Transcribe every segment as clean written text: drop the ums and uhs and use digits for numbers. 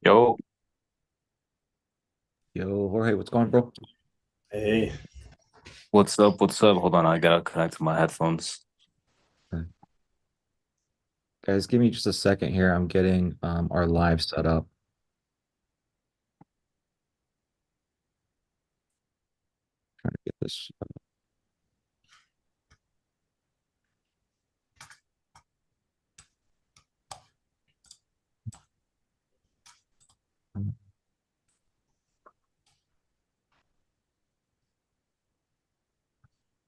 Yo, Yo, Jorge, what's going on, bro? hey, what's up? What's up? Hold on, I gotta connect to my headphones. Guys, give me just a second here. I'm getting our live set up. Trying to get this.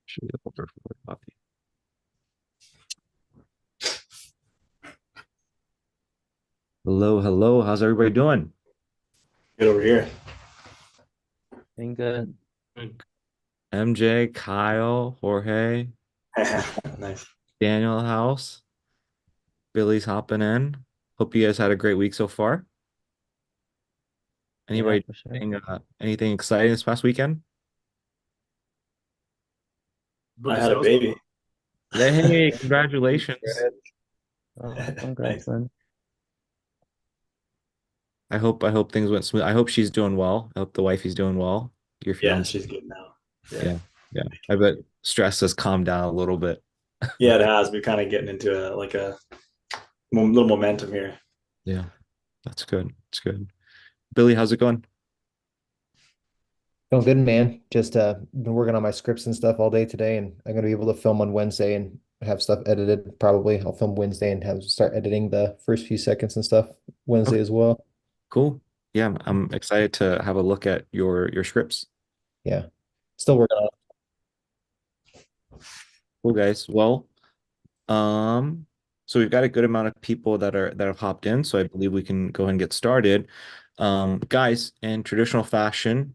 Should be over for a copy. Hello, hello. How's everybody doing? Get over here. Doing good. MJ, Kyle, Jorge, Nice. Daniel House, Billy's hopping in. Hope you guys had a great week so far. Yeah, Anybody for sure. doing anything exciting this past weekend? I had a baby. Hey, congratulations. Congrats. Oh, congrats, Thanks. man. I hope things went smooth. I hope she's doing well. I hope the wifey's doing well. Your Yeah, fiance. she's good now. Yeah. Yeah, yeah. I bet stress has calmed down a little bit. Yeah, it has. We're kind of getting into a little momentum here. Yeah, that's good. That's good. Billy, how's it going? Doing good, man. Just been working on my scripts and stuff all day today, and I'm gonna be able to film on Wednesday and have stuff edited. Probably I'll film Wednesday and have start editing the first few seconds and stuff Wednesday Okay, as well. cool. Yeah, I'm excited to have a look at your scripts. Yeah, still working on Cool, guys. Well, um, so we've got a good amount of people that have hopped in, so I believe we can go ahead and get started. Guys, in traditional fashion,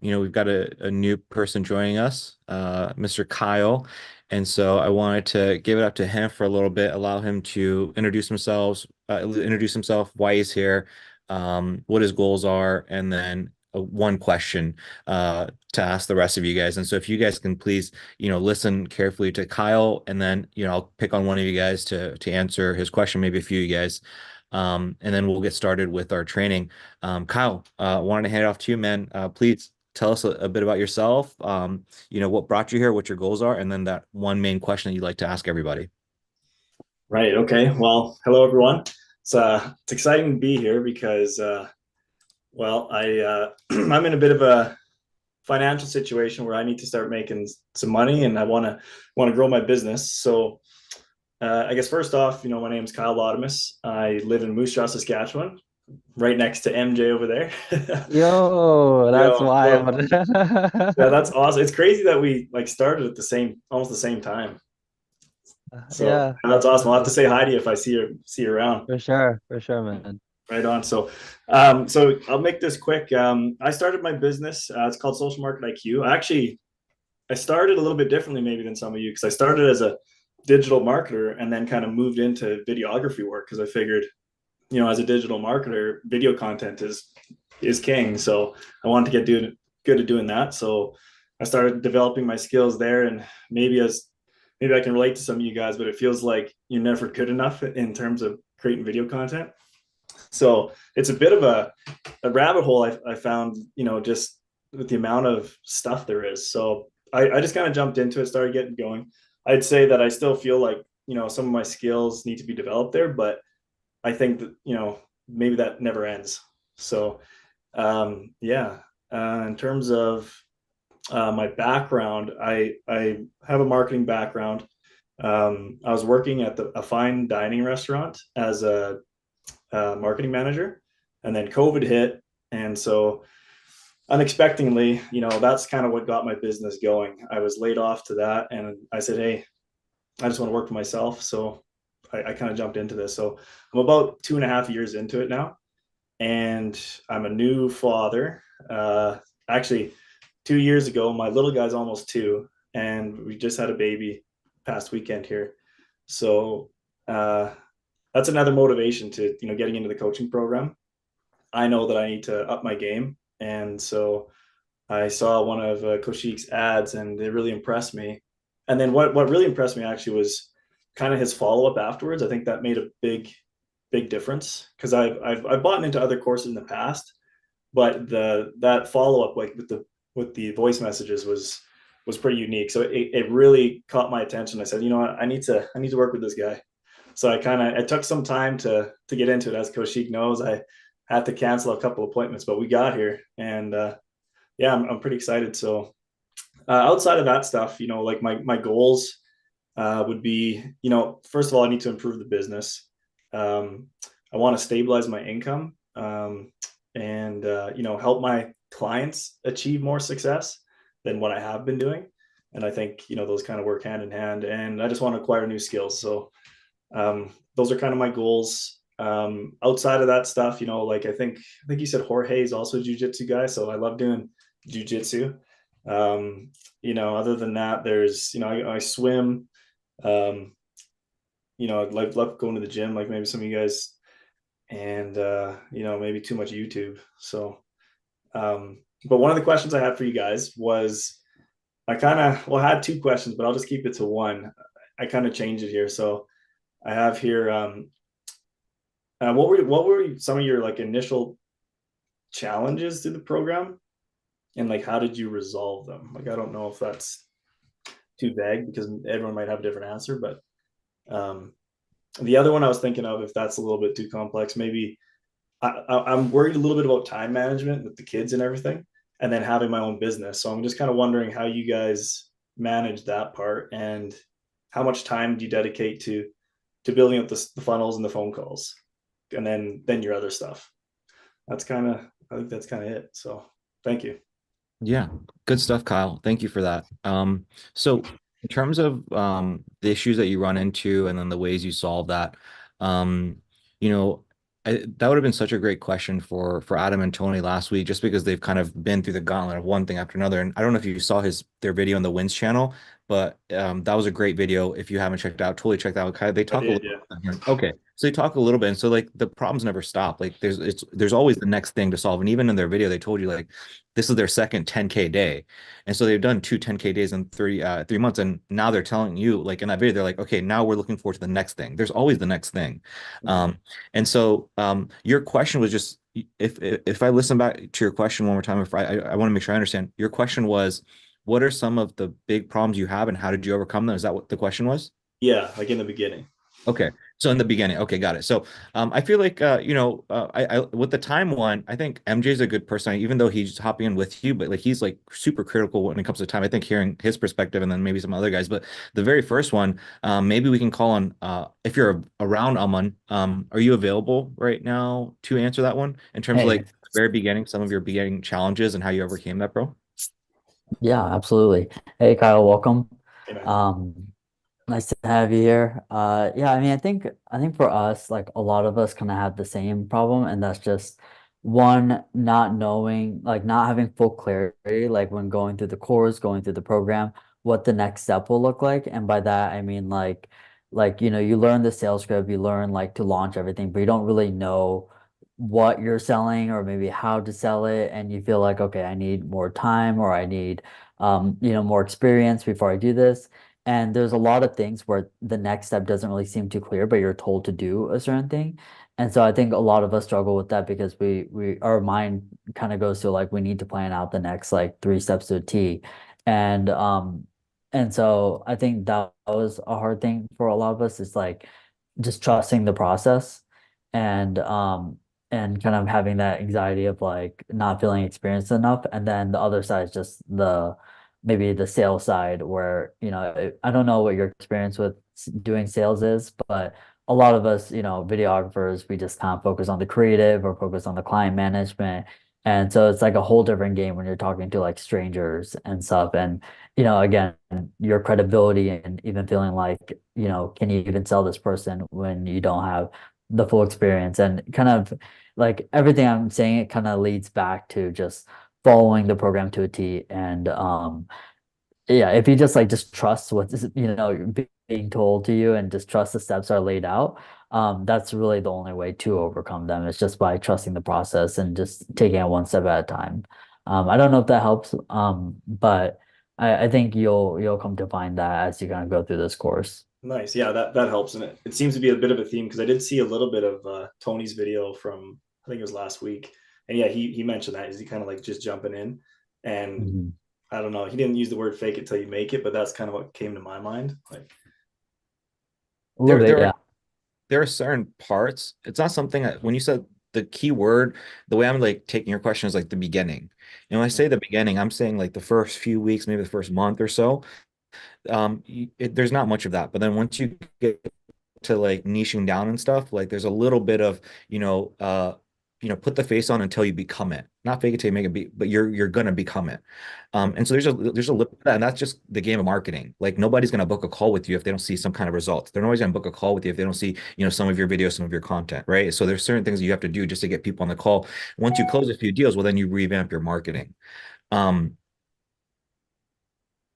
we've got a new person joining us, Mr. Kyle. And so I wanted to give it up to him for a little bit, allow him to introduce himself, why he's here, what his goals are, and then one question to ask the rest of you guys. And so if you guys can please listen carefully to Kyle, and then, I'll pick on one of you guys to answer his question, maybe a few of you guys. And then we'll get started with our training. Kyle, wanted to hand it off to you, man. Please tell us a bit about yourself. What brought you here, what your goals are, and then that one main question that you'd like to ask everybody. Right. Okay. Well, hello everyone. It's exciting to be here because I I'm in a bit of a financial situation where I need to start making some money, and I want to grow my business. So I guess first off, my name is Kyle Laudamus. I live in Moose Jaw, Saskatchewan, right next to MJ over there. Yo, that's So wild. yeah, that's awesome. It's crazy that we like started at almost the same time. So Yeah, that's awesome. I'll have to definitely. say hi to you if I see you around. For sure, man. Right on. So I'll make this quick. I started my business. It's called Social Market IQ. I started a little bit differently maybe than some of you because I started as a digital marketer and then kind of moved into videography work because I figured, as a digital marketer, video content is king. So I wanted to get good at doing that. So I started developing my skills there, and maybe as maybe I can relate to some of you guys, but it feels like you're never good enough in terms of creating video content. So it's a bit of a rabbit hole I found, just with the amount of stuff there is. So I just kind of jumped into it, started getting going. I'd say that I still feel like, some of my skills need to be developed there, but I think that, maybe that never ends. So, yeah, in terms of my background, I have a marketing background. I was working at a fine dining restaurant as a marketing manager, and then COVID hit, and so unexpectedly, that's kind of what got my business going. I was laid off to that, and I said, "Hey, I just want to work for myself." So I kind of jumped into this. So I'm about 2.5 years into it now, and I'm a new father. Actually, 2 years ago, my little guy's almost two, and we just had a baby past weekend here. So uh, that's another motivation to getting into the coaching program. I know that I need to up my game, and so I saw one of Koshik's ads, and it really impressed me. And then what really impressed me actually was kind of his follow up afterwards. I think that made a big big difference because I've bought into other courses in the past, but that follow up like with the voice messages was pretty unique. So it really caught my attention. I said, you know what, I need to work with this guy. So it took some time to get into it. As Coach Sheik knows, I had to cancel a couple appointments, but we got here, and yeah, I'm pretty excited. So outside of that stuff, you know, like my goals would be, you know, first of all, I need to improve the business. I want to stabilize my income, and you know, help my clients achieve more success than what I have been doing. And I think, you know, those kind of work hand in hand. And I just want to acquire new skills. So those are kind of my goals. Outside of that stuff, you know, like I think you said Jorge is also a jiu-jitsu guy, so I love doing jiu-jitsu. You know, other than that, there's, you know, I swim. You know, I'd love going to the gym, like maybe some of you guys, and you know, maybe too much YouTube. So, but one of the questions I had for you guys was, I had two questions, but I'll just keep it to one. I kind of changed it here. So I have here, what were some of your like initial challenges to the program, and like how did you resolve them? Like I don't know if that's too vague because everyone might have a different answer, but the other one I was thinking of, if that's a little bit too complex, maybe I'm worried a little bit about time management with the kids and everything, and then having my own business. So I'm just kind of wondering how you guys manage that part, and how much time do you dedicate to building up the funnels and the phone calls, and then your other stuff. I think that's kind of it. So thank you. Yeah, good stuff, Kyle. Thank you for that. So in terms of the issues that you run into and then the ways you solve that, you know, that would have been such a great question for Adam and Tony last week, just because they've kind of been through the gauntlet of one thing after another. And I don't know if you saw their video on the Wins channel, but that was a great video. If you haven't checked it out, totally check that out. Kind of, they talk a little. Yeah. Okay, so they talk a little bit, and so like the problems never stop. Like there's always the next thing to solve. And even in their video, they told you like this is their second 10K day, and so they've done two 10K days in 3 months, and now they're telling you like in that video, they're like, okay, now we're looking forward to the next thing. There's always the next thing. And so your question was just, if I listen back to your question one more time, if I want to make sure I understand, your question was, what are some of the big problems you have and how did you overcome them? Is that what the question was? Yeah, like in the beginning. Okay. So in the beginning, okay, got it. So I feel like you know, I with the time one, I think MJ's a good person, even though he's hopping in with you, but like he's like super critical when it comes to time. I think hearing his perspective and then maybe some other guys. But the very first one, maybe we can call on if you're around Aman, are you available right now to answer that one in terms of Hey, like the very beginning, some of your beginning challenges and how you overcame that, bro? yeah, absolutely. Hey, Kyle, welcome. You know? Nice to have you here. Yeah, I mean, I think for us, like a lot of us kind of have the same problem, and that's just one, not knowing, like not having full clarity, like when going through the course, going through the program, what the next step will look like. And by that, I mean like you know, you learn the sales script, you learn like to launch everything, but you don't really know what you're selling or maybe how to sell it, and you feel like, okay, I need more time or I need you know, more experience before I do this. And there's a lot of things where the next step doesn't really seem too clear, but you're told to do a certain thing. And so I think a lot of us struggle with that because our mind kind of goes to like we need to plan out the next like 3 steps to a T. And and so I think that was a hard thing for a lot of us, is like just trusting the process, and kind of having that anxiety of like not feeling experienced enough. And then the other side is just maybe the sales side, where, you know, I don't know what your experience with doing sales is, but a lot of us, you know, videographers, we just kind of focus on the creative or focus on the client management. And so it's like a whole different game when you're talking to like strangers and stuff. And, you know, again, your credibility and even feeling like, you know, can you even sell this person when you don't have the full experience? And kind of like everything I'm saying, it kind of leads back to just following the program to a T. And yeah, if you just trust what is, you know, being told to you, and just trust the steps are laid out, that's really the only way to overcome them. It's just by trusting the process and just taking it one step at a time. I don't know if that helps, but I think you'll come to find that as you kind of go through this course. Nice. Yeah, that helps. And it seems to be a bit of a theme because I did see a little bit of Tony's video from, I think it was last week. And yeah, he mentioned that. Is he kind of like just jumping in? And Mhm. I don't know, he didn't use the word fake it till you make it, but that's kind of what came to my mind. Like, A There little bit, there are yeah. there are certain parts. It's not something that when you said the key word, the way I'm like taking your question is like the beginning. And when I say the beginning, I'm saying like the first few weeks, maybe the first month or so. There's not much of that. But then once you get to like niching down and stuff, like there's a little bit of, put the face on until you become it. Not fake it till you make it be, but you're gonna become it. And so there's a little bit of that, and that's just the game of marketing. Like nobody's gonna book a call with you if they don't see some kind of results. They're always gonna book a call with you if they don't see, some of your videos, some of your content, right? So there's certain things you have to do just to get people on the call. Once you close a few deals, well, then you revamp your marketing. Um,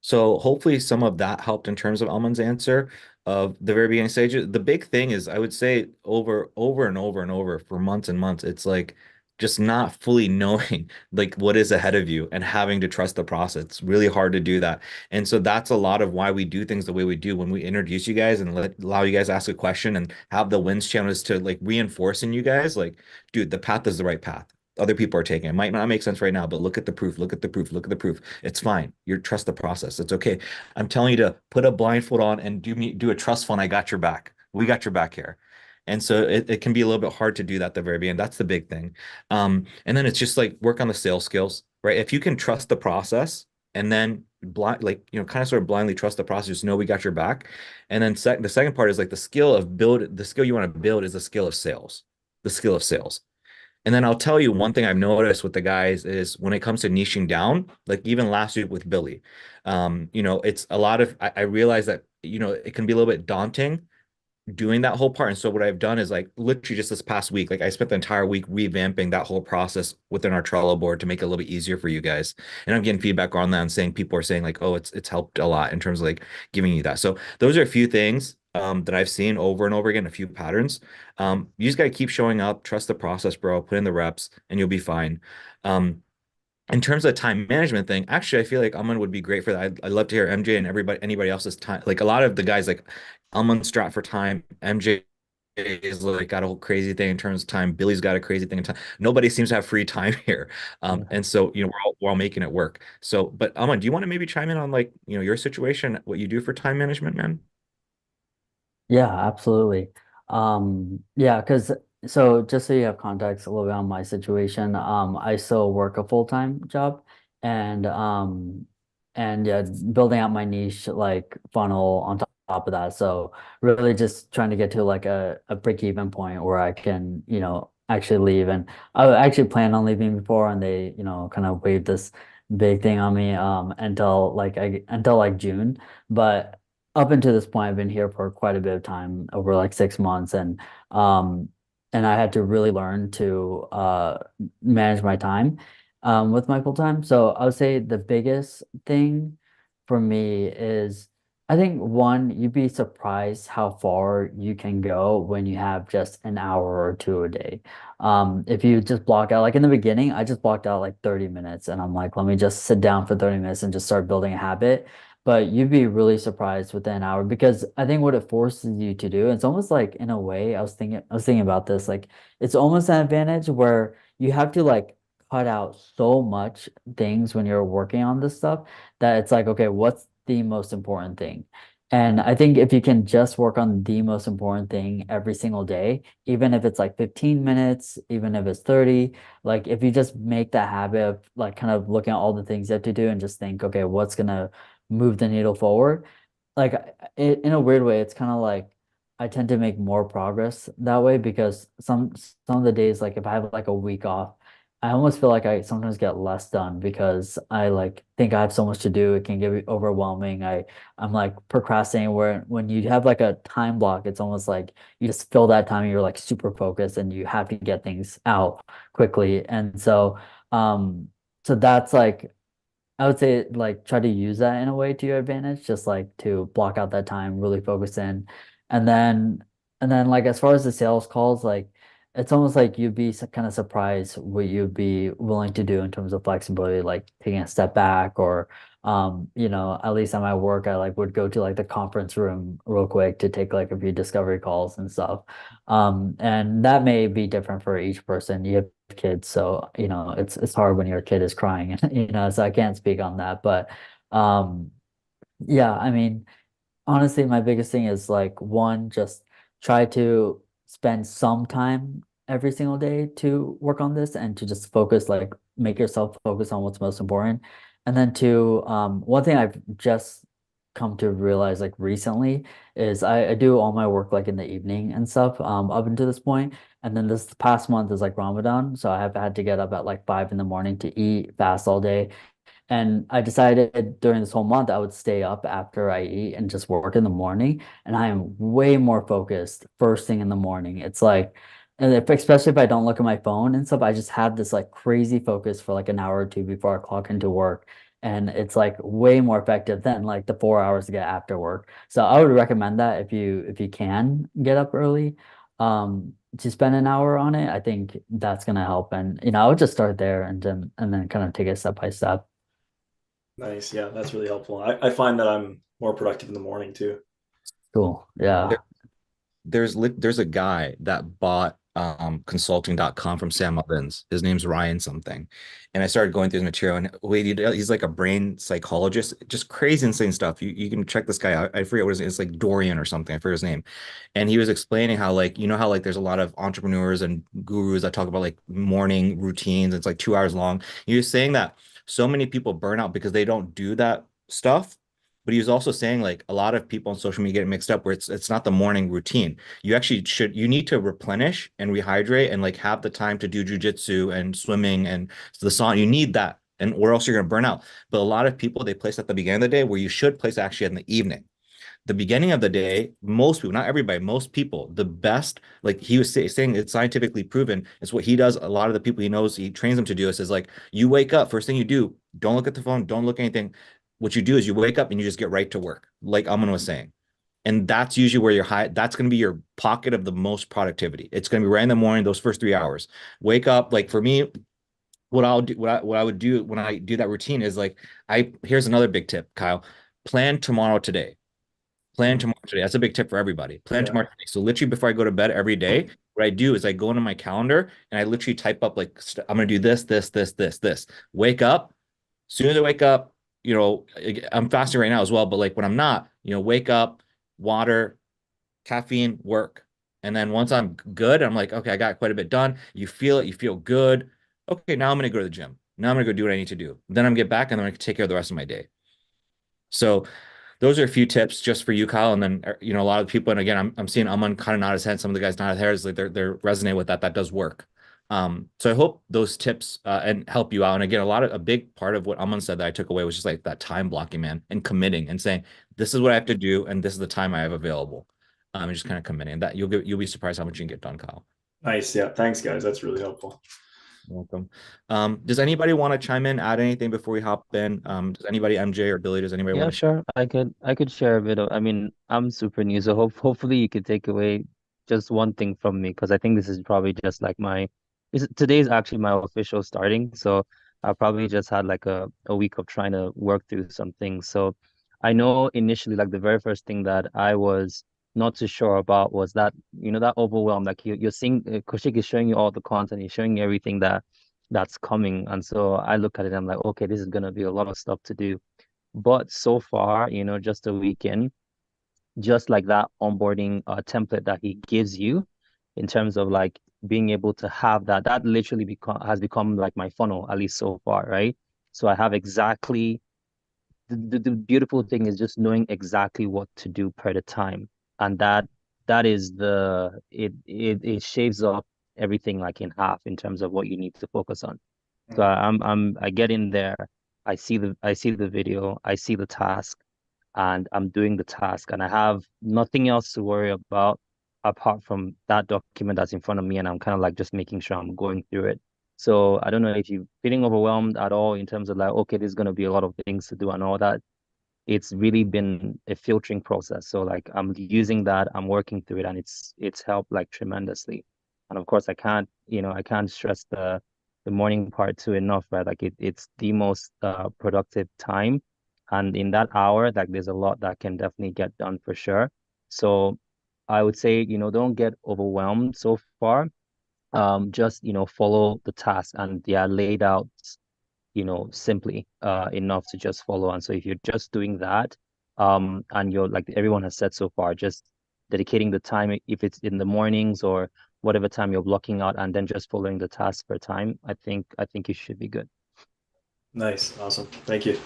so hopefully some of that helped in terms of Alman's answer of the very beginning stages. The big thing is I would say over and over and over for months and months, it's like just not fully knowing like what is ahead of you and having to trust the process. It's really hard to do that. And so that's a lot of why we do things the way we do when we introduce you guys and allow you guys to ask a question and have the wins channels to like reinforce in you guys, like, dude, the path is the right path. Other people are taking it. Might not make sense right now, but look at the proof, look at the proof, look at the proof. It's fine. You trust the process. It's okay. I'm telling you to put a blindfold on and do a trust fund. I got your back. We got your back here. And so it can be a little bit hard to do that at the very beginning. That's the big thing. And then it's just like work on the sales skills, right? If you can trust the process and then blind, like, kind of sort of blindly trust the process, just know we got your back. And then the second part is like the skill you want to build is the skill of sales, the skill of sales. And then I'll tell you one thing I've noticed with the guys is when it comes to niching down, like even last week with Billy, it's a lot of, I realize that, it can be a little bit daunting doing that whole part. And so what I've done is like literally just this past week, like I spent the entire week revamping that whole process within our Trello board to make it a little bit easier for you guys. And I'm getting feedback on that and saying people are saying like, oh, it's helped a lot in terms of like giving you that. So those are a few things that I've seen over and over again, a few patterns. You just got to keep showing up, trust the process, bro, put in the reps, and you'll be fine. In terms of time management thing, actually, I feel like Aman would be great for that. I'd love to hear MJ and anybody else's time. Like a lot of the guys, like Aman strapped for time. MJ is like got a whole crazy thing in terms of time. Billy's got a crazy thing in time. Nobody seems to have free time here. And so, we're all making it work. So, but Aman, do you want to maybe chime in on like, your situation, what you do for time management, man? Yeah, absolutely. Yeah, because so just so you have context a little bit on my situation, I still work a full-time job and yeah, building out my niche like funnel on top of that. So really just trying to get to like a break-even point where I can, actually leave. And I actually planned on leaving before and they, kind of waived this big thing on me until like June. But up until this point, I've been here for quite a bit of time, over like 6 months, um, and I had to really learn to manage my time with my full time. So I would say the biggest thing for me is I think one, you'd be surprised how far you can go when you have just an hour or two a day. If you just block out, like in the beginning, I just blocked out like 30 minutes and I'm like, let me just sit down for 30 minutes and just start building a habit. But you'd be really surprised within an hour because I think what it forces you to do, it's almost like in a way, I was thinking about this, like it's almost an advantage where you have to like cut out so much things when you're working on this stuff that it's like, okay, what's the most important thing? And I think if you can just work on the most important thing every single day, even if it's like 15 minutes, even if it's 30, like if you just make that habit of like kind of looking at all the things you have to do and just think, okay, what's gonna move the needle forward. Like in a weird way, it's kind of like I tend to make more progress that way because some of the days, like if I have like a week off, I almost feel like I sometimes get less done because I like think I have so much to do. It can get overwhelming. I'm like procrastinating where when you have like a time block, it's almost like you just fill that time and you're like super focused and you have to get things out quickly. And so that's like I would say like try to use that in a way to your advantage, just like to block out that time, really focus in. And then like as far as the sales calls, like it's almost like you'd be kind of surprised what you'd be willing to do in terms of flexibility, like taking a step back or You know, at least at my work, I like would go to like the conference room real quick to take like a few discovery calls and stuff. And that may be different for each person. You have kids, so you know, it's hard when your kid is crying, you know, so I can't speak on that. But um yeah, I mean, honestly, my biggest thing is like one, just try to spend some time every single day to work on this and to just focus, like make yourself focus on what's most important. And then two, one thing I've just come to realize like recently is I do all my work like in the evening and stuff, up until this point. And then this past month is like Ramadan. So I have had to get up at like 5 in the morning to eat, fast all day. And I decided during this whole month I would stay up after I eat and just work in the morning. And I am way more focused first thing in the morning. It's like, and especially if I don't look at my phone and stuff, I just have this like crazy focus for like an hour or two before I clock into work. And it's like way more effective than like the 4 hours to get after work. So I would recommend that if you can get up early, to spend an hour on it. I think that's gonna help. And you know, I would just start there and then kind of take it step by step. Nice. Yeah, that's really helpful. I find that I'm more productive in the morning too. Cool. Yeah. There's a guy that bought consulting.com from Sam Mullins. His name's Ryan something. And I started going through his material, and wait, he's like a brain psychologist, just crazy insane stuff. You can check this guy out. I forget what his name is. It's like Dorian or something. I forget his name. And he was explaining how, like, you know how like there's a lot of entrepreneurs and gurus that talk about like morning routines. It's like 2 hours long. He was saying that so many people burn out because they don't do that stuff. But he was also saying like a lot of people on social media get mixed up where it's not the morning routine. You need to replenish and rehydrate and like have the time to do jujitsu and swimming and the sauna. You need that, and or else you're gonna burn out. But a lot of people, they place at the beginning of the day, where you should place actually in the evening. The beginning of the day, most people, not everybody, most people, the best, like he was saying, it's scientifically proven. It's what he does. A lot of the people he knows, he trains them to do is like, you wake up, first thing you do, don't look at the phone, don't look at anything. What you do is you wake up and you just get right to work, like Aman was saying. And that's usually where that's going to be your pocket of the most productivity. It's going to be right in the morning, those first 3 hours. Wake up, like for me, what I would do when I do that routine is like, here's another big tip, Kyle. Plan tomorrow today. Plan tomorrow today. That's a big tip for everybody. Plan Yeah. tomorrow today. So literally before I go to bed every day, what I do is I go into my calendar and I literally type up like I'm gonna do this, this, this, this, this. Wake up. As soon as I wake up, I'm fasting right now as well, but like when I'm not, wake up, water, caffeine, work. And then once I'm good, I'm like, okay, I got quite a bit done. You feel it, you feel good. Okay, now I'm gonna go to the gym. Now I'm gonna go do what I need to do. Then I'm gonna get back and then I can take care of the rest of my day. So those are a few tips just for you, Kyle. And then, a lot of people, and again, I'm seeing Aman kind of nod his head. Some of the guys nod their heads, like they're resonate with that. That does work. So I hope those tips and help you out. And again, a big part of what Aman said that I took away was just like that time blocking, man, and committing and saying, this is what I have to do, and this is the time I have available. And just kind of committing. That you'll be surprised how much you can get done, Kyle. Nice. Yeah. Thanks, guys. That's really helpful. Welcome. Does anybody want to chime in, add anything before we hop in? Does anybody, MJ or Billy, does anybody Yeah, want to? sure. I could share a bit of, I mean, I'm super new, so hopefully you could take away just one thing from me, because I think this is probably just like today's actually my official starting. So I probably just had like a week of trying to work through some things. So I know initially, like the very first thing that I was not too sure about was that, that overwhelm, like you're seeing, Kaushik is showing you all the content, he's showing you everything that's coming. And so I look at it, I'm like, okay, this is gonna be a lot of stuff to do. But so far, just a weekend, just like that onboarding template that he gives you in terms of like being able to have that literally has become like my funnel, at least so far, right? So I have exactly the beautiful thing is just knowing exactly what to do per the time. And that is it shaves off everything like in half in terms of what you need to focus on. So I get in there, I see the video, I see the task, and I'm doing the task, and I have nothing else to worry about apart from that document that's in front of me, and I'm kind of like just making sure I'm going through it. So I don't know if you're feeling overwhelmed at all in terms of like, okay, there's gonna be a lot of things to do and all that. It's really been a filtering process. So like I'm using that, I'm working through it, and it's helped like tremendously. And of course, I can't stress the morning part too enough, right? Like it's the most productive time. And in that hour, like there's a lot that can definitely get done for sure. So I would say, don't get overwhelmed so far. Just, follow the task, and they are laid out, simply enough to just follow. And so if you're just doing that, and you're like everyone has said so far, just dedicating the time, if it's in the mornings or whatever time you're blocking out, and then just following the task per time, I think you should be good. Nice. Awesome. Thank you.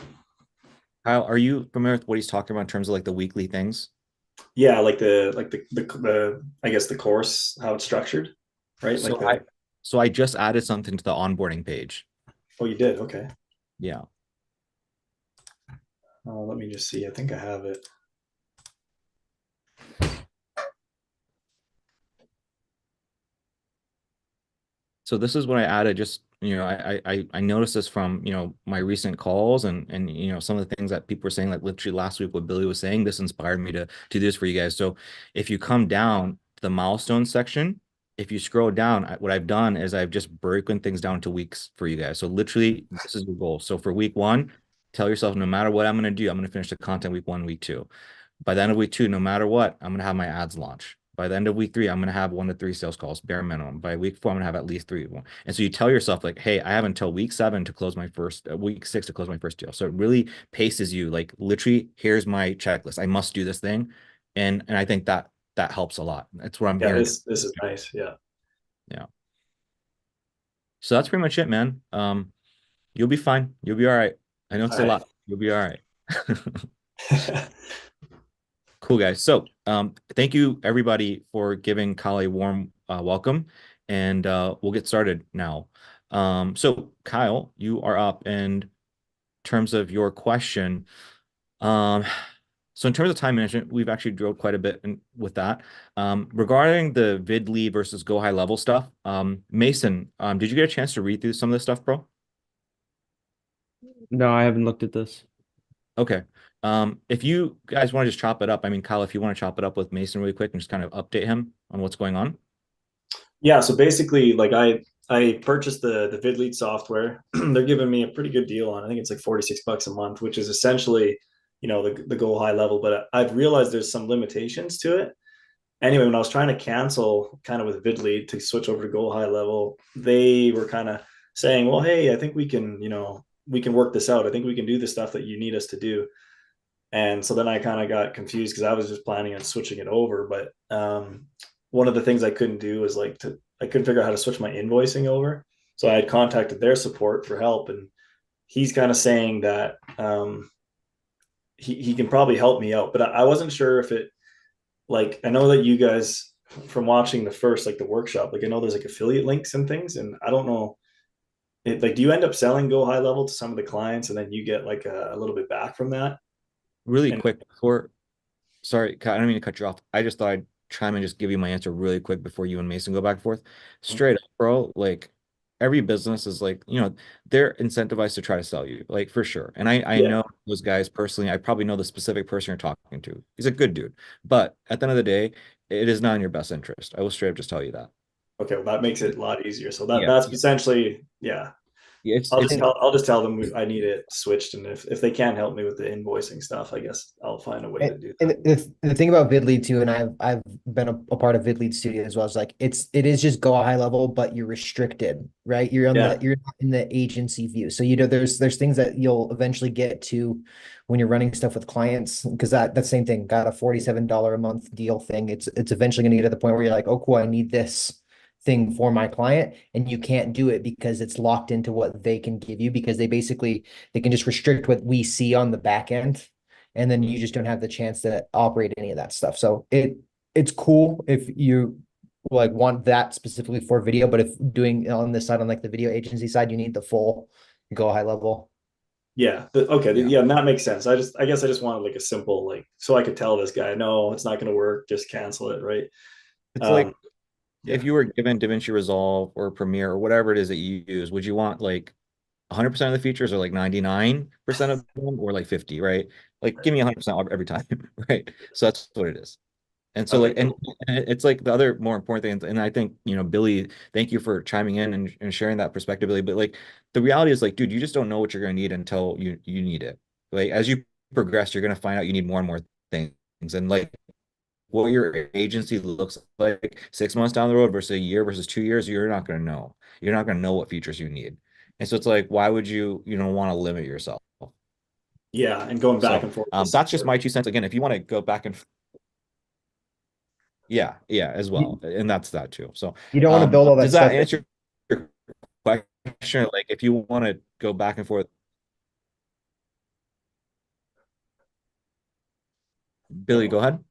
Kyle, are you familiar with what he's talking about in terms of like the weekly things? Yeah, like the I guess the course, how it's structured, right? So Like I just added something to the onboarding page. oh, you did. Okay. Yeah. Let me just see. I think I have it. So this is what I added. Just I noticed this from my recent calls and some of the things that people were saying, like literally last week what Billy was saying. This inspired me to do this for you guys. So if you come down to the milestone section, if you scroll down, what I've done is I've just broken things down to weeks for you guys. So literally, this is your goal. So for week 1, tell yourself, no matter what I'm going to do, I'm going to finish the content week 1, week 2. By the end of week 2, no matter what, I'm going to have my ads launch. By the end of week 3, I'm going to have 1 to 3 sales calls, bare minimum. By week 4, I'm going to have at least 3. And so you tell yourself like, hey, I have until week 7 to close my first, week 6 to close my first deal. So it really paces you. Like literally, here's my checklist. I must do this thing. And I think that helps a lot. That's what I'm Yeah, hearing. this is nice. Yeah. Yeah. So that's pretty much it, man. You'll be fine. You'll be all right. I know it's a lot. You'll be all right. Cool, guys. So thank you everybody for giving Kyle a warm welcome, and we'll get started now. So Kyle, you are up. And in terms of your question, so in terms of time management, we've actually drilled quite a bit with that. Regarding the VidLead versus Go High Level stuff, Mason, did you get a chance to read through some of this stuff, bro? No, I haven't looked at this. Okay. If you guys want to just chop it up, I mean, Kyle, if you want to chop it up with Mason really quick and just kind of update him on what's going on. Yeah, so basically, like I purchased the VidLead software. They're giving me a pretty good deal on. I think it's like $46 a month, which is essentially, the Go High Level. But I've realized there's some limitations to it. Anyway, when I was trying to cancel kind of with VidLead to switch over to Go High Level, they were kind of saying, well, hey, I think we can, we can work this out. I think we can do the stuff that you need us to do. And so then I kind of got confused because I was just planning on switching it over. But one of the things I couldn't do was I couldn't figure out how to switch my invoicing over. So I had contacted their support for help, and he's kind of saying that he can probably help me out. But I wasn't sure if it, like, I know that you guys, from watching the first, like the workshop, like I know there's like affiliate links and things, and I don't know, like, do you end up selling Go High Level to some of the clients and then you get like a little bit back from that? Really quick before, sorry, I don't mean to cut you off. I just thought I'd chime and just give you my answer really quick before you and Mason go back and forth. Straight up, bro, like every business is like, they're incentivized to try to sell you, like for sure. And I know those guys personally. I probably know the specific person you're talking to. He's a good dude. But at the end of the day, it is not in your best interest. I will straight up just tell you that. Okay, well, that makes it a lot easier. So that's essentially, yeah. Yeah, I'll just tell them I need it switched, and if they can't help me with the invoicing stuff, I guess I'll find a way to do that. And the thing about VidLead too, and I've been a part of VidLead Studio as well. It's like it is just Go High Level, but you're restricted, right? You're not in the agency view. So there's things that you'll eventually get to when you're running stuff with clients, because that same thing, got a $47 a month deal thing. It's eventually going to get to the point where you're like, oh cool, I need this thing for my client, and you can't do it because it's locked into what they can give you, because they can just restrict what we see on the back end, and then you just don't have the chance to operate any of that stuff. So it's cool if you like want that specifically for video, but if doing on this side, on like the video agency side, you need the full Go High Level. Yeah. Okay. Yeah, and that makes sense. I guess I just wanted like a simple, like, so I could tell this guy, no, it's not going to work. Just cancel it. Right. It's like, if you were given DaVinci Resolve or Premiere or whatever it is that you use, would you want like 100% of the features, or like 99% of them, or like 50, right? Like give me 100% every time, right? So that's what it is. And so and it's like the other more important thing, and I think, Billy, thank you for chiming in and sharing that perspective, Billy. But like the reality is like, dude, you just don't know what you're gonna need until you need it. Like as you progress, you're going to find out you need more and more things. And like what your agency looks like 6 months down the road versus a year versus 2 years, you're not going to know. You're not going to know what features you need. And so it's like, why would you want to limit yourself? Yeah, and going back So and forth. that's just my 2 cents. Again, if you want to go back and yeah, as well. And that's that too. So You don't want to build all that does that stuff. answer your question? Like if you want to go back and forth, Billy, go ahead.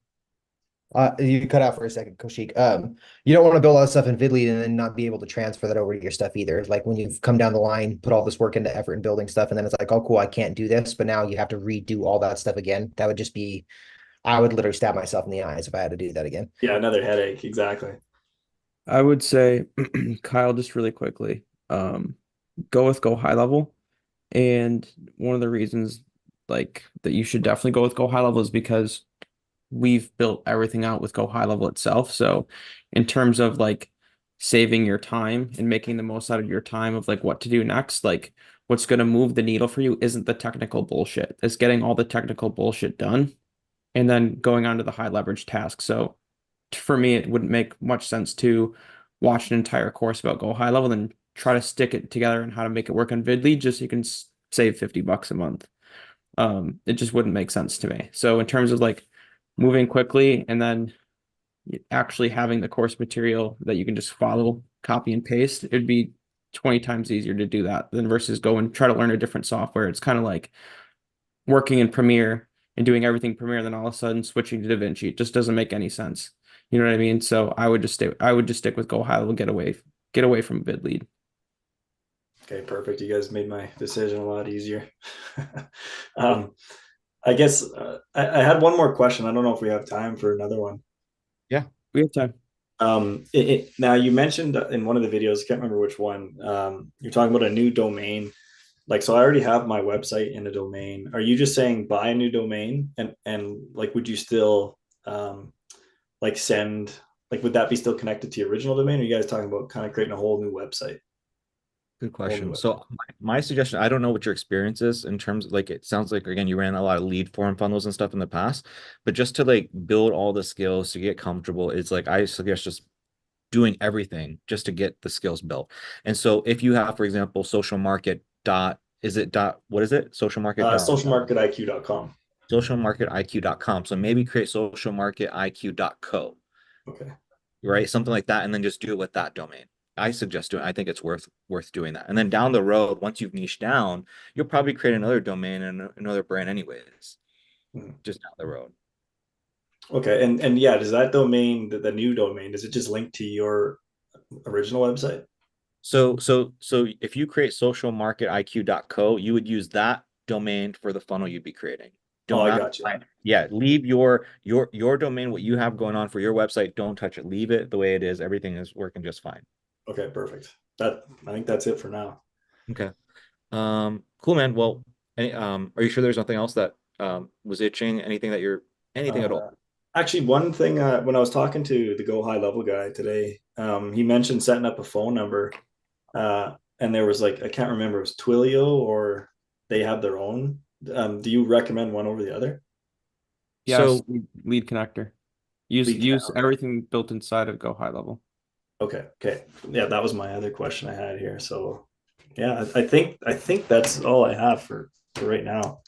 You cut out for a second, Koshik. You don't want to build all that stuff in Vidlead and then not be able to transfer that over to your stuff either. Like when you've come down the line, put all this work into effort and building stuff, and then it's like, oh, cool, I can't do this, but now you have to redo all that stuff again. That would just be, I would literally stab myself in the eyes if I had to do that again. Yeah, another headache. Exactly. I would say, Kyle, just really quickly, go high level. And one of the reasons like that you should definitely go with go high level is because we've built everything out with go high level itself. So in terms of like saving your time and making the most out of your time of like what to do next, like what's going to move the needle for you isn't the technical bullshit. It's getting all the technical bullshit done and then going on to the high leverage task. So for me, it wouldn't make much sense to watch an entire course about go high level and try to stick it together and how to make it work on Vidlead just so you can save $50 a month. It just wouldn't make sense to me. So in terms of like moving quickly and then actually having the course material that you can just follow, copy and paste, it'd be 20 times easier to do that than versus go and try to learn a different software. It's kind of like working in Premiere and doing everything Premiere, then all of a sudden switching to DaVinci. It just doesn't make any sense. You know what I mean? So I would just stick with go high level, get away from Vidlead. Okay, perfect. You guys made my decision a lot easier. I guess I had one more question. I don't know if we have time for another one. Yeah, we have time. Now you mentioned in one of the videos, I can't remember which one, you're talking about a new domain. Like, so I already have my website in a domain. Are you just saying buy a new domain and like, would you still like send, like, would that be still connected to your original domain? Or are you guys talking about kind of creating a whole new website? Good question. So my suggestion, I don't know what your experience is in terms of like, it sounds like, again, you ran a lot of lead form funnels and stuff in the past, but just to like build all the skills to get comfortable, it's like, I suggest just doing everything just to get the skills built. And so if you have, for example, social market dot, is it dot, what is it? Social market. Socialmarketiq.com. Socialmarketiq.com. So maybe create socialmarketiq.co. Okay. Right. Something like that. And then just do it with that domain. I suggest doing. I think it's worth doing that. And then down the road, once you've niched down, you'll probably create another domain and another brand anyways, just down the road. Okay. And yeah, does that domain, the new domain, does it just link to your original website? So if you create socialmarketiq.co, you would use that domain for the funnel you'd be creating. I got you. Yeah, leave your domain, what you have going on for your website. Don't touch it. Leave it the way it is. Everything is working just fine. Okay, perfect. I think that's it for now. Okay. Cool, man. Well, are you sure there's nothing else that was itching? Anything at all? Actually, one thing when I was talking to the Go High Level guy today, he mentioned setting up a phone number, and there was like, I can't remember, it was Twilio or they have their own. Do you recommend one over the other? Yes, So lead connector. Use everything built inside of Go High Level. Okay. Yeah, that was my other question I had here. So yeah, I think that's all I have for right now.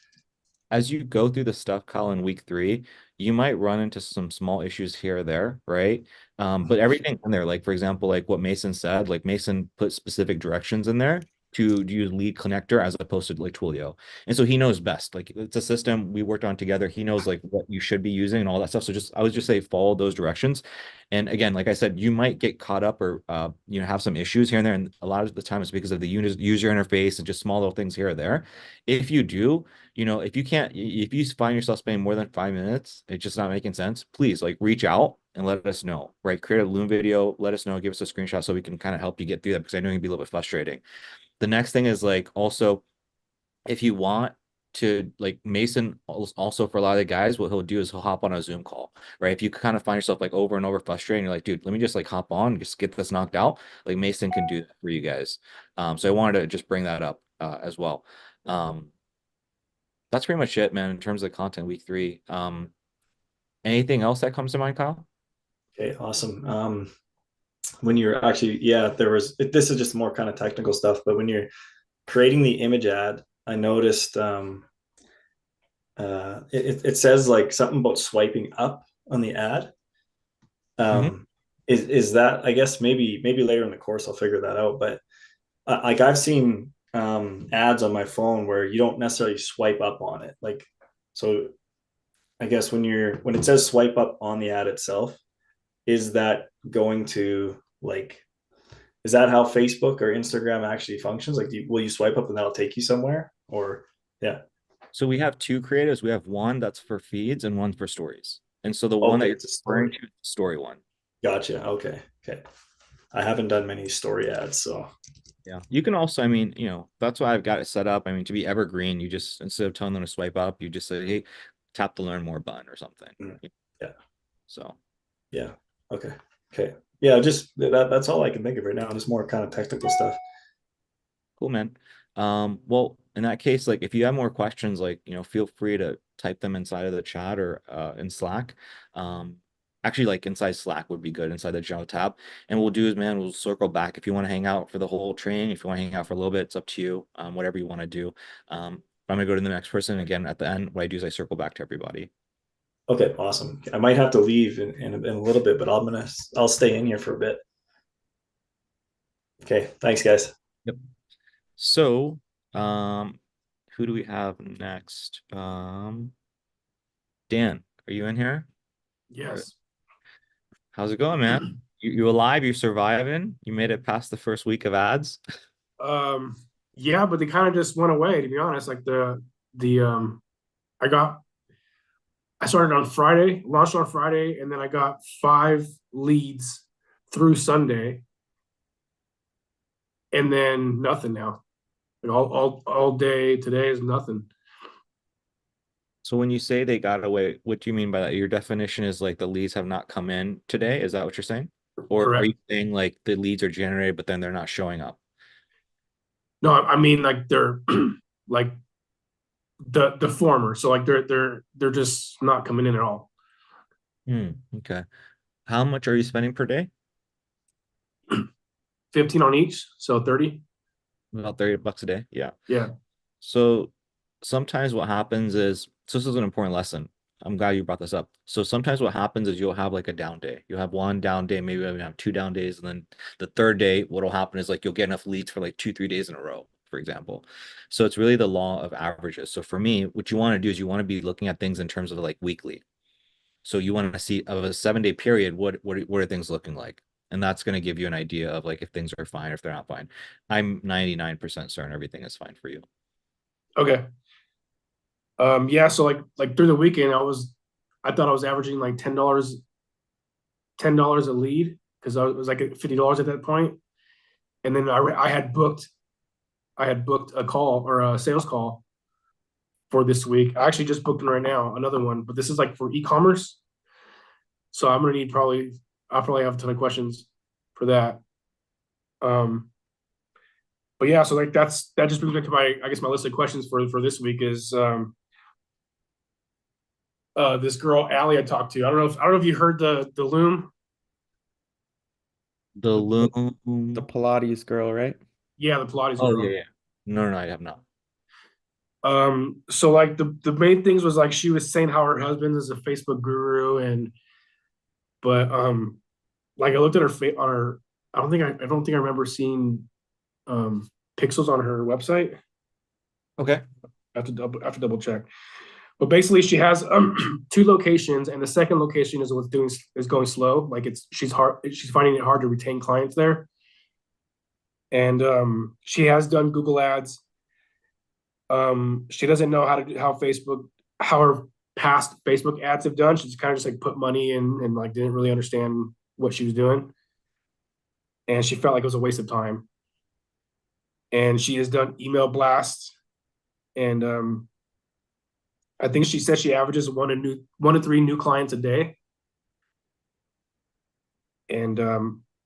As you go through the stuff, Kyle, in week 3, you might run into some small issues here or there, right? But everything in there, like for example, like what Mason said, like Mason put specific directions in there to use lead connector as opposed to like Twilio. And so he knows best. Like it's a system we worked on together. He knows like what you should be using and all that stuff. So I would just say follow those directions. And again, like I said, you might get caught up or have some issues here and there. And a lot of the time it's because of the user interface and just small little things here or there. If you do, if you find yourself spending more than 5 minutes, it's just not making sense, please like reach out and let us know, right? Create a Loom video, let us know, give us a screenshot so we can kind of help you get through that, because I know it can be a little bit frustrating. The next thing is like, also, if you want to, like Mason also, for a lot of the guys, what he'll do is he'll hop on a Zoom call, right? If you kind of find yourself like over and over frustrated, you're like, dude, let me just like hop on, just get this knocked out. Like Mason can do that for you guys. So I wanted to just bring that up as well. that's pretty much it, man, in terms of content week 3. Anything else that comes to mind, Kyle? Okay, awesome. When you're actually, yeah, this is just more kind of technical stuff, but when you're creating the image ad, I noticed it says like something about swiping up on the ad. Is that, I guess maybe later in the course I'll figure that out, but like I've seen ads on my phone where you don't necessarily swipe up on it. Like, so I guess when it says swipe up on the ad itself, is that going to like, is that how Facebook or Instagram actually functions? Like, will you swipe up and that'll take you somewhere? Or yeah. So we have 2 creatives. We have one that's for feeds and one for stories. And so the one that Okay, you're it's a story. referring to is the story one. Gotcha. Okay. I haven't done many story ads, so Yeah. You can also, I mean, that's why I've got it set up. I mean, to be evergreen, you just, instead of telling them to swipe up, you just say, hey, tap the learn more button or something. yeah. So Yeah. Okay. Yeah, just that's all I can think of right now. Just more kind of technical stuff. cool, man. Well, in that case, like if you have more questions, like, feel free to type them inside of the chat or in Slack. Actually, like inside Slack would be good, inside the general tab. And what we'll do is, man, we'll circle back. If you want to hang out for the whole training, if you want to hang out for a little bit, it's up to you. Whatever you want to do. I'm gonna go to the next person. Again, at the end, what I do is I circle back to everybody. Okay, awesome. I might have to leave in a little bit, but I'll stay in here for a bit. Okay, thanks, guys. Yep. So, who do we have next? Dan, are you in here? Yes. How's it going, man? You alive? You surviving? You made it past the first week of ads? Yeah, but they kind of just went away, to be honest. Like I started on Friday, launched on Friday, and then I got 5 leads through Sunday, and then nothing now. Like all day today is nothing. So when you say they got away, what do you mean by that? Your definition is like the leads have not come in today? Is that what you're saying? Or Correct. are you saying like the leads are generated, but then they're not showing up? No, I mean like they're like the former. So like they're just not coming in at all. Okay. How much are you spending per day? 15 on each, so 30. About $30 a day. Yeah. Yeah. So sometimes what happens is, so this is an important lesson. I'm glad you brought this up. So sometimes what happens is you'll have like a down day. You'll have one down day, maybe you have 2 down days, and then the third day, what'll happen is like you'll get enough leads for like 2-3 days in a row, for example. So it's really the law of averages. So for me, what you want to do is you want to be looking at things in terms of like weekly. So you want to see of a 7-day period, what are things looking like? And that's going to give you an idea of like if things are fine or if they're not fine. I'm 99% certain everything is fine for you. Okay. Yeah, so like through the weekend, I thought I was averaging like $10 a lead, because I was like at $50 at that point. And then I had booked a call or a sales call for this week. I actually just booked one right now, another one, but this is like for e-commerce. So I'm gonna need I'll probably have a ton of questions for that. But yeah, so like that just brings me to my list of questions for this week is this girl Allie I talked to. I don't know if you heard the Loom. The Loom. The Pilates girl, right? Yeah, the Pilates Oh, girl. yeah. No, I have not. So like the main things was like she was saying how her husband is a Facebook guru, but like I looked at her on her, I don't think I remember seeing pixels on her website. Okay. I have to double check. But basically she has 2 locations, and the second location is going slow. Like she's finding it hard to retain clients there. And she has done Google Ads. She doesn't know how her past Facebook ads have done. She's kind of just like put money in and like didn't really understand what she was doing. And she felt like it was a waste of time. And she has done email blasts. And I think she said she averages 1 to 3 new clients a day. And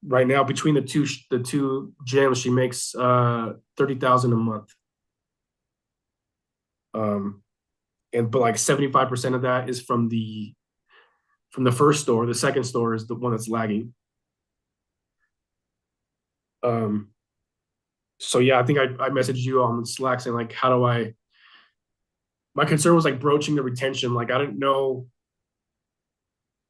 right now, between the two gyms, she makes $30,000 a month. but like 75% of that is from the first store. The second store is the one that's lagging. So yeah, I think I messaged you on Slack saying like, how do I? My concern was like broaching the retention. Like I didn't know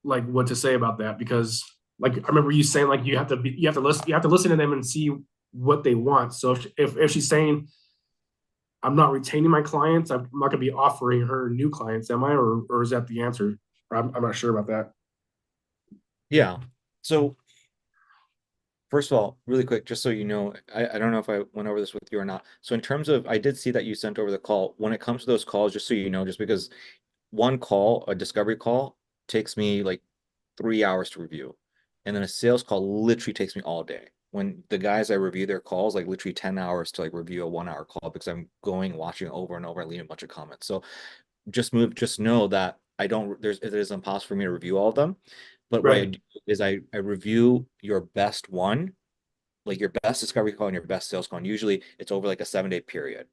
like what to say about that, because like I remember you saying like you have to listen to them and see what they want. So if she's saying I'm not retaining my clients, I'm not going to be offering her new clients, am I? Or is that the answer? I'm not sure about that. Yeah. So first of all, really quick, just so you know, I don't know if I went over this with you or not. So in terms of, I did see that you sent over the call. When it comes to those calls, just so you know, just because one call, a discovery call, takes me like 3 hours to review. And then a sales call literally takes me all day. When the guys I review their calls, like literally 10 hours to like review a 1 hour call because I'm going, watching over and over and leaving a bunch of comments. So just know that I don't, it is impossible for me to review all of them. But what I Right. do is I review your best one, like your best discovery call and your best sales call. And usually it's over like a 7-day period.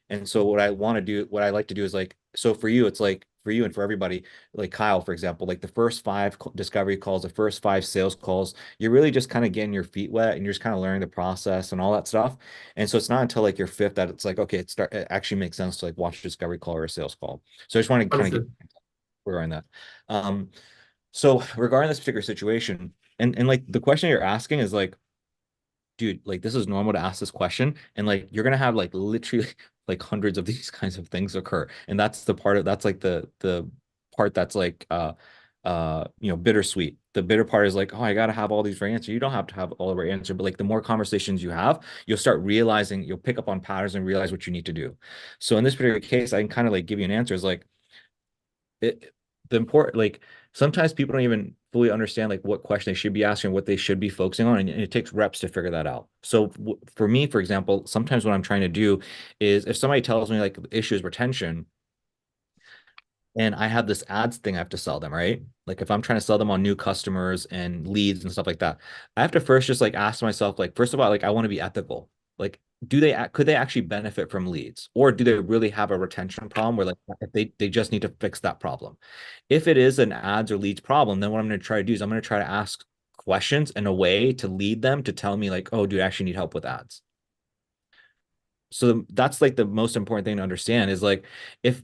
And so what I want to do, what I like to do is like, so for you, it's like for you and for everybody, like Kyle, for example, like the first 5 discovery calls, the first 5 sales calls, you're really just kind of getting your feet wet and you're just kind of learning the process and all that stuff. And so it's not until like your 5th that it's like, okay, it actually makes sense to like watch a discovery call or a sales call. So I just want to kind of get Understood. regarding that. So regarding this particular situation, and like the question you're asking is like, dude, like this is normal to ask this question, and like you're gonna have like literally like hundreds of these kinds of things occur, and that's like the part that's like bittersweet. The bitter part is like, oh, I gotta have all these right answers. You don't have to have all the right answer, but like the more conversations you have, you'll start realizing, you'll pick up on patterns and realize what you need to do. So in this particular case, I can kind of like give you an answer is like it the important, like sometimes people don't even fully understand like what question they should be asking, what they should be focusing on, and it takes reps to figure that out. So for me, for example, sometimes what I'm trying to do is if somebody tells me like the issue is retention and I have this ads thing I have to sell them, right? Like if I'm trying to sell them on new customers and leads and stuff like that, I have to first just like ask myself, like, first of all, like I want to be ethical. Like, could they actually benefit from leads? Or do they really have a retention problem where like if they just need to fix that problem? If it is an ads or leads problem, then what I'm going to try to do is I'm going to try to ask questions in a way to lead them to tell me like, oh, do you actually need help with ads? So that's like the most important thing to understand is like if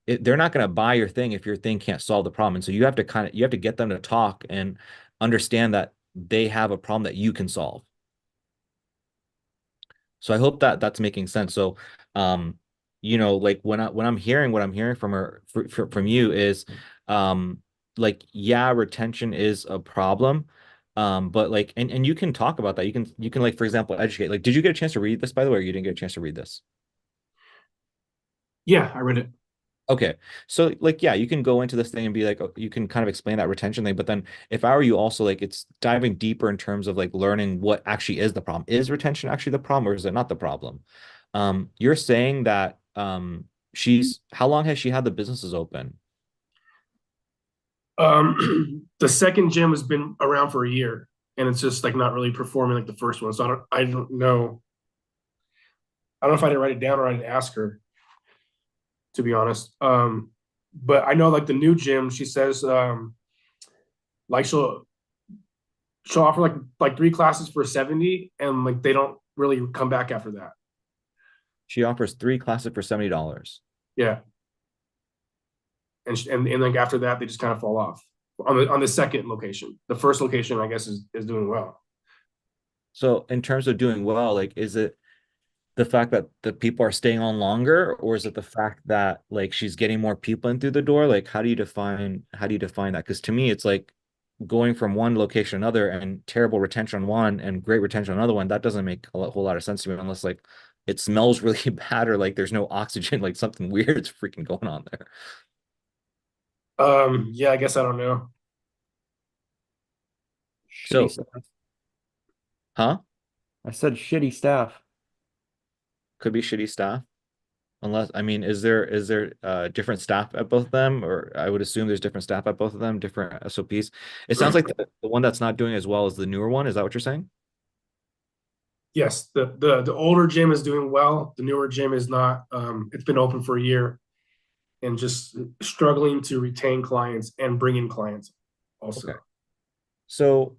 they're not going to buy your thing if your thing can't solve the problem. And so you have to get them to talk and understand that they have a problem that you can solve. So I hope that that's making sense. So, like when I'm hearing what I'm hearing from from you is, like, yeah, retention is a problem. But like, and you can talk about that. You can like, for example, educate. Like, did you get a chance to read this, by the way, or you didn't get a chance to read this? Yeah, I read it. Okay. So like, yeah, you can go into this thing and be like, you can kind of explain that retention thing. But then if I were you also like, it's diving deeper in terms of like learning what actually is the problem. Is retention actually the problem or is it not the problem? You're saying that how long has she had the businesses open? The second gym has been around for a year, and it's just like not really performing like the first one. So I don't know. I don't know if I didn't write it down or I didn't ask her, to be honest. But I know like the new gym, she says like she'll offer like 3 classes for 70, and like they don't really come back after that. She offers 3 classes for $70. Yeah. And like after that they just kind of fall off on the second location. The first location, I guess, is doing well. So in terms of doing well, like, is it the fact that the people are staying on longer, or is it the fact that like she's getting more people in through the door? Like, how do you define that? Because to me, it's like going from one location to another and terrible retention on one and great retention on another one. That doesn't make whole lot of sense to me unless like it smells really bad or like there's no oxygen, like something weird's freaking going on there. Yeah, I guess I don't know. So, Shitty staff. huh? I said shitty staff. Could be shitty staff. Unless, I mean, is there different staff at both of them? Or I would assume there's different staff at both of them, different SOPs. It sounds like the one that's not doing as well as the newer one. Is that what you're saying? Yes, the older gym is doing well. The newer gym is not. It's been open for a year. and just struggling to retain clients and bring in clients also. Okay. So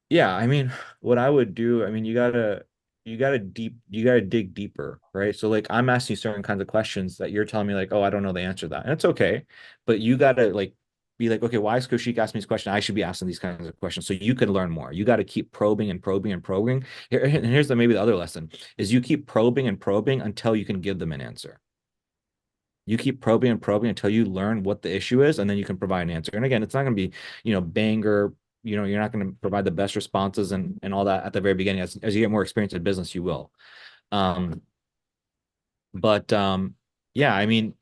yeah, I mean, what I would do, I mean, you gotta dig deeper, right? So like I'm asking you certain kinds of questions that you're telling me like, oh, I don't know the answer to that. And it's okay, but you gotta like be like, okay, why is Koshik asking these questions? I should be asking these kinds of questions so you can learn more. You got to keep probing and probing and probing. And here's maybe the other lesson is you keep probing and probing until you can give them an answer. You keep probing and probing until you learn what the issue is, and then you can provide an answer. And again, it's not going to be, banger, you're not going to provide the best responses and all that at the very beginning. As you get more experience in business, you will. Um, but yeah, I mean,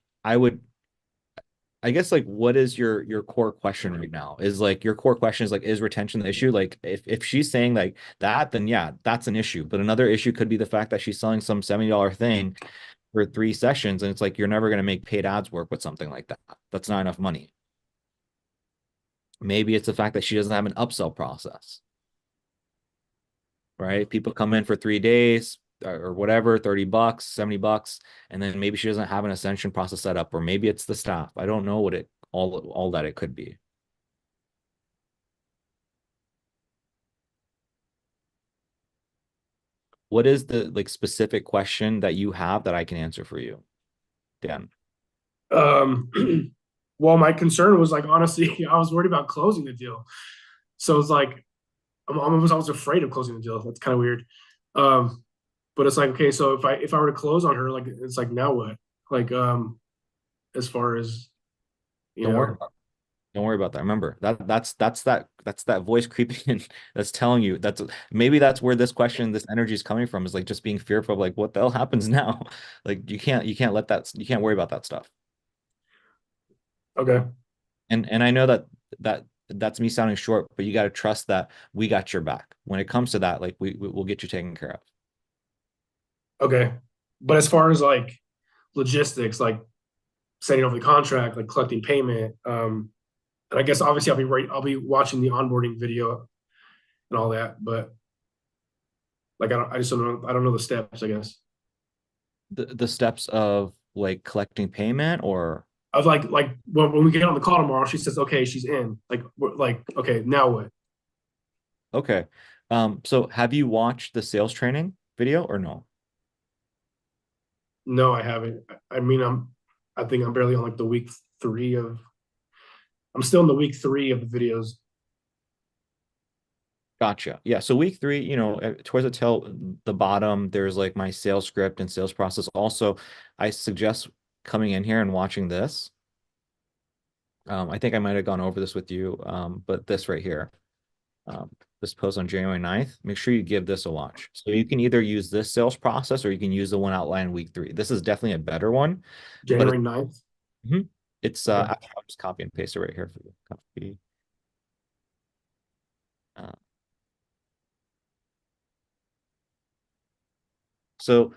I guess like what is your core question right now? Is like your core question is like, is retention the issue? Like if she's saying like that, then yeah, that's an issue. But another issue could be the fact that she's selling some $70 thing for 3 sessions, and it's like you're never going to make paid ads work with something like that. That's not enough money. Maybe it's the fact that she doesn't have an upsell process, right? People come in for 3 days or whatever, $30, $70, and then maybe she doesn't have an ascension process set up, or maybe it's the staff. I don't know what it all that it could be. What is the like specific question that you have that I can answer for you, Dan? Well, my concern was like, honestly, I was worried about closing the deal. So it's like, I was afraid of closing the deal. That's kind of weird. But it's like, okay, so if I were to close on her, like, it's like, now what? Like, as far as, Don't worry about that. Remember that's that voice creeping in that's telling you that's where this energy is coming from, is like just being fearful of like what the hell happens now. Like you can't worry about that stuff. Okay. And I know that's me sounding short, but you got to trust that we got your back when it comes to that. Like we'll get you taken care of. Okay. But as far as like logistics, like setting over the contract, like collecting payment, and I guess obviously I'll be watching the onboarding video and all that, but like I don't know the steps, I guess. The steps of like collecting payment, or I was like when we get on the call tomorrow, she says, okay, she's in. Like, okay, now what? okay. So have you watched the sales training video or no? No, I haven't. I mean, I think I'm barely on like the week 3 of. I'm still in the week 3 of the videos. Gotcha. Yeah. So week 3, towards the bottom, there's like my sales script and sales process. Also, I suggest coming in here and watching this. I think I might have gone over this with you, but this right here, this post on January 9th, make sure you give this a watch. So you can either use this sales process or you can use the one outlined week 3. This is definitely a better one. January 9th. It's Okay. I'll just copy and paste it right here for you. Copy. So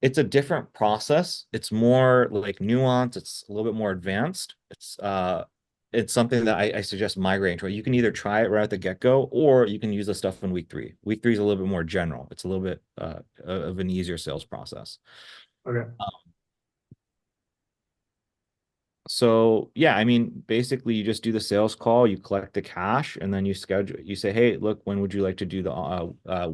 it's a different process. It's more like nuanced. It's a little bit more advanced. It's something that I suggest migrating to. You can either try it right at the get-go, or you can use the stuff in week 3. Week 3 is a little bit more general. It's a little bit of an easier sales process. Okay. So yeah, I mean, basically you just do the sales call, you collect the cash, and then you say, hey, look, when would you like to do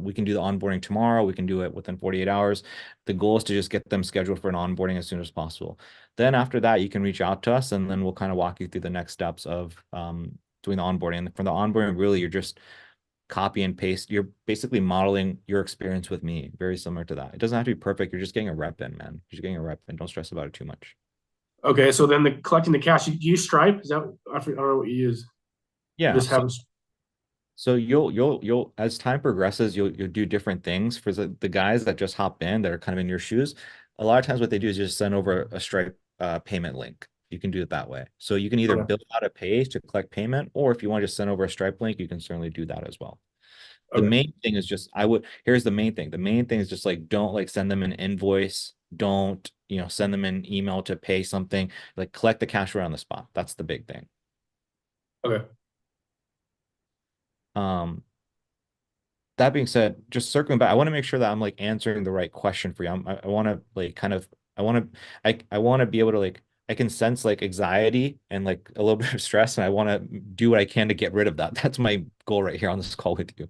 we can do the onboarding tomorrow. We can do it within 48 hours. The goal is to just get them scheduled for an onboarding as soon as possible. Then after that, you can reach out to us, and then we'll kind of walk you through the next steps of doing the onboarding. And for the onboarding, really, you're just copy and paste. You're basically modeling your experience with me, very similar to that. It doesn't have to be perfect. You're just getting a rep in, man. You're just getting a rep in. Don't stress about it too much. Okay, so then collecting the cash, you use Stripe? Is that I don't know what you use? Yeah. Just have So you'll as time progresses, you'll do different things. For the guys that just hop in that are kind of in your shoes, a lot of times what they do is just send over a Stripe payment link. You can do it that way. So you can either Okay. build out a page to collect payment, or if you want to just send over a Stripe link, you can certainly do that as well. The Okay. main thing is just here's the main thing. The main thing is just like, don't like send them an invoice. Don't, send them an email to pay something. Like collect the cash right on the spot. That's the big thing. Okay. That being said, just circling back, I want to make sure that I'm like answering the right question for you. I want to like kind of I want to be able to like I can sense like anxiety and like a little bit of stress, and I want to do what I can to get rid of that. That's my goal right here on this call with you.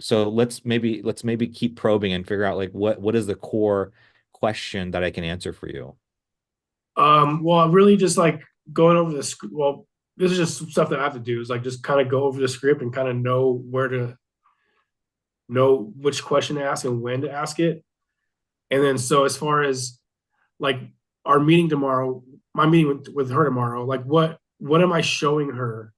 So let's maybe keep probing and figure out like what is the core question that I can answer for you. Well, really just like going over the script. Well, this is just stuff that I have to do is like just kind of go over the script and kind of know which question to ask and when to ask it. And then so as far as like our meeting tomorrow, my meeting with her tomorrow, like what am I showing her?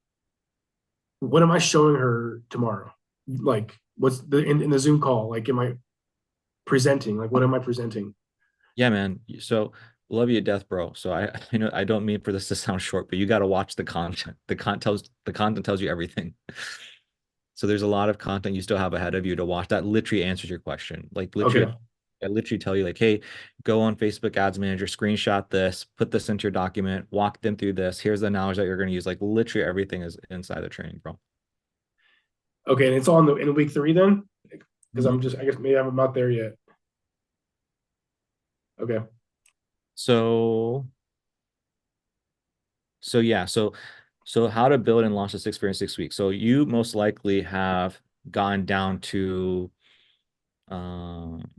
What am I showing her tomorrow? Like what's in the Zoom call? Like am I presenting? Like what am I presenting? Yeah, man. So love you to death, bro. So I know I don't mean for this to sound short, but you got to watch the content. The content tells you everything. So there's a lot of content you still have ahead of you to watch that literally answers your question. Like literally, Okay. I literally tell you like, hey, go on Facebook Ads Manager, screenshot this, put this into your document, walk them through this. Here's the knowledge that you're going to use. Like literally everything is inside the training, bro. Okay, and it's all in week 3 then? Because Mhm. I guess maybe I'm not there yet. Okay. So yeah, so how to build and launch this experience 6 weeks. So you most likely have gone down to um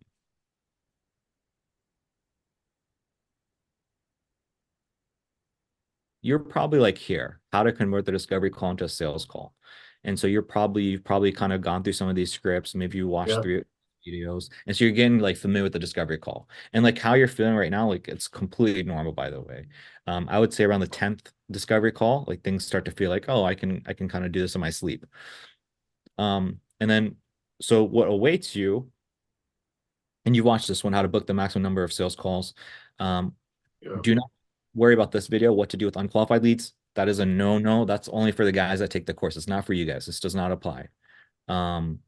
you're probably like here, how to convert the discovery call into a sales call. And so you've probably kind of gone through some of these scripts. Maybe you watched Yeah. 3 videos. And so you're getting like familiar with the discovery call. And like how you're feeling right now, like it's completely normal, by the way. I would say around the 10th discovery call, like things start to feel like, oh, I can kind of do this in my sleep. And then so what awaits you, and you watch this one, how to book the maximum number of sales calls. Um, Yeah. do not worry about this video, what to do with unqualified leads. That is a no. That's only for the guys that take the course. It's not for you guys. This does not apply. Um,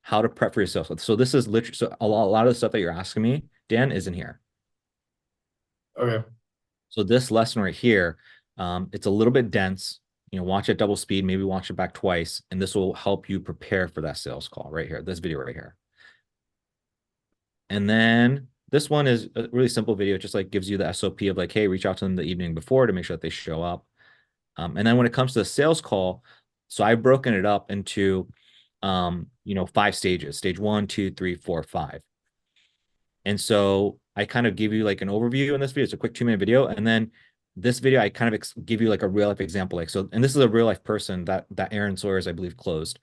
how to prep for yourself. So this is literally, so a lot of the stuff that you're asking me, Dan, isn't here. Okay. So this lesson right here, it's a little bit dense. Watch it double speed, maybe watch it back twice, and this will help you prepare for that sales call right here, this video right here. And then this one is a really simple video. It just like gives you the SOP of like, hey, reach out to them the evening before to make sure that they show up. And then when it comes to the sales call, so I've broken it up into, 5 stages, stage 1, 2, 3, 4, 5. And so I kind of give you like an overview in this video. It's a quick 2-minute video. And then this video, I kind of give you like a real life example. Like, so, and this is a real life person that Aaron Sawyers, I believe, closed.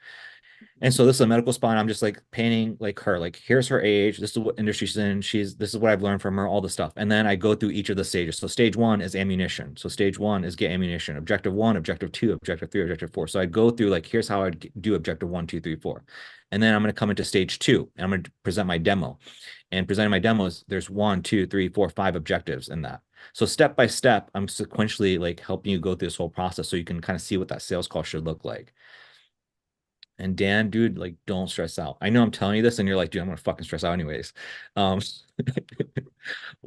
And so this is a medical spa, and I'm just like painting like her, like here's her age, this is what industry she's in, this is what I've learned from her, all the stuff. And then I go through each of the stages. So stage 1 is ammunition. So stage 1 is get ammunition. Objective 1, objective 2, objective 3, objective 4. So I go through like here's how I'd do objective 1, 2, 3, 4. And then I'm going to come into stage 2 and I'm going to present my demo. And presenting my demos, there's 1, 2, 3, 4, 5 objectives in that. So step by step, I'm sequentially like helping you go through this whole process so you can kind of see what that sales call should look like. And Dan, dude, like, don't stress out. I know I'm telling you this, and you're like, dude, I'm gonna fucking stress out anyways.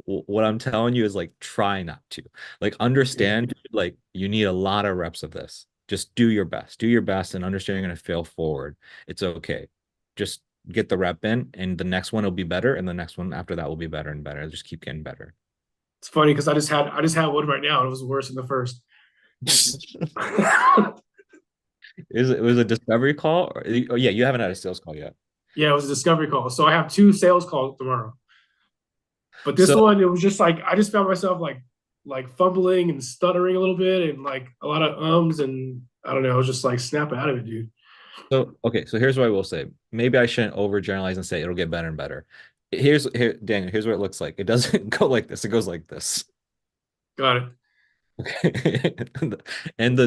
What I'm telling you is like, try not to. Like, understand, dude, like, you need a lot of reps of this. Just do your best. Do your best, and understand you're gonna fail forward. It's okay. Just get the rep in, and the next one will be better, and the next one after that will be better and better. Just keep getting better. It's funny because I just had one right now and it was worse than the first. It was a discovery call? Oh, yeah, you haven't had a sales call yet. Yeah, it was a discovery call. So I have 2 sales calls tomorrow. But this one, it was just like I just found myself like fumbling and stuttering a little bit and like a lot of ums, and I don't know, I was just like snap out of it, dude. So, okay, so here's what I will say. Maybe I shouldn't overgeneralize and say it'll get better and better. Daniel, here's what it looks like. It doesn't go like this. It goes like this. Got it. Okay. And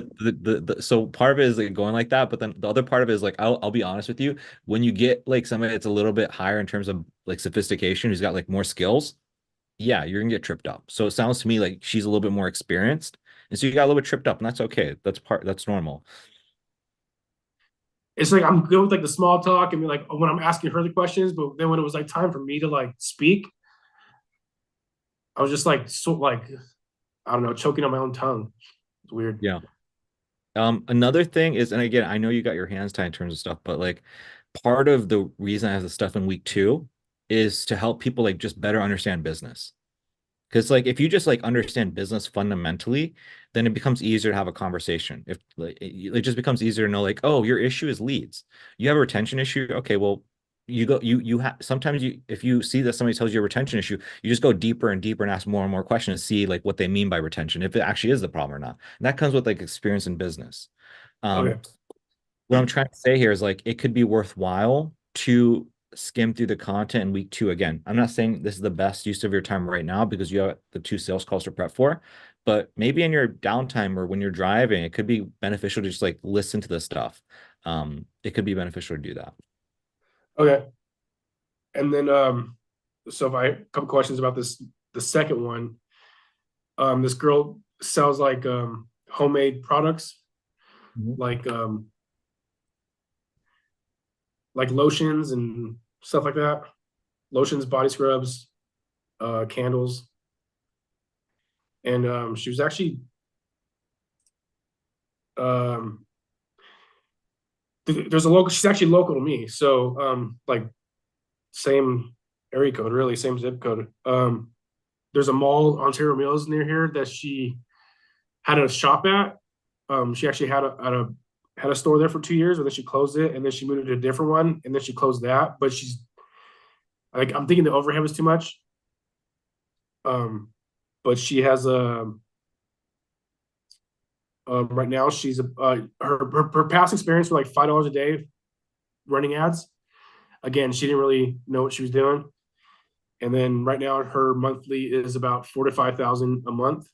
so part of it is like going like that, but then the other part of it is like I'll be honest with you, when you get like somebody that's a little bit higher in terms of like sophistication, who's got like more skills, yeah, you're gonna get tripped up. So it sounds to me like she's a little bit more experienced, and so you got a little bit tripped up, and that's okay. That's normal. It's like I'm good with like the small talk and like when I'm asking her the questions, but then when it was like time for me to like speak, I was just like so like I don't know, choking on my own tongue. It's weird. Yeah. Another thing is, and again, I know you got your hands tied in terms of stuff, but like part of the reason I have the stuff in week 2 is to help people like just better understand business. Because like if you just like understand business fundamentally, then it becomes easier to have a conversation. If like, it just becomes easier to know like, oh, your issue is leads. You have a retention issue. Okay, well, you have sometimes you if you see that somebody tells you a retention issue, you just go deeper and deeper and ask more and more questions to see like what they mean by retention, if it actually is the problem or not. And that comes with like experience in business. Okay. What I'm trying to say here is like it could be worthwhile to skim through the content in week 2 again. I'm not saying this is the best use of your time right now because you have the 2 sales calls to prep for, but maybe in your downtime or when you're driving, it could be beneficial to just like listen to the stuff. It could be beneficial to do that. Okay. And then so if a couple questions about the second one. This girl sells like homemade products, Mhm. like lotions and stuff like that. Lotions, body scrubs, candles. And she was actually there's a local, she's actually local to me. So like same area code, really, same zip code. There's a mall, Ontario Mills, near here that she had a shop at. She actually had a store there for 2 years, and then she closed it, and then she moved to a different one, and then she closed that. But she's like, I'm thinking the overhead was too much. But she has a right now she's her past experience for like $5 a day running ads. Again, she didn't really know what she was doing. And then right now her monthly is about 4 to 5,000 a month.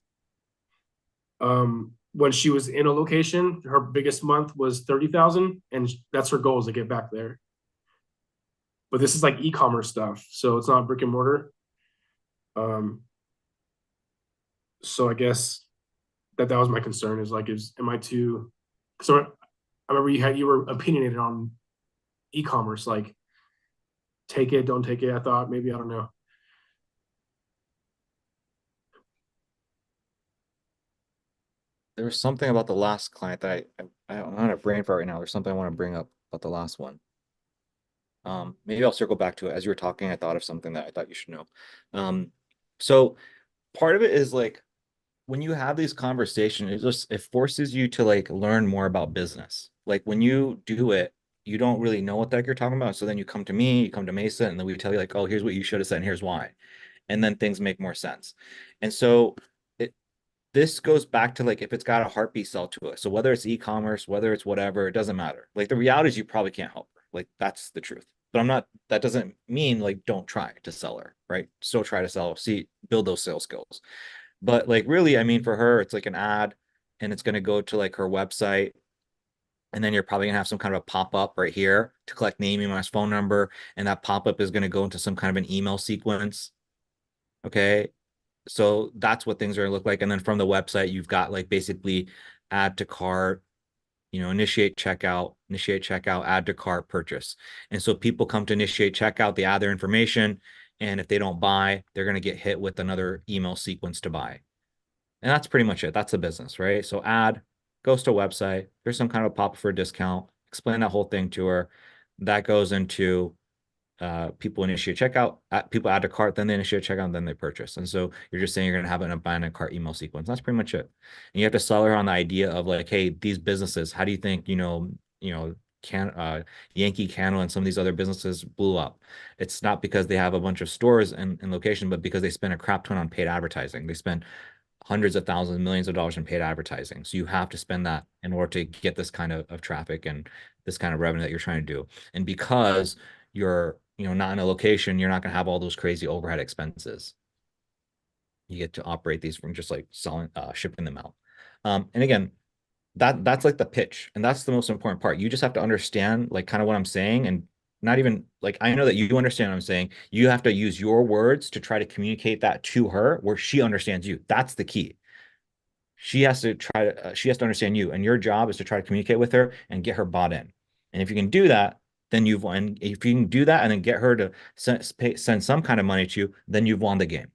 When she was in a location, her biggest month was 30,000, and that's her goal, is to get back there. But this is like e-commerce stuff, so it's not brick and mortar. So I guess that was my concern, is like, am I too? So I remember you were opinionated on e-commerce, like take it, don't take it. I thought maybe, I don't know. There was something about the last client that I'm on a brain fart right now. There's something I want to bring up about the last one. Maybe I'll circle back to it. As you were talking, I thought of something that I thought you should know. So part of it is like when you have these conversations, it forces you to like learn more about business. Like when you do it, you don't really know what the heck you're talking about. So then you come to me, you come to Mesa, and then we tell you like, oh, here's what you should have said, and here's why. And then things make more sense. And so this goes back to like if it's got a heartbeat cell to it. So whether it's e-commerce, whether it's whatever, it doesn't matter. Like the reality is you probably can't help her. Like that's the truth. But that doesn't mean like don't try to sell her, right? Still try to sell, build those sales skills. But like really, I mean, for her, it's like an ad and it's going to go to like her website. And then you're probably gonna have some kind of a pop-up right here to collect name, email, phone number. And that pop-up is going to go into some kind of an email sequence. Okay. So that's what things are going to look like. And then from the website, you've got like basically add to cart, initiate checkout, add to cart, purchase. And so people come to initiate checkout, they add their information. And if they don't buy, they're going to get hit with another email sequence to buy. And that's pretty much it. That's a business, right? So add, goes to a website. There's some kind of pop for a discount. Explain that whole thing to her. That goes into people initiate checkout, people add to cart, then they initiate checkout, and then they purchase. And so you're just saying you're going to have an abandoned cart email sequence. That's pretty much it. And you have to sell her on the idea of like, hey, these businesses, how do you think, Yankee Candle and some of these other businesses blew up? It's not because they have a bunch of stores and location, but because they spend a crap ton on paid advertising. They spend hundreds of thousands, millions of dollars in paid advertising. So you have to spend that in order to get this kind of traffic and this kind of revenue that you're trying to do. And because you're not in a location, you're not going to have all those crazy overhead expenses. You get to operate these from just like selling, shipping them out. And again, that's like the pitch, and that's the most important part. You just have to understand like kind of what I'm saying, and not even like, I know that you understand what I'm saying. You have to use your words to try to communicate that to her where she understands you. That's the key. She has to understand you, and your job is to try to communicate with her and get her bought in. And if you can do that, then you've won. If you can do that and then get her to send some kind of money to you, then you've won the game.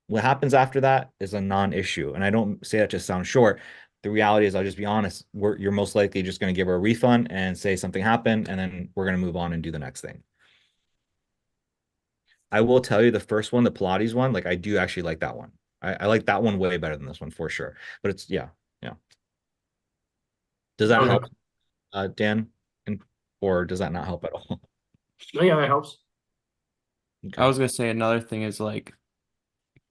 What happens after that is a non-issue. And I don't say that to sound short. The reality is, I'll just be honest, you're most likely just going to give her a refund and say something happened, and then we're going to move on and do the next thing. I will tell you the first one, the Pilates one, like I do actually like that one. I like that one way better than this one for sure. But it's yeah. Does that Okay. help, Dan? And or does that not help at all? No, yeah, that helps. I was gonna say another thing is like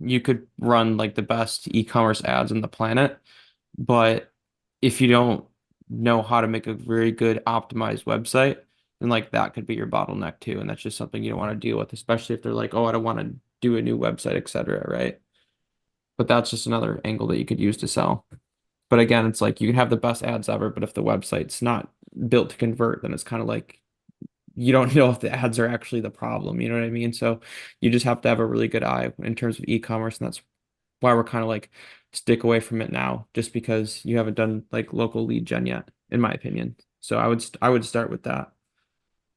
you could run like the best e-commerce ads on the planet, but if you don't know how to make a very good optimized website, then like that could be your bottleneck too. And that's just something you don't want to deal with, especially if they're like, oh, I don't want to do a new website, etc. Right? But that's just another angle that you could use to sell. But again, it's like you can have the best ads ever, but if the website's not built to convert, then it's kind of like you don't know if the ads are actually the problem. You know what I mean? So you just have to have a really good eye in terms of e-commerce, and that's why we're kind of like stick away from it now, just because you haven't done like local lead gen yet, in my opinion. So I would start with that.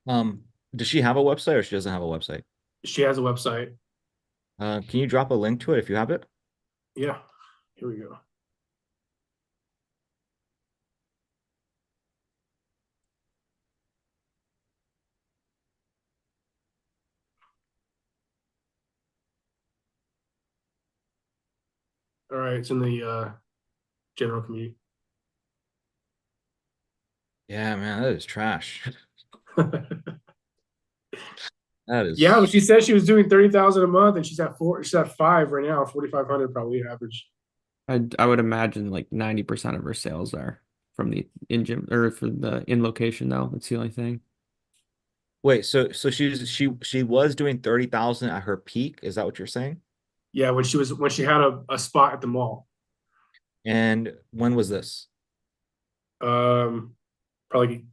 Does she have a website or she doesn't have a website? She has a website. Can you drop a link to it if you have it? Yeah. Here we go. All right, it's in the general community. Yeah, man, that is trash. That is Yeah, but she said she was doing 30,000 a month, and she's at 5 right now, 4,500 probably average. I would imagine like 90% of her sales are from the in gym or for the in location though. That's the only thing. Wait, so she was doing 30,000 at her peak. Is that what you're saying? Yeah, when she had a spot at the mall. And when was this? Probably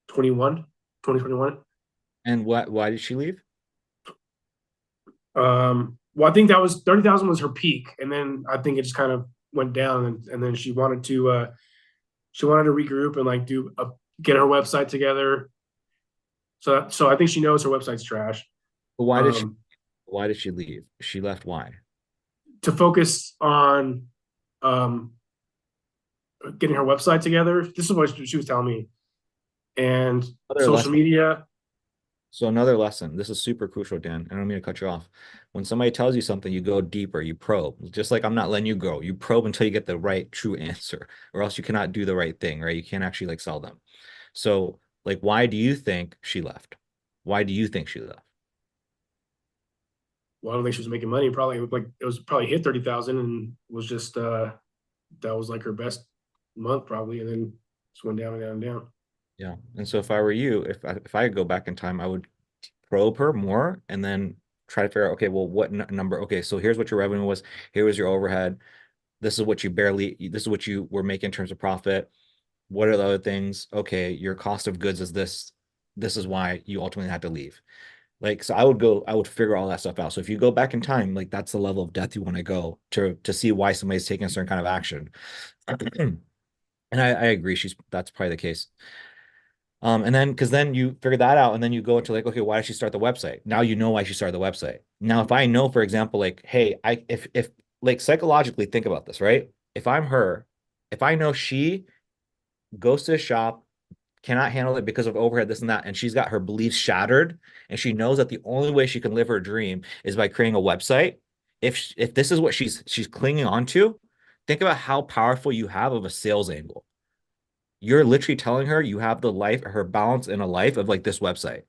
2021. And why did she leave? Well, I think that was 30,000 was her peak, and then I think it just kind of went down, and then she wanted to regroup and like get her website together. So I think she knows her website's trash. But why did she leave? She left why? To focus on getting her website together. This is what she was telling me, and Another social lesson. media. So another lesson. This is super crucial, Dan. I don't mean to cut you off. When somebody tells you something, you go deeper, you probe. Just like I'm not letting you go. You probe until you get the right true answer, or else you cannot do the right thing, right? You can't actually like sell them. So, like, why do you think she left? Why do you think she left? Well, I don't think she was making money. Probably it was probably hit 30,000 and was just that was like her best month probably, and then just went down and down and down. Yeah. And so if I were you, if I could go back in time, I would probe her more and then try to figure out, okay, well, what number? Okay, so here's what your revenue was. Here was your overhead. This is what this is what you were making in terms of profit. What are the other things? Okay, your cost of goods is this. This is why you ultimately had to leave. Like, so I would figure all that stuff out. So if you go back in time, like that's the level of depth you want to go to see why somebody's taking a certain kind of action. And I agree, that's probably the case. And then because then you figure that out, and then you go into like, okay, why did she start the website? Now you know why she started the website. Now, if I know, for example, like, hey, if like psychologically think about this, right? If I'm her, if I know she goes to a shop, cannot handle it because of overhead, this and that, and she's got her beliefs shattered, and she knows that the only way she can live her dream is by creating a website. If this is what she's clinging on to, think about how powerful you have of a sales angle. You're literally telling her you have the life, her balance in a life of like this website.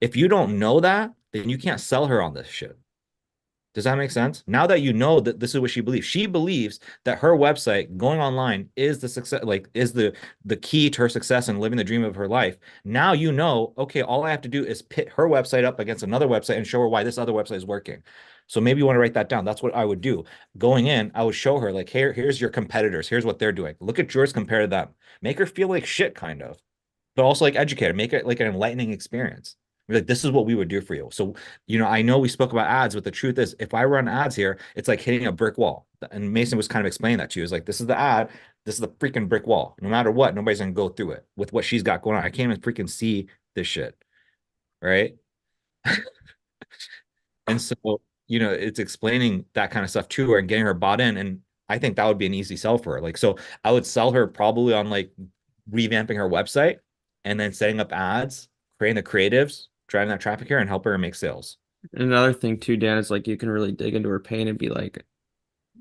If you don't know that, then you can't sell her on this shit. Does that make sense? Now that you know that this is what she believes that her website going online is the success, like is the key to her success and living the dream of her life. Now you know, okay, all I have to do is pit her website up against another website and show her why this other website is working. So maybe you want to write that down. That's what I would do. Going in, I would show her like, here's your competitors. Here's what they're doing. Look at yours compared to them. Make her feel like shit, kind of, but also like educate her. Make it like an enlightening experience. Like, this is what we would do for you. So, I know we spoke about ads, but the truth is, if I run ads here, it's like hitting a brick wall. And Mason was kind of explaining that to you. It's like, this is the ad. This is the freaking brick wall. No matter what, nobody's going to go through it with what she's got going on. I can't even freaking see this shit. Right. And so, it's explaining that kind of stuff to her and getting her bought in. And I think that would be an easy sell for her. Like, so I would sell her probably on like revamping her website and then setting up ads, creating the creatives, driving that traffic here and help her make sales. Another thing too, Dan, is like you can really dig into her pain and be like,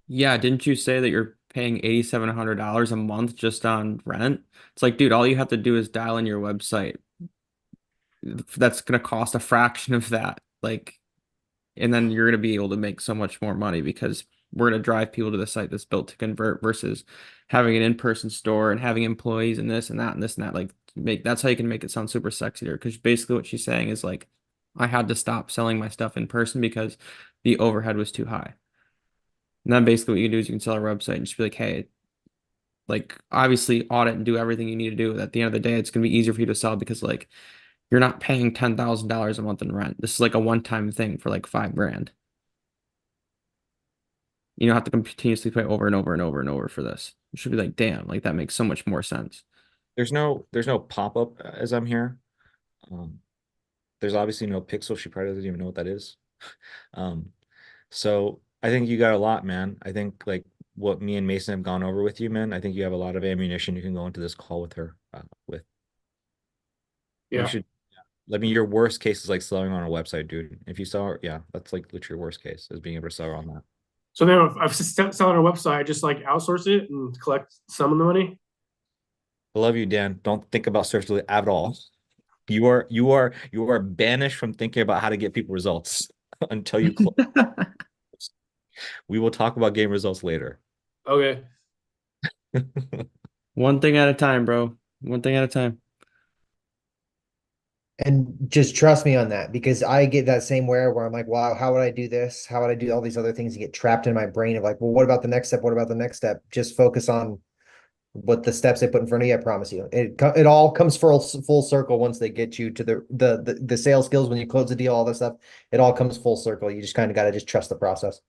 yeah, didn't you say that you're paying $8,700 a month just on rent? It's like, dude, all you have to do is dial in your website. That's gonna cost a fraction of that. Like, and then you're gonna be able to make so much more money because we're gonna drive people to the site that's built to convert versus having an in-person store and having employees and this and that and this and that. Like, that's how you can make it sound super sexy there. Because basically what she's saying is like, I had to stop selling my stuff in person because the overhead was too high. And then basically what you can do is you can sell a website and just be like, hey, like obviously audit and do everything you need to do. At the end of the day, it's gonna be easier for you to sell because like you're not paying $10,000 a month in rent. This is like a one-time thing for like 5 grand. You don't have to continuously pay over and over and over and over for this. You should be like, damn, like that makes so much more sense. There's no pop-up as I'm here. Um, there's obviously no pixel. She probably doesn't even know what that is. Um, so I think you got a lot, man. I think like what me and Mason have gone over with you, man. I think you have a lot of ammunition you can go into this call with her with. You Yeah. should. I mean, your worst case is like selling on a website, dude. If you sell her, yeah, that's like literally your worst case is being able to sell her on that. So then if I've selling our website, just like outsource it and collect some of the money. I love you, Dan. Don't think about search delete at all. You are banished from thinking about how to get people results until you close. We will talk about game results later. Okay. One thing at a time, bro. One thing at a time. And just trust me on that because I get that same where I'm like, wow, how would I do this? How would I do all these other things and get trapped in my brain of like, well, what about the next step? What about the next step? Just focus on what the steps they put in front of you. I promise you. It all comes full circle once they get you to the sales skills when you close the deal, all this stuff. It all comes full circle. You just kind of got to just trust the process.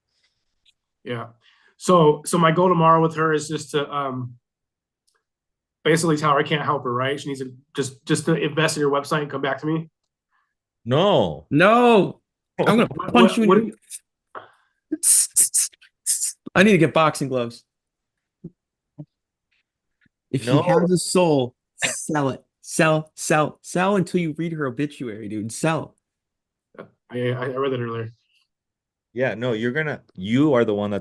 Yeah. So my goal tomorrow with her is just to basically tell her I can't help her, right? She needs to just to invest in your website and come back to me. No. No, I'm gonna punch you in what- your... I need to get boxing gloves. If she No. has a soul, sell it. Sell until you read her obituary, dude. Sell. I read that earlier. Yeah, no, you are the one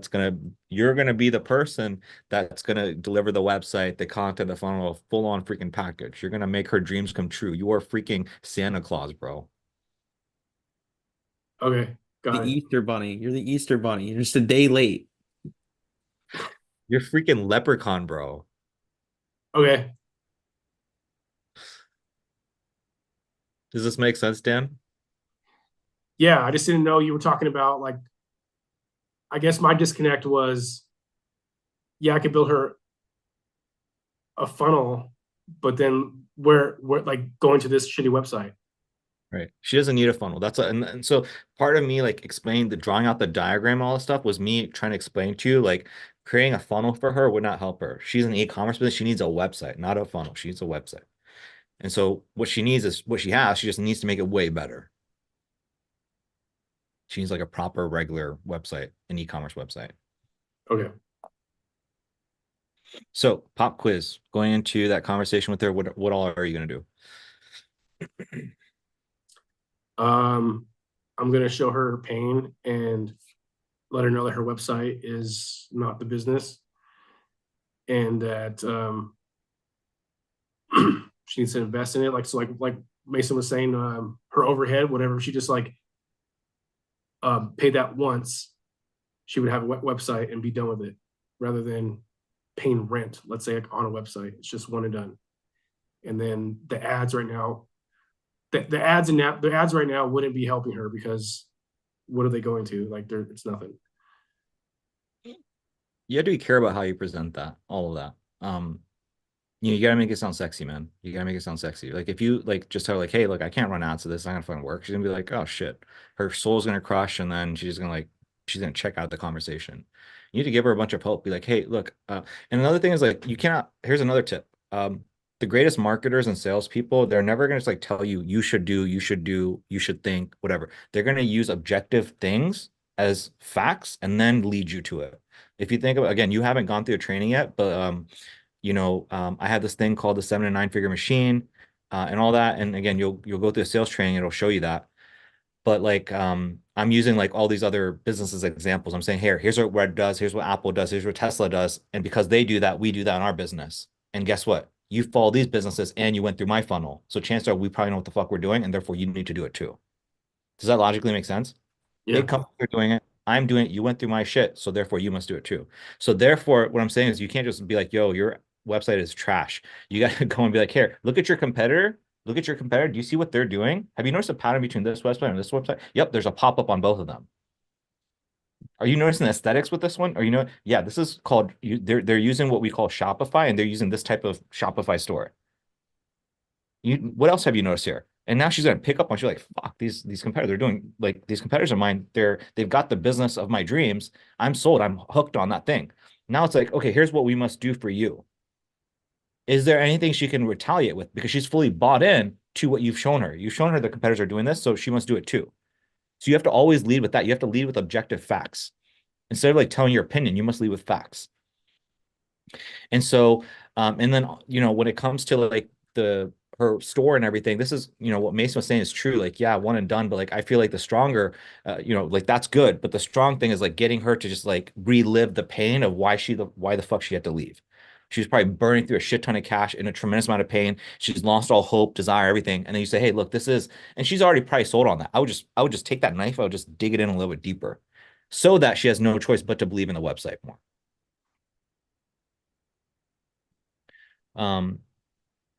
you're gonna be the person that's gonna deliver the website, the content, the funnel, a full-on freaking package. You're gonna make her dreams come true. You are freaking Santa Claus, bro. Okay, The got it. Easter Bunny. You're the Easter Bunny. You're just a day late. You're freaking leprechaun, bro. Okay. Does this make sense, Dan? Yeah, I just didn't know you were talking about like. I guess my disconnect was, yeah, I could build her a funnel, but then where like going to this shitty website. Right. She doesn't need a funnel. And so part of me like explaining drawing out the diagram, all this stuff was me trying to explain to you like creating a funnel for her would not help her. She's an e-commerce business. She needs a website, not a funnel. She needs a website. And so what she needs is what she has. She just needs to make it way better. She needs like a proper regular website, an e-commerce website. Okay. So pop quiz, going into that conversation with her, what all are you going to do? I'm gonna show her her pain and let her know that her website is not the business, and that she needs to invest in it. Like so, like Mason was saying, her overhead, whatever, she just like paid that once, she would have a website and be done with it, rather than paying rent. Let's say like on a website, it's just one and done. And then the ads right now. The ads right now wouldn't be helping her because what are they going to like? It's nothing. You have to be care about how you present that, all of that. You gotta make it sound sexy, man. You gotta make it sound sexy. Like if you like just tell her like, hey, look, I can't run ads, so this is not gonna fucking work. She's gonna be like, oh shit, her soul's gonna crush, and then she's gonna check out the conversation. You need to give her a bunch of hope. Be like, hey, look, and another thing is like you cannot. Here's another tip. The greatest marketers and salespeople, they're never going to just like tell you, you should do, you should think, whatever. They're going to use objective things as facts and then lead you to it. If you think about, again, you haven't gone through a training yet, but, I had this thing called the 7 to 9 figure machine and all that. And again, you'll go through a sales training. It'll show you that. but like I'm using like all these other businesses examples. I'm saying here's what Red does, here's what Apple does, here's what Tesla does, and because they do that, we do that in our business. And guess what? You follow these businesses and you went through my funnel. So chances are we probably know what the fuck we're doing, and therefore you need to do it too. Does that logically make sense? Yeah. Big companies are doing it. I'm doing it. You went through my shit, so therefore you must do it too. So therefore, what I'm saying is you can't just be like, yo, your website is trash. You got to go and be like, here, look at your competitor. Look at your competitor. Do you see what they're doing? Have you noticed a pattern between this website and this website? Yep, there's a pop-up on both of them. Are you noticing the aesthetics with this one? Or yeah, this is called they're using what we call Shopify, and they're using this type of Shopify store. What else have you noticed here? And now she's gonna pick up on, she's like, fuck, these competitors are doing, like, these competitors of mine, they've got the business of my dreams. I'm sold, I'm hooked on that thing. Now it's like, okay, here's what we must do for you. Is there anything she can retaliate with? Because she's fully bought in to what you've shown her. You've shown her the competitors are doing this, so she must do it too. So you have to always lead with that. You have to lead with objective facts. Instead of like telling your opinion, you must lead with facts. And so, and then, when it comes to like her store and everything, this is, what Mason was saying is true. Like, yeah, one and done, but like, I feel like the stronger, like that's good. But the strong thing is like getting her to just like relive the pain of why the fuck she had to leave. She was probably burning through a shit ton of cash in a tremendous amount of pain. She's lost all hope, desire, everything. And then you say, hey, look, and she's already probably sold on that. I would just take that knife. I would just dig it in a little bit deeper so that she has no choice but to believe in the website more.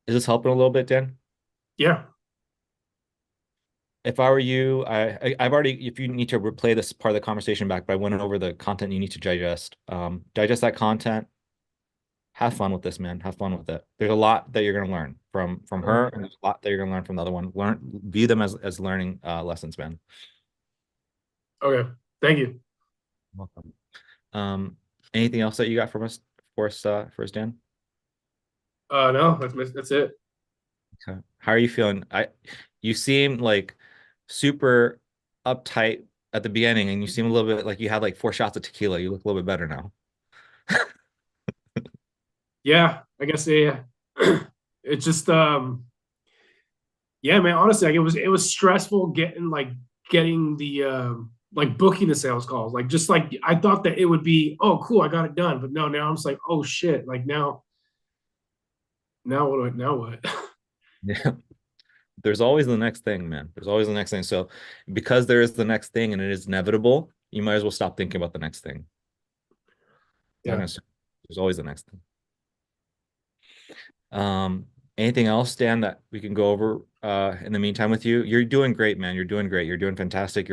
Is this helping a little bit, Dan? Yeah. If I were you, I've already, if you need to replay this part of the conversation back, but I went over the content you need to digest. Digest that content. Have fun with this, man. Have fun with it. There's a lot that you're going to learn from her, and there's a lot that you're going to learn from the other one. View them as learning lessons, man. Okay. Thank you. Welcome. Anything else that you got from us for us, Dan? No, that's it. Okay. How are you feeling? You seem like super uptight at the beginning, and you seem a little bit like you had like 4 shots of tequila. You look a little bit better now. Yeah, I guess yeah. It's just yeah, man, honestly, like it was stressful getting the like booking the sales calls. Like just like I thought that it would be, oh cool, I got it done. But no, now I'm just like, oh shit, like now what? Yeah. There's always the next thing, man. There's always the next thing. So because there is the next thing and it is inevitable, you might as well stop thinking about the next thing. Yeah. There's always the next thing. Anything else, Dan, that we can go over in the meantime with you? You're doing great, man. You're doing great. You're doing fantastic.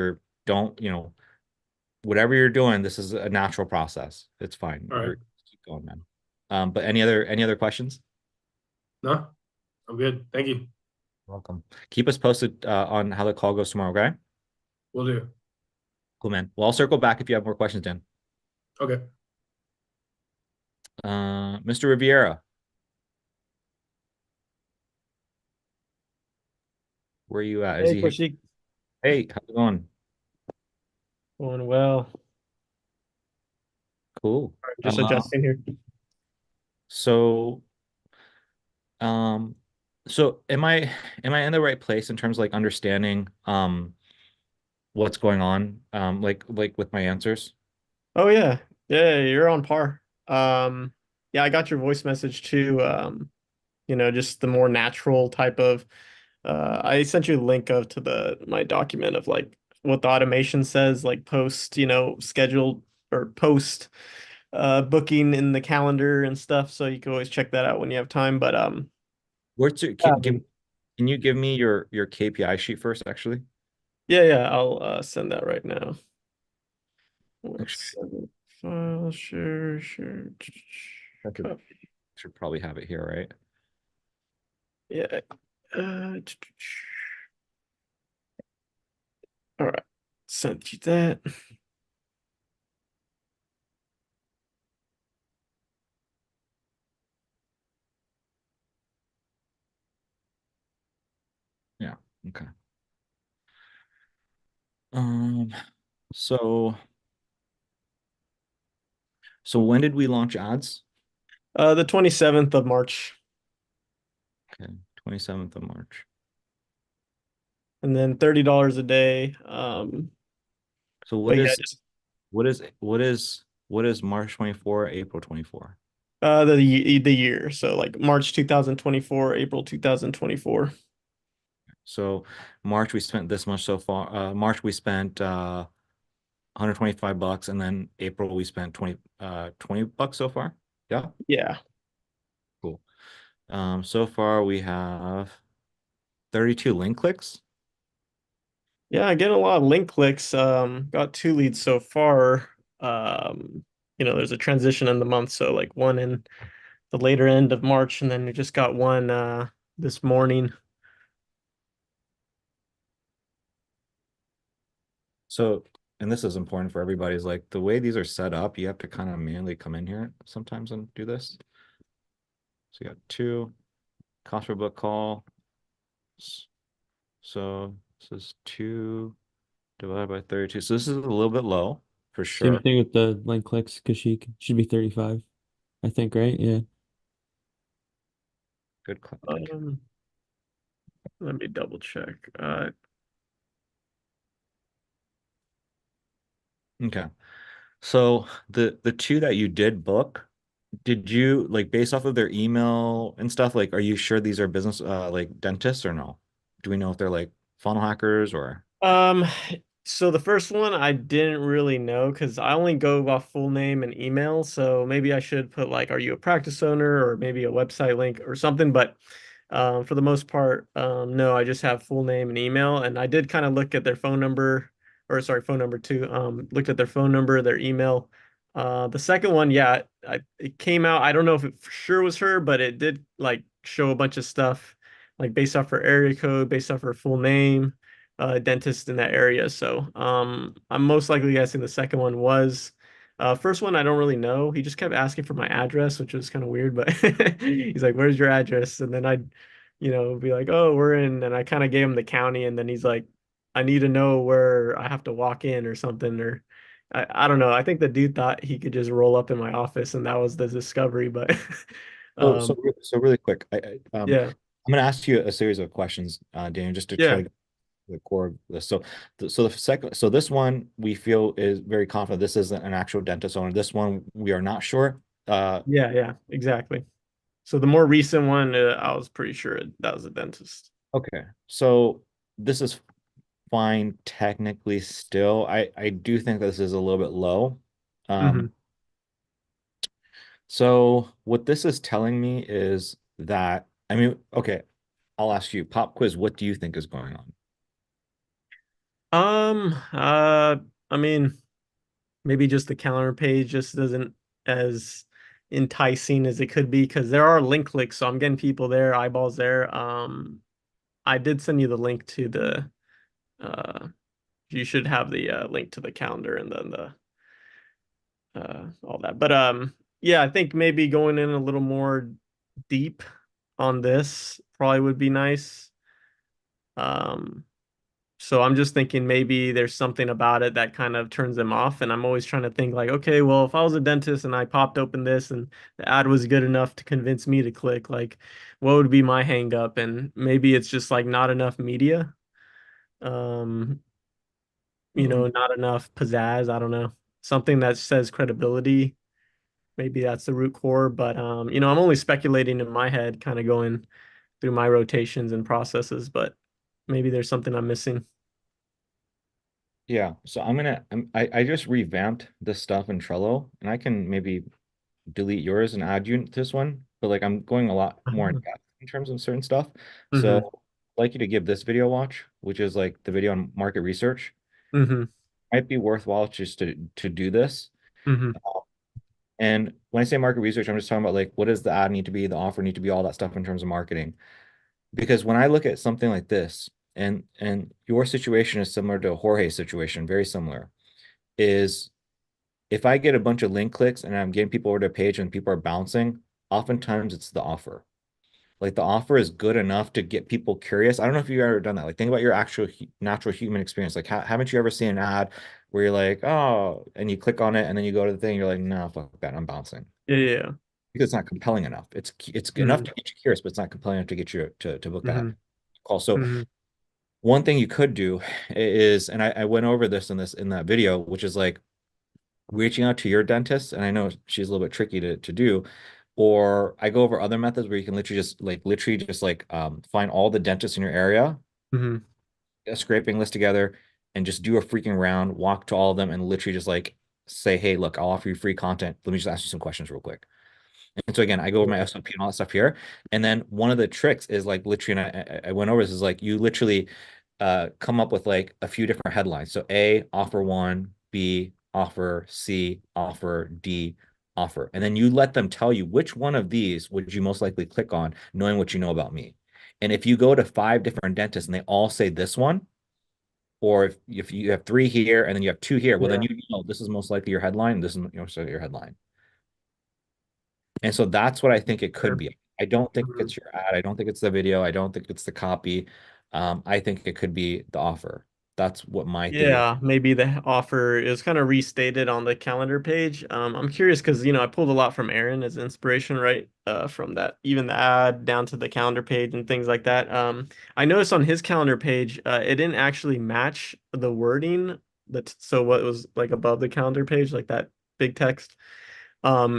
Whatever you're doing, this is a natural process. It's fine. All right. Keep going, man. But any other questions? No, I'm good. Thank you. Welcome. Keep us posted on how the call goes tomorrow, okay? Will do. Cool, man. Well, I'll circle back if you have more questions, Dan. Okay. Mr. Riviera. Where are you at? Hey, Kaushik. Hey, how's it going? Going well. Cool. Just adjusting here. So am I in the right place in terms of like understanding what's going on like with my answers? Oh yeah. Yeah, you're on par. Yeah, I got your voice message too. Just the more natural type of I sent you a link to my document of like what the automation says, like post, scheduled or post booking in the calendar and stuff. So you can always check that out when you have time. But can you give me your KPI sheet first, actually? yeah, I'll send that right now. Actually, File, sure. I should probably have it here, right? Yeah. All right. Sent you that. Yeah. Okay. So when did we launch ads? The 27th of March. Okay, 27th of March. and then $30 a day. So But yeah, what is March 24, April 24? the year. So like March 2024, April 2024. So March we spent this much so far. March we spent $125, and then April we spent $20 so far. Yeah, Yeah. cool. So far we have 32 link clicks. Yeah, I get a lot of link clicks. Got 2 leads so far. There's a transition in the month, so like one in the later end of March, and then we just got one this morning. So, and this is important for everybody, is like the way these are set up, you have to kind of manually come in here sometimes and do this. So you got 2 cost per book call. So this is 2 divided by 32. So this is a little bit low for sure. Same thing with the link clicks. Kashyyyk should be 35, I think, right? Yeah. Good. Let me double check. Okay. So the 2 that you did book, did you like based off of their email and stuff, like are you sure these are business like dentists or no? Do we know if they're like funnel hackers or So the first one I didn't really know because I only go off full name and email. So maybe I should put like, are you a practice owner, or maybe a website link or something. But for the most part, no, I just have full name and email. And I did kind of look at their phone number, or sorry, phone number too. Looked at their phone number, their email. The second one, yeah, it came out. I don't know if it for sure was her, but it did like show a bunch of stuff, like based off her area code, based off her full name, dentist in that area. So I'm most likely guessing the second one was. First one, I don't really know. He just kept asking for my address, which was kind of weird, but he's like, "Where's your address?" And then I'd, be like, "Oh, we're in," and I kind of gave him the county, and then he's like, "I need to know where I have to walk in or something," or I don't know. I think the dude thought he could just roll up in my office, and that was the discovery. But so really quick, yeah, I'm gonna ask you a series of questions, Daniel, just to try yeah. to get the core of this. So this one we feel is very confident this isn't an actual dentist owner. This one we are not sure. Yeah, exactly. So the more recent one, I was pretty sure that was a dentist. Okay, so this is fine technically still. I do think this is a little bit low. Mhm. So what this is telling me is that, I mean, okay, I'll ask you, pop quiz, what do you think is going on? I mean, maybe just the calendar page just isn't as enticing as it could be because there are link clicks, so I'm getting people there, eyeballs there. I did send you the link to the you should have the link to the calendar and then the all that. But yeah, I think maybe going in a little more deep on this probably would be nice. So I'm just thinking maybe there's something about it that kind of turns them off. And I'm always trying to think like, okay, well, if I was a dentist and I popped open this and the ad was good enough to convince me to click, like what would be my hang up? And maybe it's just like not enough media. Um, not enough pizzazz. I don't know. Something that says credibility. Maybe that's the root core. But I'm only speculating in my head, kind of going through my rotations and processes, but maybe there's something I'm missing. Yeah, so I just revamped this stuff in Trello, and I can maybe delete yours and add you to this one, but like I'm going a lot more in depth in terms of certain stuff. So Mhm. I'd like you to give this video a watch, which is like the video on market research. Mhm. Might be worthwhile just to do this. Mhm. And when I say market research, I'm just talking about like what does the ad need to be, the offer need to be, all that stuff in terms of marketing. Because when I look at something like this, and your situation is similar to Jorge's situation, very similar, is if I get a bunch of link clicks and I'm getting people over to a page and people are bouncing, oftentimes it's the offer. Like the offer is good enough to get people curious. I don't know if you've ever done that. Like think about your actual natural human experience. Like haven't you ever seen an ad where you're like, oh, and you click on it and then you go to the thing, and you're like, no, fuck that, I'm bouncing. Yeah. Because it's not compelling enough. It's enough Mhm. to get you curious, but it's not compelling enough to get you to book that Mhm. call. So Mhm. one thing you could do is, and I went over this in that video, which is like reaching out to your dentist, and I know she's a little bit tricky to do, or I go over other methods where you can literally just find all the dentists in your area, Hmm. a scraping list together, and just do a freaking round, walk to all of them, and literally just like say, hey, look, I'll offer you free content. Let me just ask you some questions real quick. And so again, I go over my SOP and all that stuff here. And then one of the tricks is like literally, and I went over this, is like you literally come up with like a few different headlines. So A, offer one, B, offer, C, offer, D, offer. And then you let them tell you which one of these would you most likely click on, knowing what you know about me. And if you go to 5 different dentists and they all say this one, or if you have 3 here and then you have 2 here, well, then you know this is most likely your headline, this is your headline. And so that's what I think it could be. I don't think it's your ad. I don't think it's the video. I don't think it's the copy. I think it could be the offer. That's what my theory is. Yeah, maybe the offer is kind of restated on the calendar page. I'm curious because I pulled a lot from Aaron as inspiration, right? From that, even the ad down to the calendar page and things like that. I noticed on his calendar page, it didn't actually match the wording so what was like above the calendar page, like that big text.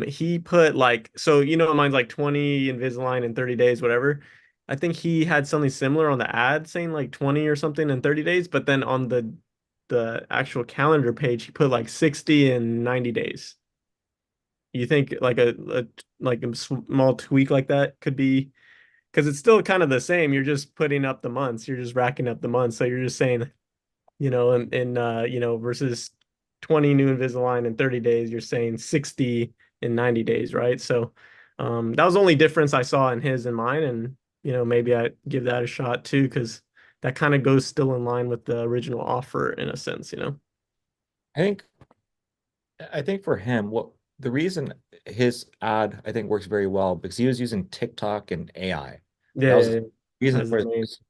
He put like, so mine's like 20 Invisalign in 30 days, whatever. I think he had something similar on the ad saying like 20 or something in 30 days, but then on the actual calendar page, he put like 60 in 90 days. You think like a small tweak like that could be, because it's still kind of the same. You're just putting up the months. You're just racking up the months. So you're just saying, versus 20 new Invisalign in 30 days, you're saying 60 in 90 days, right? So that was the only difference I saw in his and mine. And, maybe I give that a shot too, because that kind of goes still in line with the original offer in a sense. I think for him, what the reason his ad I think works very well because he was using TikTok and AI. That was the reason As for the main. this.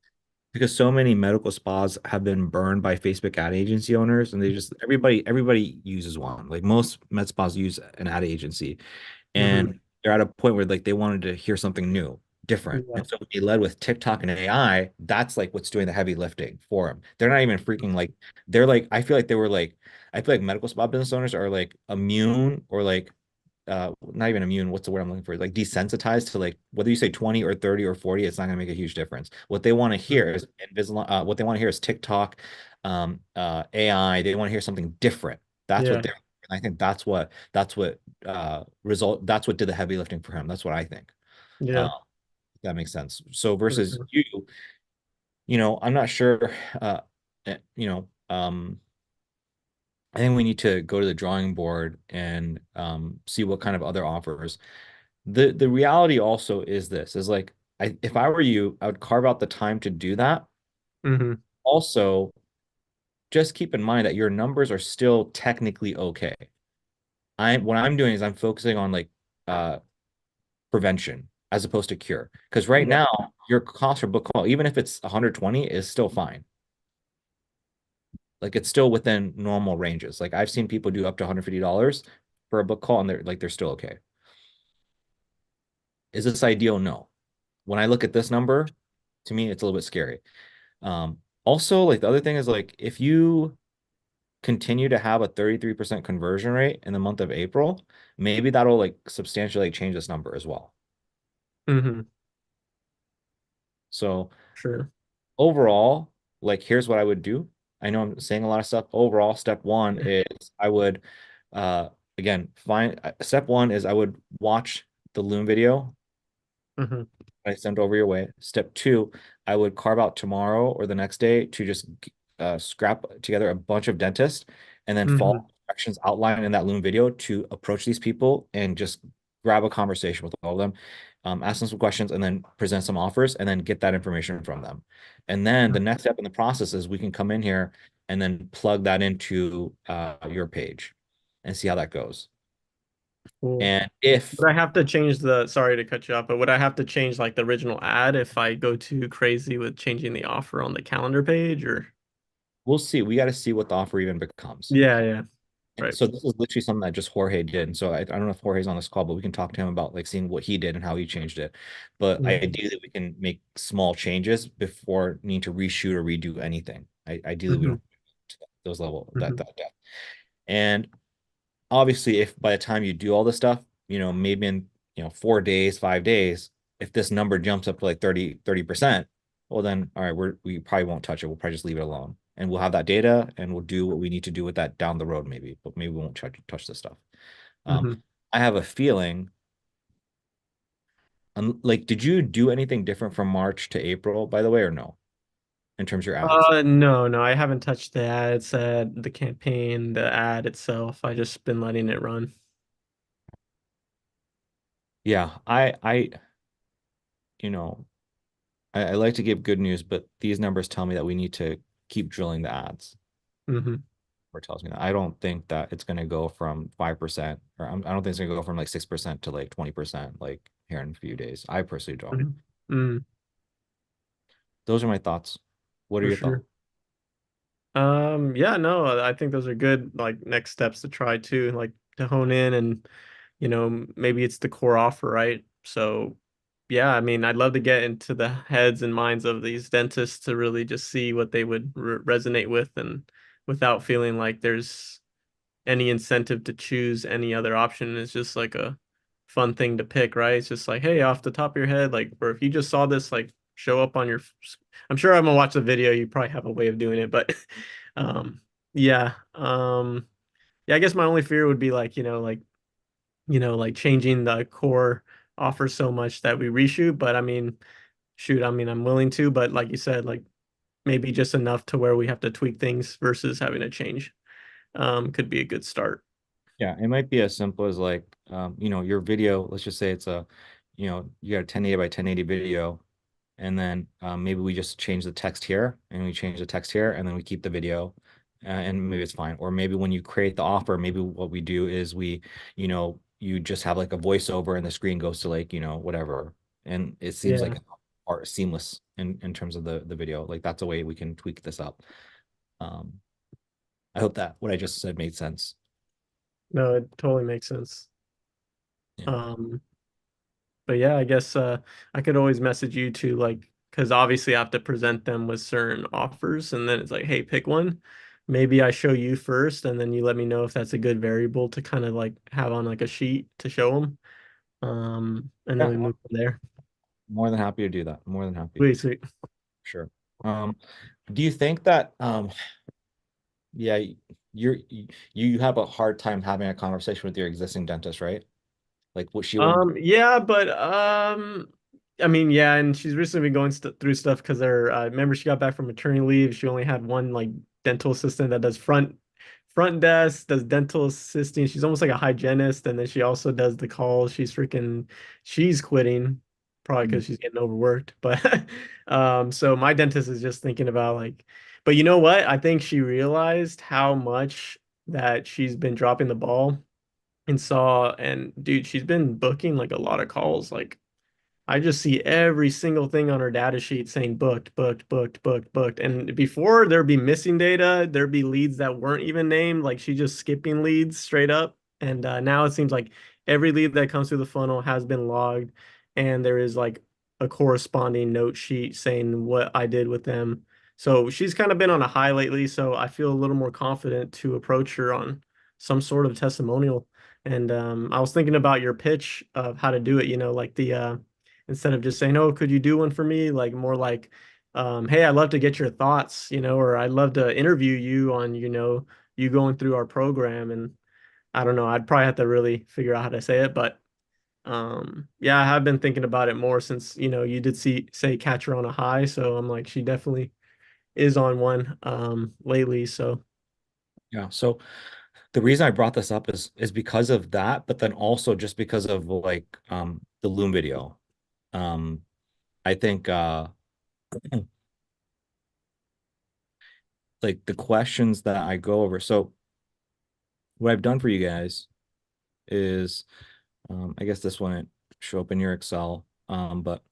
Because so many medical spas have been burned by Facebook ad agency owners, and they just everybody uses one. Like most med spas use an ad agency, and they're at a point where like they wanted to hear something new, different. Yeah. And so when they led with TikTok and AI, that's like what's doing the heavy lifting for them. They're not even freaking like they're like I feel like medical spa business owners are like immune or like not even immune, what's the word I'm looking for? Like desensitized to like whether you say 20 or 30 or 40, it's not gonna make a huge difference. What they want to hear is Invisalign, what they want to hear is TikTok, AI. They want to hear something different. That's what Yeah. they're and I think that's what did the heavy lifting for him. That's what I think. Yeah. If that makes sense. So versus I'm not sure eh, you know, I think we need to go to the drawing board and see what kind of other offers. The reality also is this is like if I were you, I would carve out the time to do that. Hmm. Also, just keep in mind that your numbers are still technically okay. What I'm doing is I'm focusing on like uh prevention as opposed to cure. Because right Yeah. now your cost for book call, even if it's 120, is still fine. Like it's still within normal ranges. Like I've seen people do up to $150 for a book call and they're still okay. Is this ideal? No. When I look at this number, to me, it's a little bit scary. Also, like the other thing is like if you continue to have a 33% conversion rate in the month of April, maybe that'll like substantially change this number as well. Hmm. So Sure. overall, like here's what I would do. I know I'm saying a lot of stuff. Overall, step one is I would again find step one is I would watch the Loom video Hmm. I sent over your way. Step two, I would carve out tomorrow or the next day to just scrap together a bunch of dentists and then Hmm. follow directions outlined in that Loom video to approach these people and just grab a conversation with all of them, ask them some questions, and then present some offers and then get that information from them. And then the next step in the process is we can come in here and then plug that into your page and see how that goes. Cool. And if Would I have to change sorry to cut you off, but would I have to change like the original ad if I go too crazy with changing the offer on the calendar page or? we'll see, we got to see what the offer even becomes. Yeah, yeah. Right. So this is literally something that just Jorge did. And so I don't know if Jorge's on this call, but we can talk to him about like seeing what he did and how he changed it. But Mhm. ideally, we can make small changes before needing to reshoot or redo anything. Ideally, we Mhm. don't to those level Mhm. that depth. And obviously, if by the time you do all this stuff, maybe in 4 days, 5 days, if this number jumps up to like 30%, well then all right, we probably won't touch it. We'll probably just leave it alone. And we'll have that data and we'll do what we need to do with that down the road, maybe, but maybe we won't touch this stuff. Mhm. I have a feeling, like, did you do anything different from March to April, by the way, or no, in terms of your ads? No, I haven't touched the ads, the campaign, the ad itself. I just been letting it run. Yeah, you know, I like to give good news, but these numbers tell me that we need to keep drilling the ads. Hmm. Or tells me that I don't think that it's going to go from 5%, or I don't think it's going to go from like 6% to like 20%, like here in a few days. I personally don't. Mm, Those are my thoughts. What are for your thoughts? sure. Yeah, no, I think those are good like next steps to try too, like to hone in and maybe it's the core offer, right? So yeah, I mean, I'd love to get into the heads and minds of these dentists to really just see what they would resonate with and without feeling like there's any incentive to choose any other option. It's just like a fun thing to pick, right? It's just like, hey, off the top of your head, like, or if you just saw this, like, show up on your. I'm sure I'm gonna watch the video. You probably have a way of doing it, but, yeah, yeah. I guess my only fear would be like, like changing the core offer so much that we reshoot. But I mean, shoot, I mean, I'm willing to, but like you said, like maybe just enough to where we have to tweak things versus having to change. Could be a good start. Yeah, it might be as simple as like, your video, let's just say it's you got a 1080 by 1080 video, and then maybe we just change the text here and we change the text here and then we keep the video, and maybe it's fine. Or maybe when you create the offer, maybe what we do is you just have like a voiceover and the screen goes to like, whatever. And it seems Yeah. like art seamless in terms of the video. Like that's a way we can tweak this up. Um, I hope that what I just said made sense. No, it totally makes sense. Yeah. Um, but yeah, I guess I could always message you to like because obviously I have to present them with certain offers and then it's like, hey, pick one. Maybe I show you first and then you let me know if that's a good variable to kind of like have on like a sheet to show them. And then Yeah, we move from there. more than happy to do that. More than happy. Sweet, sweet. Sure. Do you think that yeah, you have a hard time having a conversation with your existing dentist, right? Like what she wouldn't. Yeah, but I mean, yeah, and she's recently been going through stuff because remember she got back from maternity leave. She only had one like dental assistant that does front desk, does dental assisting. She's almost like a hygienist, and then she also does the calls. She's quitting probably because she's getting overworked. But so my dentist is just thinking about like, but you know what? I think she realized how much that she's been dropping the ball and dude, she's been booking like a lot of calls. Like I just see every single thing on her data sheet saying booked, booked, booked, booked, booked. And before there'd be missing data, there'd be leads that weren't even named. Like she's just skipping leads straight up. And now it seems like every lead that comes through the funnel has been logged, and there is like a corresponding note sheet saying what I did with them. So she's kind of been on a high lately. So I feel a little more confident to approach her on some sort of testimonial. And I was thinking about your pitch of how to do it, like the instead of just saying, "Oh, could you do one for me?" Like more like, "Hey, I'd love to get your thoughts," or "I'd love to interview you on, you going through our program." And I don't know, I'd probably have to really figure out how to say it, but yeah, I have been thinking about it more since, you did say catch her on a high, so I'm like, she definitely is on one lately, so Yeah. So the reason I brought this up is because of that, but then also just because of like the Loom video. Um, I think like the questions that I go over. So what I've done for you guys is I guess this wouldn't show up in your Excel, but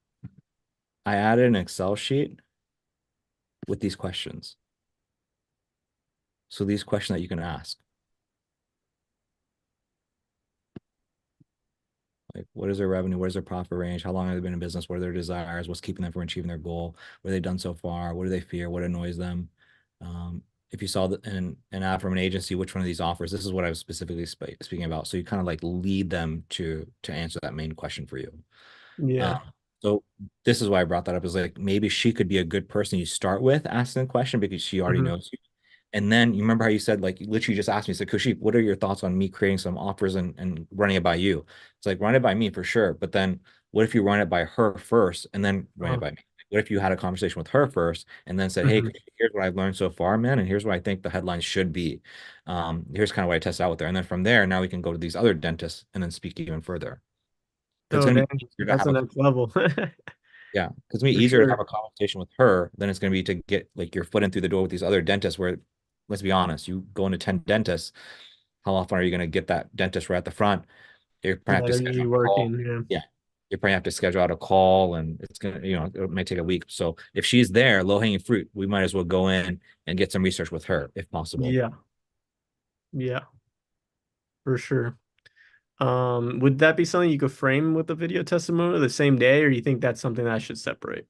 I added an Excel sheet with these questions. So these questions that you can ask. Like, what is their revenue? What is their profit range? How long have they been in business? What are their desires? What's keeping them from achieving their goal? What have they done so far? What do they fear? What annoys them? If you saw an ad from an agency, which one of these offers? This is what I was specifically speaking about. So you kind of like lead them to answer that main question for you. Yeah. So this is why I brought that up, is like maybe she could be a good person you start with asking the question because she already Mhm. knows you. And then you remember how you said, like, you literally just asked me, said, Kushik, what are your thoughts on me creating some offers and running it by you? It's like, run it by me for sure. But then what if you run it by her first and then run it by me? What if you had a conversation with her first and then said, hey, Mhm. Kushik, here's what I've learned so far, man, and here's what I think the headlines should be. Here's kind of what I test out with her. And then from there, now we can go to these other dentists and then speak even further. It's Oh, going to dang. be easier to That's have the a next level. yeah, because it's gonna be For easier to have sure. a conversation with her than it's gonna be to get like your foot in through the door with these other dentists where, let's be honest, you go into 10 dentists, how often are you gonna get that dentist right at the front? You probably have Yeah, to they're schedule usually out a call. working. Yeah. Yeah. You probably have to schedule out a call and it's gonna, it might take a week. So if she's there, low-hanging fruit, we might as well go in and get some research with her if possible. Yeah. Yeah, for sure. Would that be something you could frame with a video testimonial the same day, or you think that's something that I should separate?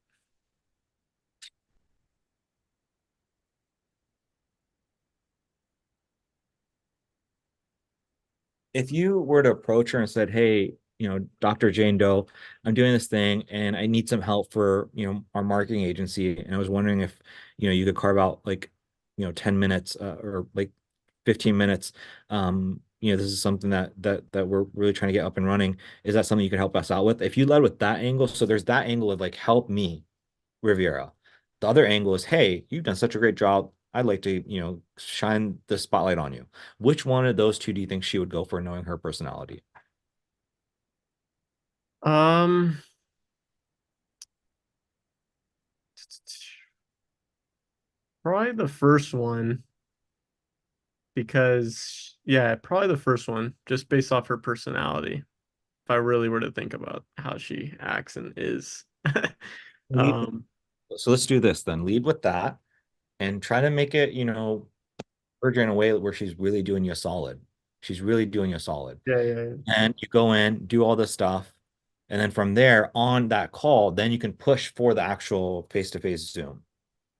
If you were to approach her and said, hey, Dr. Jane Doe, I'm doing this thing and I need some help for, our marketing agency. And I was wondering if, you could carve out like, 10 minutes or like 15 minutes. This is something that we're really trying to get up and running. Is that something you could help us out with? If you led with that angle, so there's that angle of like, help me, Riviera. The other angle is, hey, you've done such a great job. I'd like to, shine the spotlight on you. Which one of those two do you think she would go for, knowing her personality? Um, Probably the first one because yeah, probably the first one just based off her personality. If I really were to think about how she acts and is. Lead with- Um, So let's do this then. Lead with that and try to make it, urge her in a way where she's really doing you a solid. She's really doing you a solid. yeah. And you go in, do all this stuff. And then from there on that call, then you can push for the actual face-to-face Zoom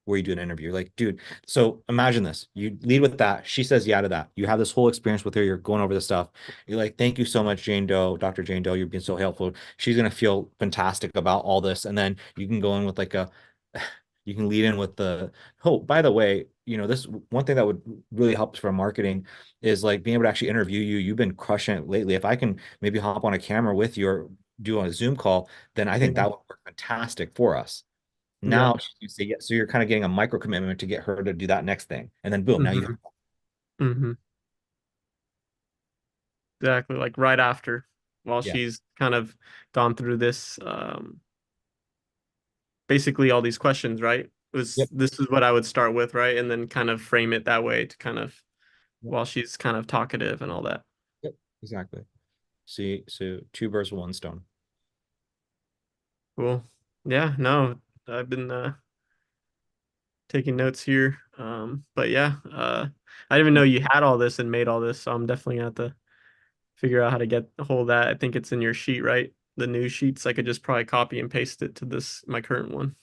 where you do an interview. Like, dude, so imagine this. You lead with that. She says yeah to that. You have this whole experience with her. You're going over this stuff. You're like, thank you so much, Jane Doe, Dr. Jane Doe. You've been so helpful. She's gonna feel fantastic about all this. And then you can go in with like you can lead in with oh, by the way, this one thing that would really help for marketing is like being able to actually interview you. You've been crushing it lately. If I can maybe hop on a camera with you or do a Zoom call, then I think Yeah. that would work fantastic for us. Yeah. Now you say yes, so you're kind of getting a micro commitment to get her to do that next thing, and then boom, now you have. Mm-hmm. Exactly. Like right after, while Yeah, she's kind of gone through this, basically all these questions, right? yep, This is what I would start with, right? And then kind of frame it that way to kind of yep, while she's kind of talkative and all that. yep, exactly. See, so two birds with one stone. Cool. Yeah, no, I've been taking notes here. But yeah, I didn't even know you had all this and made all this, so I'm definitely gonna have to figure out how to get a hold of that. I think it's in your sheet, right? The new sheets. I could just probably copy and paste it to my current one.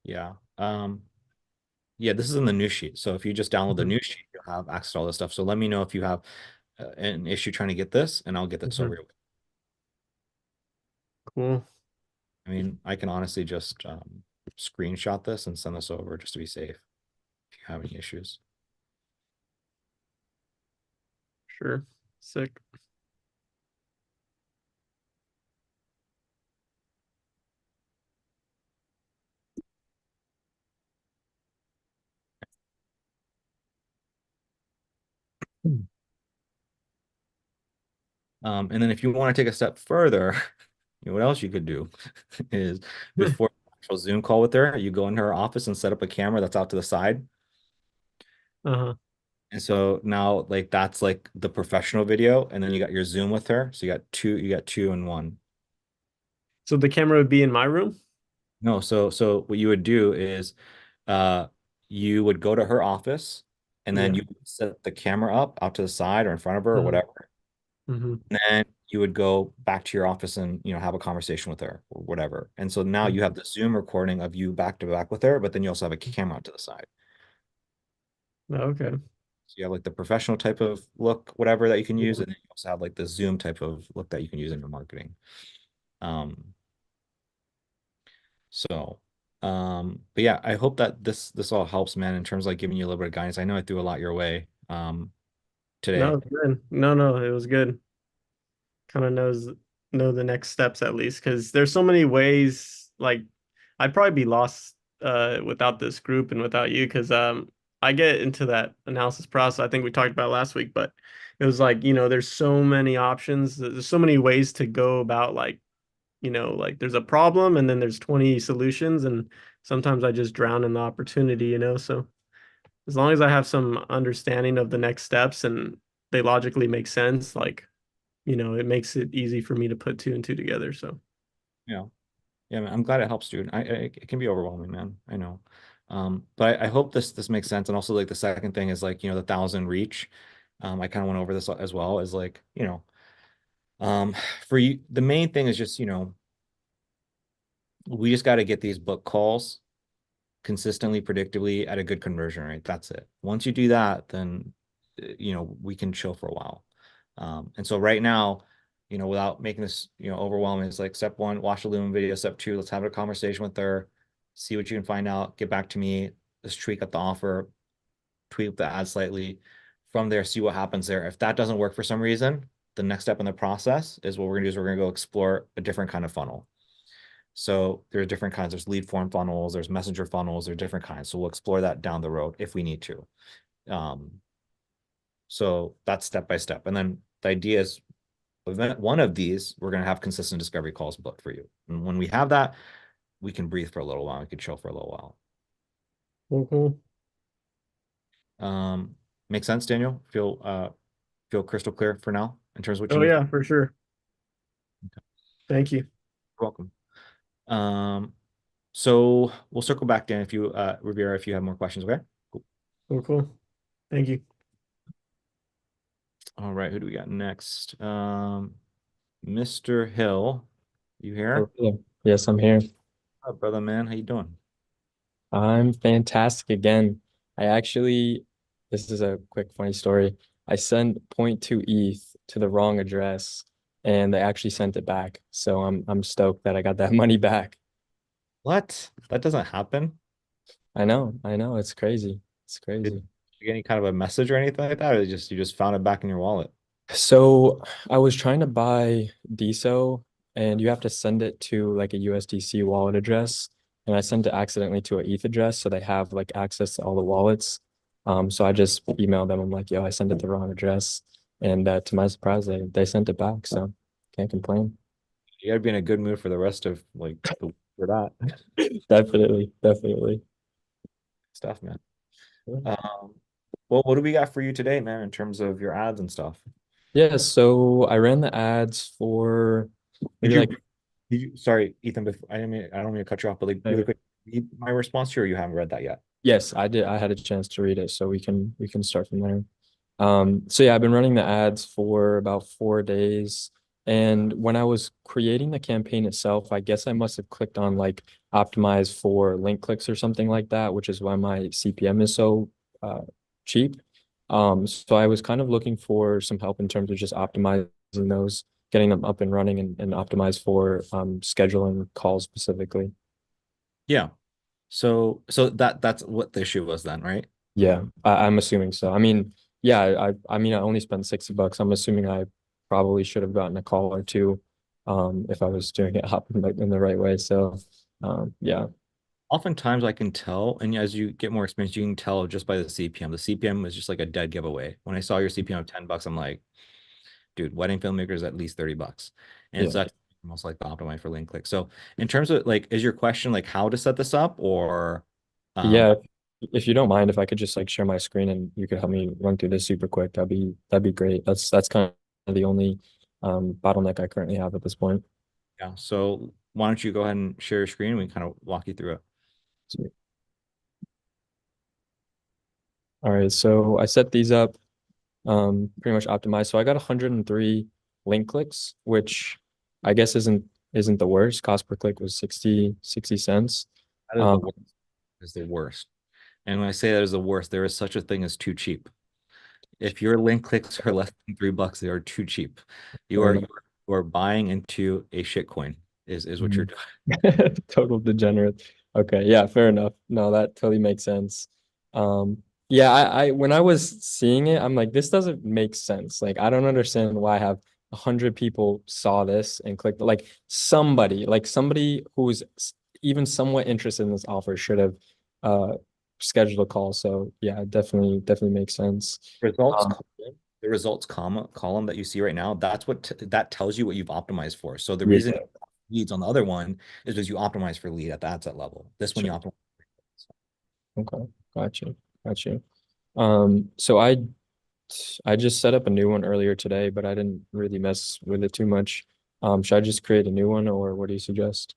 Yeah. Yeah, this is in the news sheet. So if you just download the Mhm. news sheet, you'll have access to all this stuff. So let me know if you have an issue trying to get this, and I'll get this over Mhm. you. Cool. I mean, I can honestly just screenshot this and send this over just to be safe if you have any issues. Sure. Sick. And then if you want to take a step further, what else you could do is before the actual Zoom call with her, you go into her office and set up a camera that's out to the side. Uh-huh. And so now like that's like the professional video, and then you got your Zoom with her. So you got two in one. So the camera would be in my room? No, so what you would do is uh you would go to her office and then Yeah. you would set the camera up out to the side or in front of her or Uh-huh. whatever. Mm-hmm. And then you would go back to your office and, you know, have a conversation with her or whatever. And so now you have the Zoom recording of you back to back with her, but then you also have a camera to the side. Okay. So you have like the professional type of look, whatever that you can use, and then you also have like the Zoom type of look that you can use in your marketing. So, but yeah, I hope that this all helps, man, in terms of like giving you a little bit of guidance. I know I threw a lot your way today. No, it's good. No, it was good. Kind of know the next steps at least, because there's so many ways. Like, I'd probably be lost without this group and without you, because I get into that analysis process. I think we talked about last week, but it was like, there's so many options. There's so many ways to go about, like, like there's a problem and then there's 20 solutions, and sometimes I just drown in the opportunity. So as long as I have some understanding of the next steps and they logically make sense, like, it makes it easy for me to put two and two together. So Yeah. Yeah, man, I'm glad it helps, dude. It can be overwhelming, man. I know. But I hope this makes sense. And also like the second thing is like, the 1,000 reach. I kind of went over this as well as like, for you, the main thing is just, we just got to get these book calls consistently, predictably at a good conversion rate. That's it. Once you do that, then we can chill for a while. And so right now, without making this, overwhelming, it's like step one, watch the Lumen video. Step two, let's have a conversation with her, see what you can find out, get back to me, let's tweak up the offer, tweak the ad slightly. From there, see what happens there. If that doesn't work for some reason, the next step in the process is what we're gonna do is we're gonna go explore a different kind of funnel. So there's different kinds. There's lead form funnels, there's messenger funnels, there's different kinds. So we'll explore that down the road if we need to. So that's step by step. And then the idea is one of these, we're going to have consistent discovery calls booked for you. And when we have that, we can breathe for a little while. We can chill for a little while. Make sense, Daniel? Feel crystal clear for now in terms of what you oh need? yeah, for sure. Okay. Thank you. You're welcome. So we'll circle back, Dan, if you Rivera, if you have more questions. Okay. Cool. Thank you. All right, who do we got next? Mr. Hill, you here? Okay. Yes, I'm here. Oh, brother, man, how you doing? I'm fantastic again. This is a quick funny story. I sent 0.2 ETH to the wrong address and they actually sent it back. So I'm stoked that I got that money back. What? That doesn't happen. I know, it's crazy. It's crazy. Did you get any kind of a message or anything like that, or you just found it back in your wallet? So I was trying to buy DeSo and you have to send it to like a USDC wallet address. And I sent it accidentally to an ETH address, so they have like access to all the wallets. So I just emailed them. I'm like, yo, I sent it the wrong address. And to my surprise, they sent it back. So can't complain. You gotta be in a good mood for the rest of like for that Definitely. stuff, man. Yeah. Well, what do we got for you today, man, in terms of your ads and stuff? Yeah, so I ran the ads for maybe Sorry, Ethan, I don't mean to cut you off, but like really quick, my response to you, or you haven't read that yet? Yes, I did. I had a chance to read it, so we can start from there. So yeah, I've been running the ads for about 4 days. And when I was creating the campaign itself, I guess I must have clicked on like optimize for link clicks or something like that, which is why my CPM is so cheap. So I was kind of looking for some help in terms of just optimizing those, getting them up and running and optimized for scheduling calls specifically. Yeah. So that's what the issue was then, right? Yeah, I'm assuming so. I mean, yeah, I mean, I only spent $60. I'm assuming I probably should have gotten a call or two, if I was doing it in the right way. So, yeah. Oftentimes I can tell, and as you get more experience, you can tell just by the CPM. The CPM is just like a dead giveaway. When I saw your CPM of $10, I'm like, dude, wedding filmmaker is at least $30. And it's actually almost like the optimize for link click. So in terms of like, is your question like how to set this up, or Yeah, if you don't mind, if I could just like share my screen and you could help me run through this super quick, that'd be great. That's kind of the only bottleneck I currently have at this point. Yeah. So why don't you go ahead and share your screen and we kind of walk you through it. Sweet. All right, so I set these up pretty much optimized. So I got 103 link clicks, which I guess isn't the worst. Cost per click was 60 cents. That is the worst. Is the worst. And when I say that is the worst, there is such a thing as too cheap. If your link clicks are less than $3, they are too cheap. You Fair are enough. you are buying into a shit coin is what you're doing. Total degenerate. Okay, yeah, fair enough. No, that totally makes sense. Yeah, I when I was seeing it, I'm like, this doesn't make sense. Like, I don't understand why I have 100 people saw this and clicked. Like somebody who's even somewhat interested in this offer should have scheduled a call. So yeah, definitely makes sense. Results column, the results column that you see right now, that's what that tells you what you've optimized for. So the reason leads on the other one is because you optimize for lead at the ad set level. This one you optimize. Okay, got you. So I just set up a new one earlier today, but I didn't really mess with it too much. Should I just create a new one, or what do you suggest?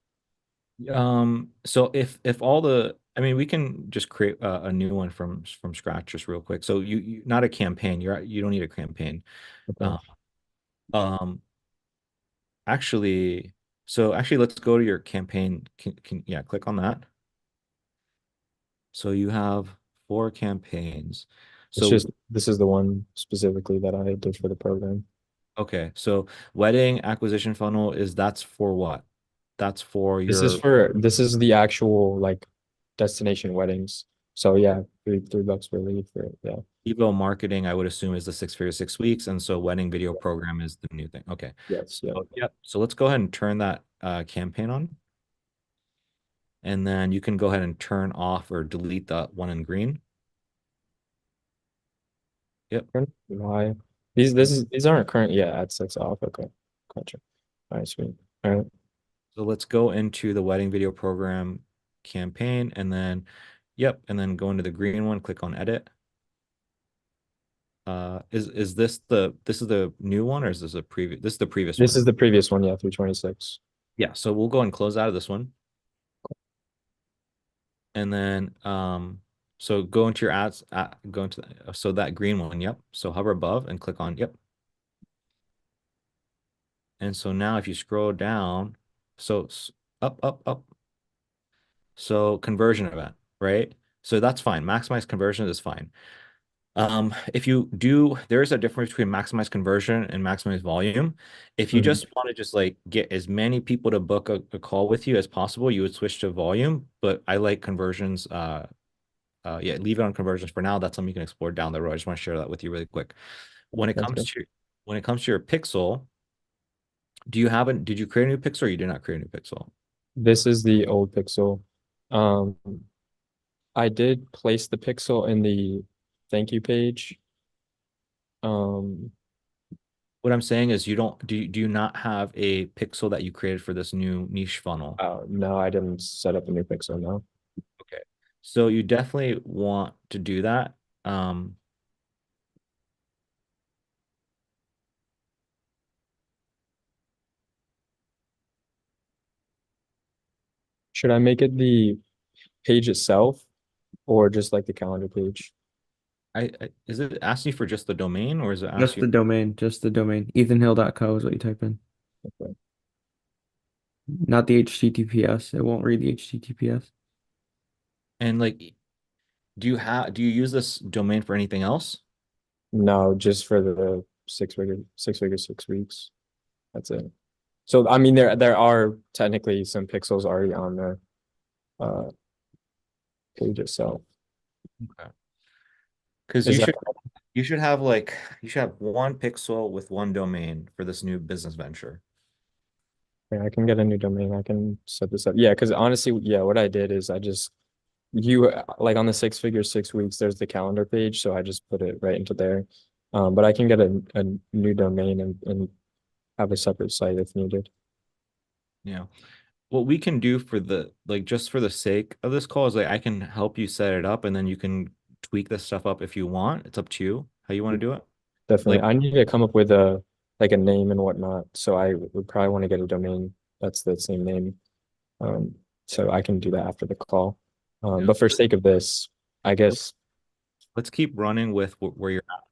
So if all the, I mean, we can just create a new one from scratch just real quick. So you not a campaign. You don't need a campaign. Okay. Actually, let's go to your campaign. Yeah, click on that. So you have 4 campaigns. It's So just this is the one specifically that I did for the program. okay, so wedding acquisition funnel that's for what? That's for This your is the actual like destination weddings. So yeah, $3 per lead for it. Yeah. Evo marketing, I would assume, is the 6 figure 6 weeks, and so wedding video program is the new thing. Okay. Yes. Yeah. Yep. So let's go ahead and turn that campaign on. And then you can go ahead and turn off or delete that one in green. Yep. Why? These aren't current. Yeah, ad sets off. Okay. Gotcha. All right, sweet. All right. So let's go into the wedding video program campaign and then, yep, and then go into the green one, click on edit. Is this the new one, or is this a previous? This is the previous one. This is the previous one, yeah, 326. Yeah, so we'll go and close out of this one. And then so go into your ads, go into so that green one, yep. So hover above and click on yep. And so now if you scroll down, so up. So conversion event, right? So that's fine. Maximize conversion is fine. If you do, there is a difference between maximize conversion and maximize volume. If you just want to just like get as many people to book a call with you as possible, you would switch to volume. But I like conversions. Yeah, leave it on conversions for now. That's something you can explore down the road. I just want to share that with you really quick. When it comes to your pixel, did you create a new pixel, or you did not create a new pixel? This is the old pixel. I did place the pixel in the thank you page. What I'm saying is do you not have a pixel that you created for this new niche funnel? No, I didn't set up a new pixel, no. Okay. So you definitely want to do that. Should I make it the page itself or just like the calendar page? Is it asking you for just the domain, or is it Just the domain, ethanhill.co is what you type in. Okay. Not the HTTPS. It won't read the HTTPS. And like, do you use this domain for anything else? No, just for the 6 figure 6 weeks. That's it. So I mean there are technically some pixels already on the page itself. Okay. Because you should have one pixel with one domain for this new business venture. Yeah, I can get a new domain. I can set this up. Yeah, because honestly, yeah, what I did is like on the 6 figure 6 weeks, there's the calendar page, so I just put it right into there. But I can get a new domain and have a separate site if needed. Yeah. What we can do for just for the sake of this call is I can help you set it up, and then you can tweak this stuff up if you want. It's up to you how you want to do it. Definitely. I need to come up with a name and whatnot. So I would probably want to get a domain that's the same name. So I can do that after the call. But for sake of this, I guess let's keep running with where you're at.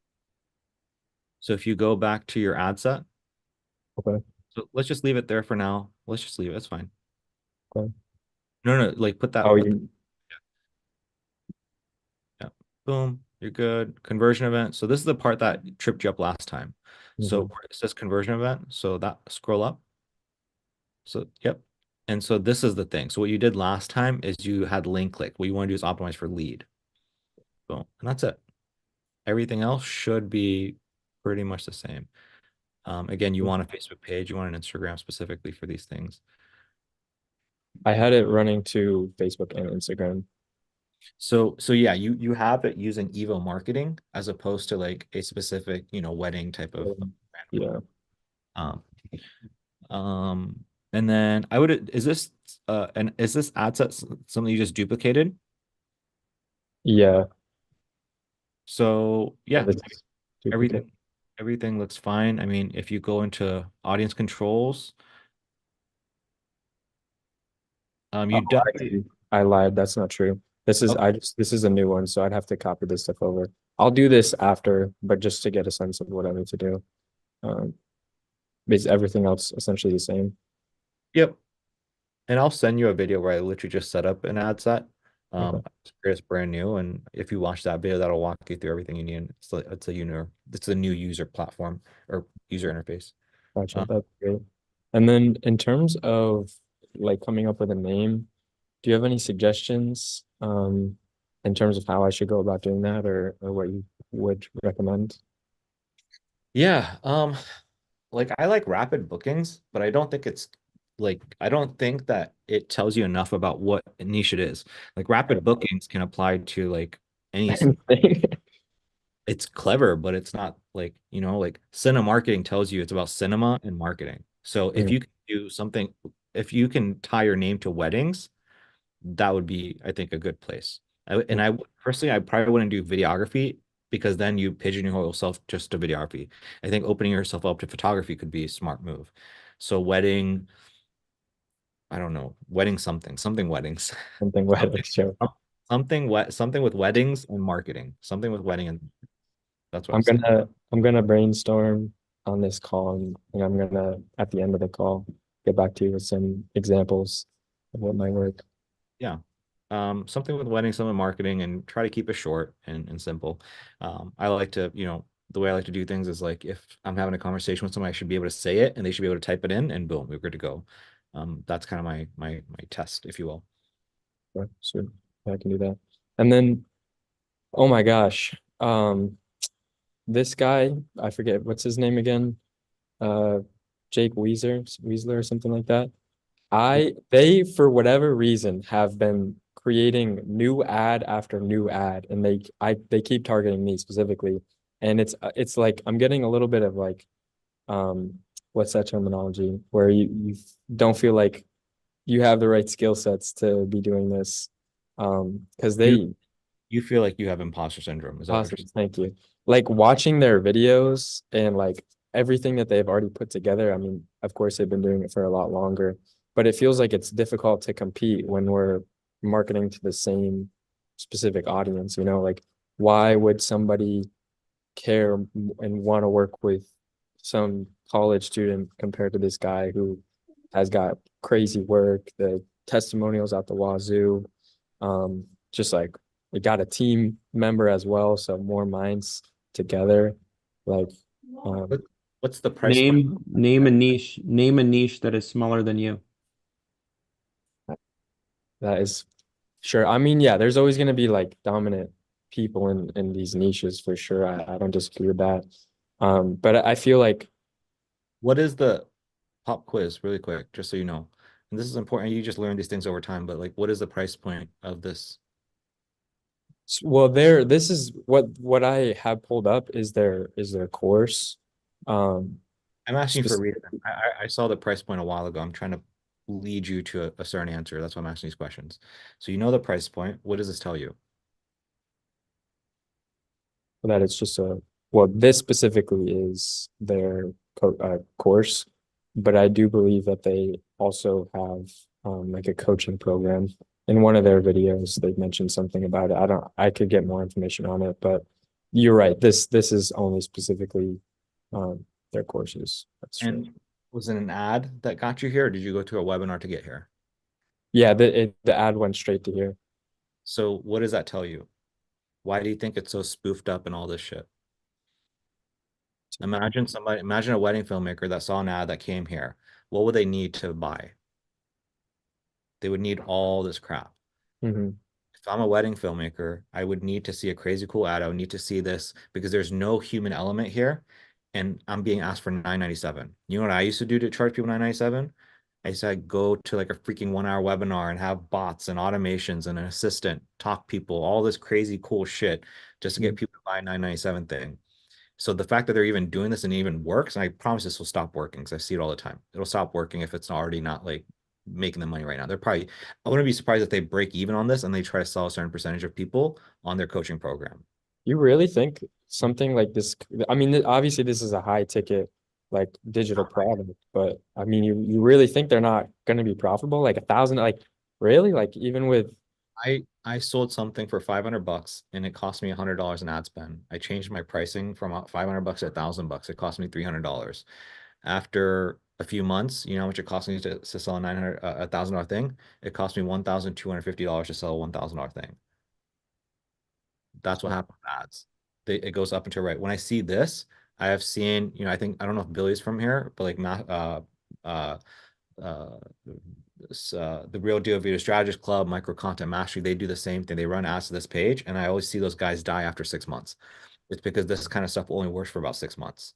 So if you go back to your ad set, Okay. So let's just leave it there for now. Let's just leave it. It's fine. Okay. No, like put that. Oh, put you Yeah. Boom. You're good. Conversion event. So this is the part that tripped you up last time. So where it says conversion event. So that scroll up. So yep. And so this is the thing. So what you did last time is you had link click. What you want to do is optimize for lead. Boom. And that's it. Everything else should be pretty much the same. Again, you want a Facebook page, you want an Instagram specifically for these things. I had it running to Facebook and Instagram. So yeah, you have it using Evo marketing as opposed to like a specific, wedding type of Yeah. And then is this ad set something you just duplicated? Yeah. So yeah, This is duplicate. everything looks fine. I mean, if you go into audience controls, you definitely I lied. That's not true. This is this is a new one, so I'd have to copy this stuff over. I'll do this after, but just to get a sense of what I need to do. Is everything else essentially the same? Yep. And I'll send you a video where I literally just set up an ad set. Okay. It's brand new, and if you watch that video, that'll walk you through everything you need. It's a new user platform or user interface. Gotcha. That's great. And then in terms of like coming up with a name, do you have any suggestions in terms of how I should go about doing that, or what you would recommend? Yeah, like I like rapid bookings, but I don't think that it tells you enough about what niche it is. Like rapid bookings can apply to like any it's clever, but it's not like, like cinema marketing tells you it's about cinema and marketing. So if you can do something, if you can tie your name to weddings, that would be, I think, a good place. I personally, I probably wouldn't do videography because then you pigeonhole yourself just to videography. I think opening yourself up to photography could be a smart move. So wedding, I don't know, weddings. Something weddings, sure. Something with weddings and marketing. Something with wedding and that's what I'm gonna brainstorm on this call, and I'm gonna at the end of the call get back to you with some examples of what might work. Yeah. Something with wedding, something with marketing, and try to keep it short and simple. I like to, the way I like to do things is like if I'm having a conversation with somebody, I should be able to say it and they should be able to type it in and boom, we're good to go. That's kind of my test, if you will. Right, so I can do that. And then, oh my gosh, this guy, I forget what's his name again. Jake Weasler or something like that. They for whatever reason have been creating new ad after new ad, and they keep targeting me specifically, and it's like I'm getting a little bit of like what's that terminology where you don't feel like you have the right skill sets to be doing this, because you feel like you have imposter syndrome. Is that what you're saying? Thank you. Like watching their videos and like everything that they've already put together. I mean, of course, they've been doing it for a lot longer, but it feels like it's difficult to compete when we're marketing to the same specific audience. Like why would somebody care and want to work with some college student compared to this guy who has got crazy work, the testimonials out the wazoo, just like we got a team member as well, so more minds together. Like, what's the price? Name a niche that is smaller than you. That is sure. I mean, yeah, there's always going to be like dominant people in these niches for sure. I don't disagree with that. But I feel like, what is the pop quiz really quick, just so you know, and this is important. You just learn these things over time, but like, what is the price point of this? Well, this is what I have pulled up is their course. I'm asking for reason. I saw the price point a while ago. I'm trying to lead you to a certain answer. That's why I'm asking these questions. So you know the price point. What does this tell you? That it's just this specifically is their course, but I do believe that they also have like a coaching program. In one of their videos, they mentioned something about it. I could get more information on it, but you're right. This is only specifically their courses. That's true. Was it an ad that got you here, or did you go to a webinar to get here? Yeah, the ad went straight to here. So what does that tell you? Why do you think it's so spoofed up and all this shit? Imagine a wedding filmmaker that saw an ad that came here. What would they need to buy? They would need all this crap. Mhm. If I'm a wedding filmmaker, I would need to see a crazy cool ad. I would need to see this because there's no human element here. And I'm being asked for $9.97. You know what I used to do to charge people $9.97? I used to go to like a freaking 1 hour webinar and have bots and automations and an assistant talk people, all this crazy cool shit just to get people to buy a $9.97 thing. So the fact that they're even doing this and it even works, and I promise this will stop working because I see it all the time. It'll stop working if it's already not like making the money right now. I wouldn't be surprised if they break even on this and they try to sell a certain percentage of people on their coaching program. You really think something like this? I mean, obviously this is a high ticket like digital product, but I mean, you really think they're not going to be profitable? Like 1,000, like really? Like even with I sold something for $500 and it cost me $100 in ad spend. I changed my pricing from $500 to $1,000. It cost me $300. After a few months, you know how much it cost me to sell a $1,000 thing? It cost me $1,250 to sell a $1,000 thing. That's what happens with ads. It goes up and to right. When I see this, I have seen, I think, I don't know if Billy's from here, but like the Real Deal Video Strategist Club, Micro Content Mastery, they do the same thing. They run ads to this page, and I always see those guys die after 6 months. It's because this kind of stuff only works for about 6 months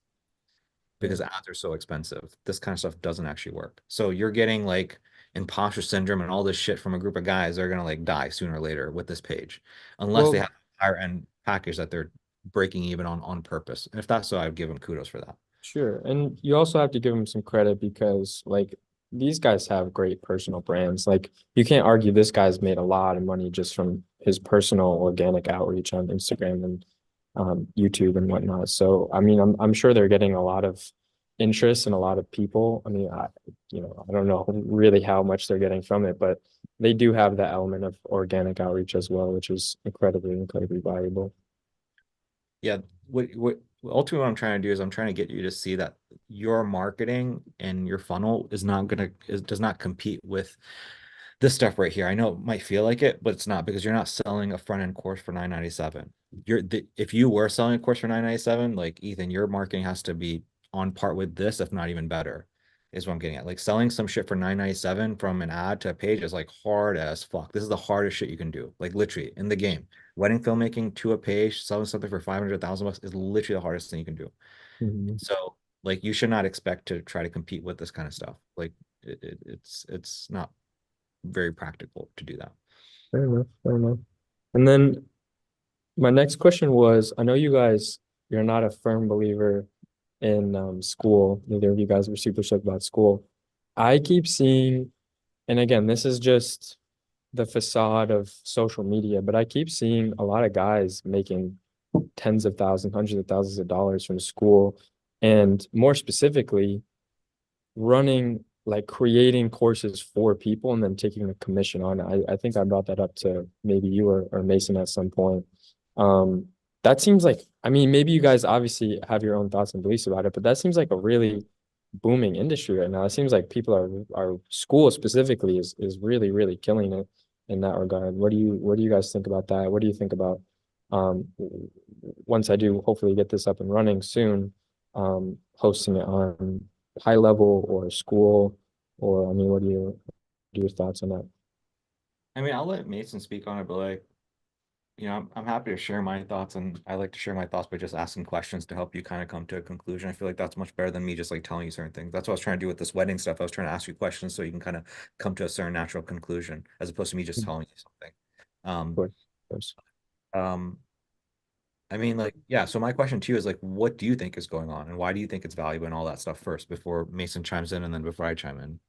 because ads are so expensive. This kind of stuff doesn't actually work. So you're getting like imposter syndrome and all this shit from a group of guys. They're gonna like die sooner or later with this page, unless they have a higher end package that they're breaking even on purpose. And if that's so, I'd give them kudos for that. Sure. And you also have to give them some credit because like these guys have great personal brands. Like you can't argue this guy's made a lot of money just from his personal organic outreach on Instagram and YouTube and whatnot. So I mean, I'm sure they're getting a lot of interest and a lot of people. I mean, I don't know really how much they're getting from it, but they do have that element of organic outreach as well, which is incredibly valuable. Yeah, what ultimately what I'm trying to do is I'm trying to get you to see that your marketing and your funnel does not compete with this stuff right here. I know it might feel like it, but it's not, because you're not selling a front end course for $9.97. If you were selling a course for $9.97, like Ethan, your marketing has to be on par with this, if not even better, is what I'm getting at. Like selling some shit for $9.97 from an ad to a page is like hard as fuck. This is the hardest shit you can do, like literally in the game. Wedding filmmaking to a page, selling something for $500,000 is literally the hardest thing you can do. Mhm. So like you should not expect to try to compete with this kind of stuff. Like it's not very practical to do that. Fair enough. Fair enough. And then my next question was, I know you're not a firm believer in school. Neither of you guys were super stoked about school. I keep seeing, and again, this is just the facade of social media, but I keep seeing a lot of guys making tens of thousands, hundreds of thousands of dollars from school, and more specifically, creating courses for people and then taking a commission on it. I think I brought that up to maybe you or Mason at some point. That seems like, I mean, maybe you guys obviously have your own thoughts and beliefs about it, but that seems like a really booming industry right now. It seems like people are school specifically is really killing it in that regard. What do you guys think about that? What do you think about once I do hopefully get this up and running soon, hosting it on high level or school, or I mean, what are your thoughts on that? I mean, I'll let Mason speak on it, but like, I'm happy to share my thoughts, and I like to share my thoughts by just asking questions to help you kind of come to a conclusion. I feel like that's much better than me just like telling you certain things. That's what I was trying to do with this wedding stuff. I was trying to ask you questions so you can kind of come to a certain natural conclusion, as opposed to me just telling you something. Of course. I mean, like, yeah, so my question to you is like, what do you think is going on and why do you think it's valuable and all that stuff first before Mason chimes in and then before I chime in?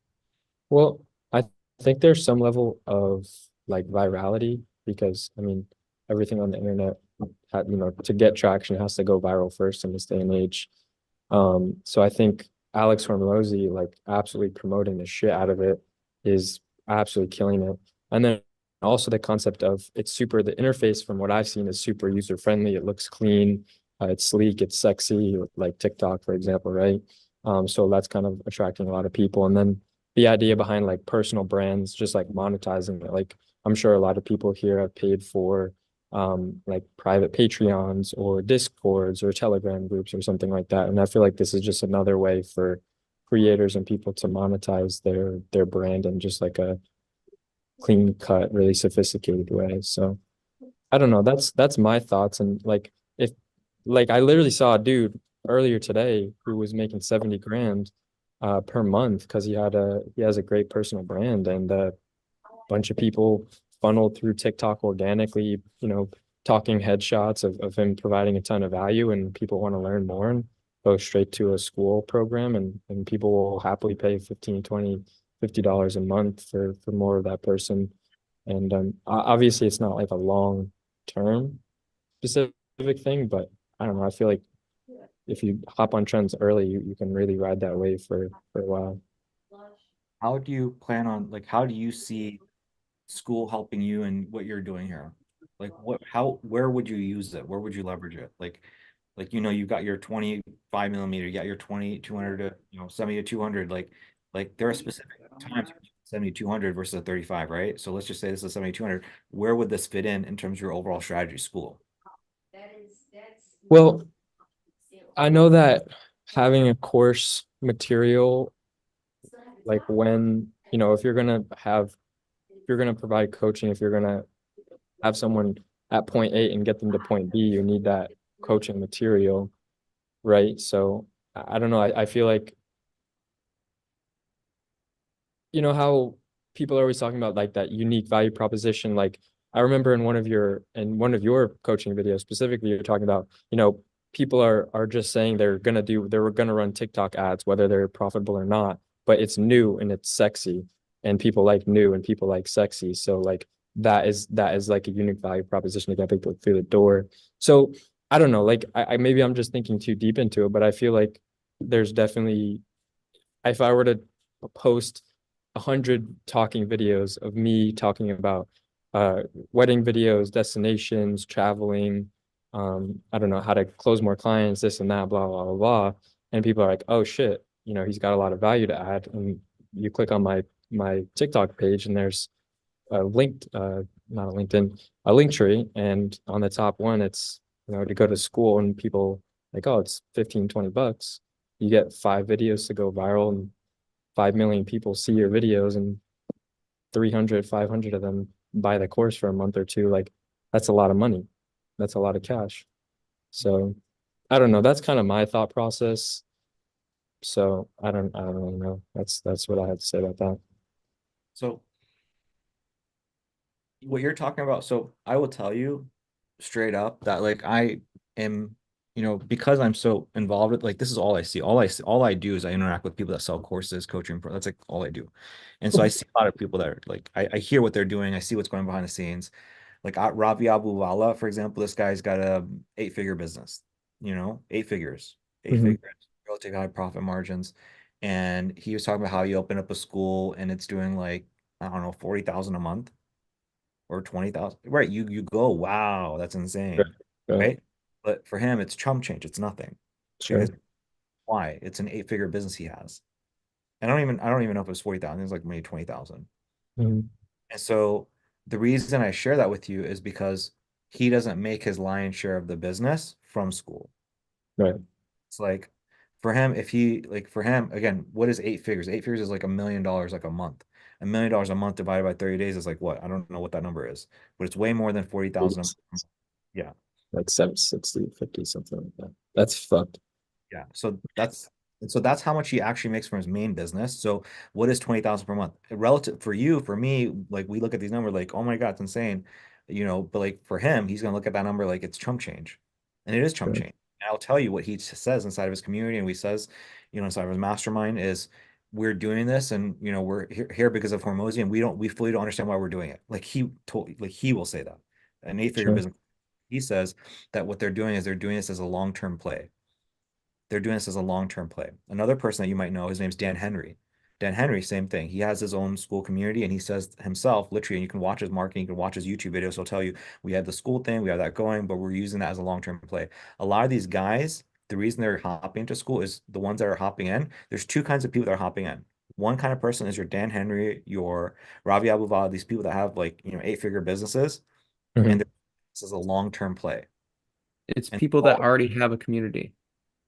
Well, I think there's some level of like virality because I mean, everything on the internet, to get traction has to go viral first in this day and age. So I think Alex Hormozi, like absolutely promoting the shit out of it, is absolutely killing it. And then also the concept of the interface from what I've seen is super user friendly. It looks clean, it's sleek, it's sexy, like TikTok, for example, right? So that's kind of attracting a lot of people. And then the idea behind like personal brands, just like monetizing it. Like I'm sure a lot of people here have paid for like private Patreons or Discords or Telegram groups or something like that. And I feel like this is just another way for creators and people to monetize their brand in just like a clean cut, really sophisticated way. So I don't know. That's my thoughts. And like if like I literally saw a dude earlier today who was making 70 grand per month because he has a great personal brand, and a bunch of people funneled through TikTok organically, talking headshots of him providing a ton of value, and people want to learn more and go straight to a school program, and people will happily pay 15, 20, $50 a month for more of that person. And obviously it's not like a long term specific thing, but I don't know. I feel like if you hop on trends early, you can really ride that wave for a while. How do you plan on, like, how do you see school helping you and what you're doing here? Like where would you use it? Where would you leverage it? Like, you've got your 25 millimeter, you got your 20, 200 to, 70 to 200. Like there are specific times 70-200 versus a 35, right? So let's just say this is 70-200. Where would this fit in terms of your overall strategy school? Well, I know that having a course material, like when, if you're gonna provide coaching, if you're gonna have someone at point A and get them to point B, you need that coaching material, right? So I don't know. I feel like, how people are always talking about like that unique value proposition. Like I remember in one of your coaching videos specifically, you're talking about, people are just saying they're gonna run TikTok ads, whether they're profitable or not, but it's new and it's sexy, and people like new and people like sexy. So like that is like a unique value proposition to get people through the door. So I don't know, like I maybe I'm just thinking too deep into it, but I feel like there's definitely, if I were to post 100 talking videos of me talking about wedding videos, destinations, traveling, I don't know, how to close more clients, this and that, blah, blah, blah, blah. And people are like, oh shit, he's got a lot of value to add. And you click on my TikTok page and there's a not a LinkedIn, a link tree. And on the top one, it's, to go to school, and people like, oh, it's 15, 20 bucks. You get 5 videos to go viral, and 5 million people see your videos, and 300, 500 of them buy the course for a month or two. Like that's a lot of money. That's a lot of cash. So I don't know. That's kind of my thought process. So I don't really know. That's what I have to say about that. So what you're talking about, so I will tell you straight up that like I am, because I'm so involved with, like, this is all I see. All I do is I interact with people that sell courses, coaching. That's like all I do. And so I see a lot of people that are like, I hear what they're doing. I see what's going behind the scenes. Like Ravi Abuwala, for example, this guy's got a 8-figure business, 8 figures, 8 Mhm. figures, relatively high profit margins. And he was talking about how he opened up a school and it's doing like, I don't know, 40,000 a month or 20,000. Right. You go, wow, that's insane. Right. Right. But for him, it's chump change. It's nothing. Sure. Because why? It's an 8-figure business he has. And I don't even know if it was 40,000. It was like maybe 20,000. Mhm. And so the reason I share that with you is because he doesn't make his lion's share of the business from school. Right. It's like for him, for him, again, what is 8 figures? 8 figures is like $1 million like a month. $1 million a month divided by 30 days is like what? I don't know what that number is, but it's way more than 40,000. Yeah. Like 760, 50, something like that. That's fucked. Yeah. So that's how much he actually makes from his main business. So what is 20,000 per month? Relative for you, for me, like we look at these numbers like, oh my God, it's insane. But like for him, he's gonna look at that number like it's chump change. And it is chump Sure. change. And I'll tell you what he says inside of his community, and he says, inside of his mastermind is we're doing this, and we're here because of Hormozy, and we fully don't understand why we're doing it. Like he will say that. An 8-figure Sure. business. He says that what they're doing is they're doing this as a long-term play. They're doing this as a long-term play. Another person that you might know, his name's Dan Henry. Dan Henry, same thing. He has his own school community, and he says himself, literally, and you can watch his marketing, you can watch his YouTube videos. He'll tell you, we had the school thing, we have that going, but we're using that as a long-term play. A lot of these guys the reason they're hopping into school is the ones that are hopping in. There's two kinds of people that are hopping in. One kind of person is your Dan Henry, your Ravi Abubala, these people that have like, 8-figure businesses, Mhm. and this is a long-term play. It's And people that already have a community.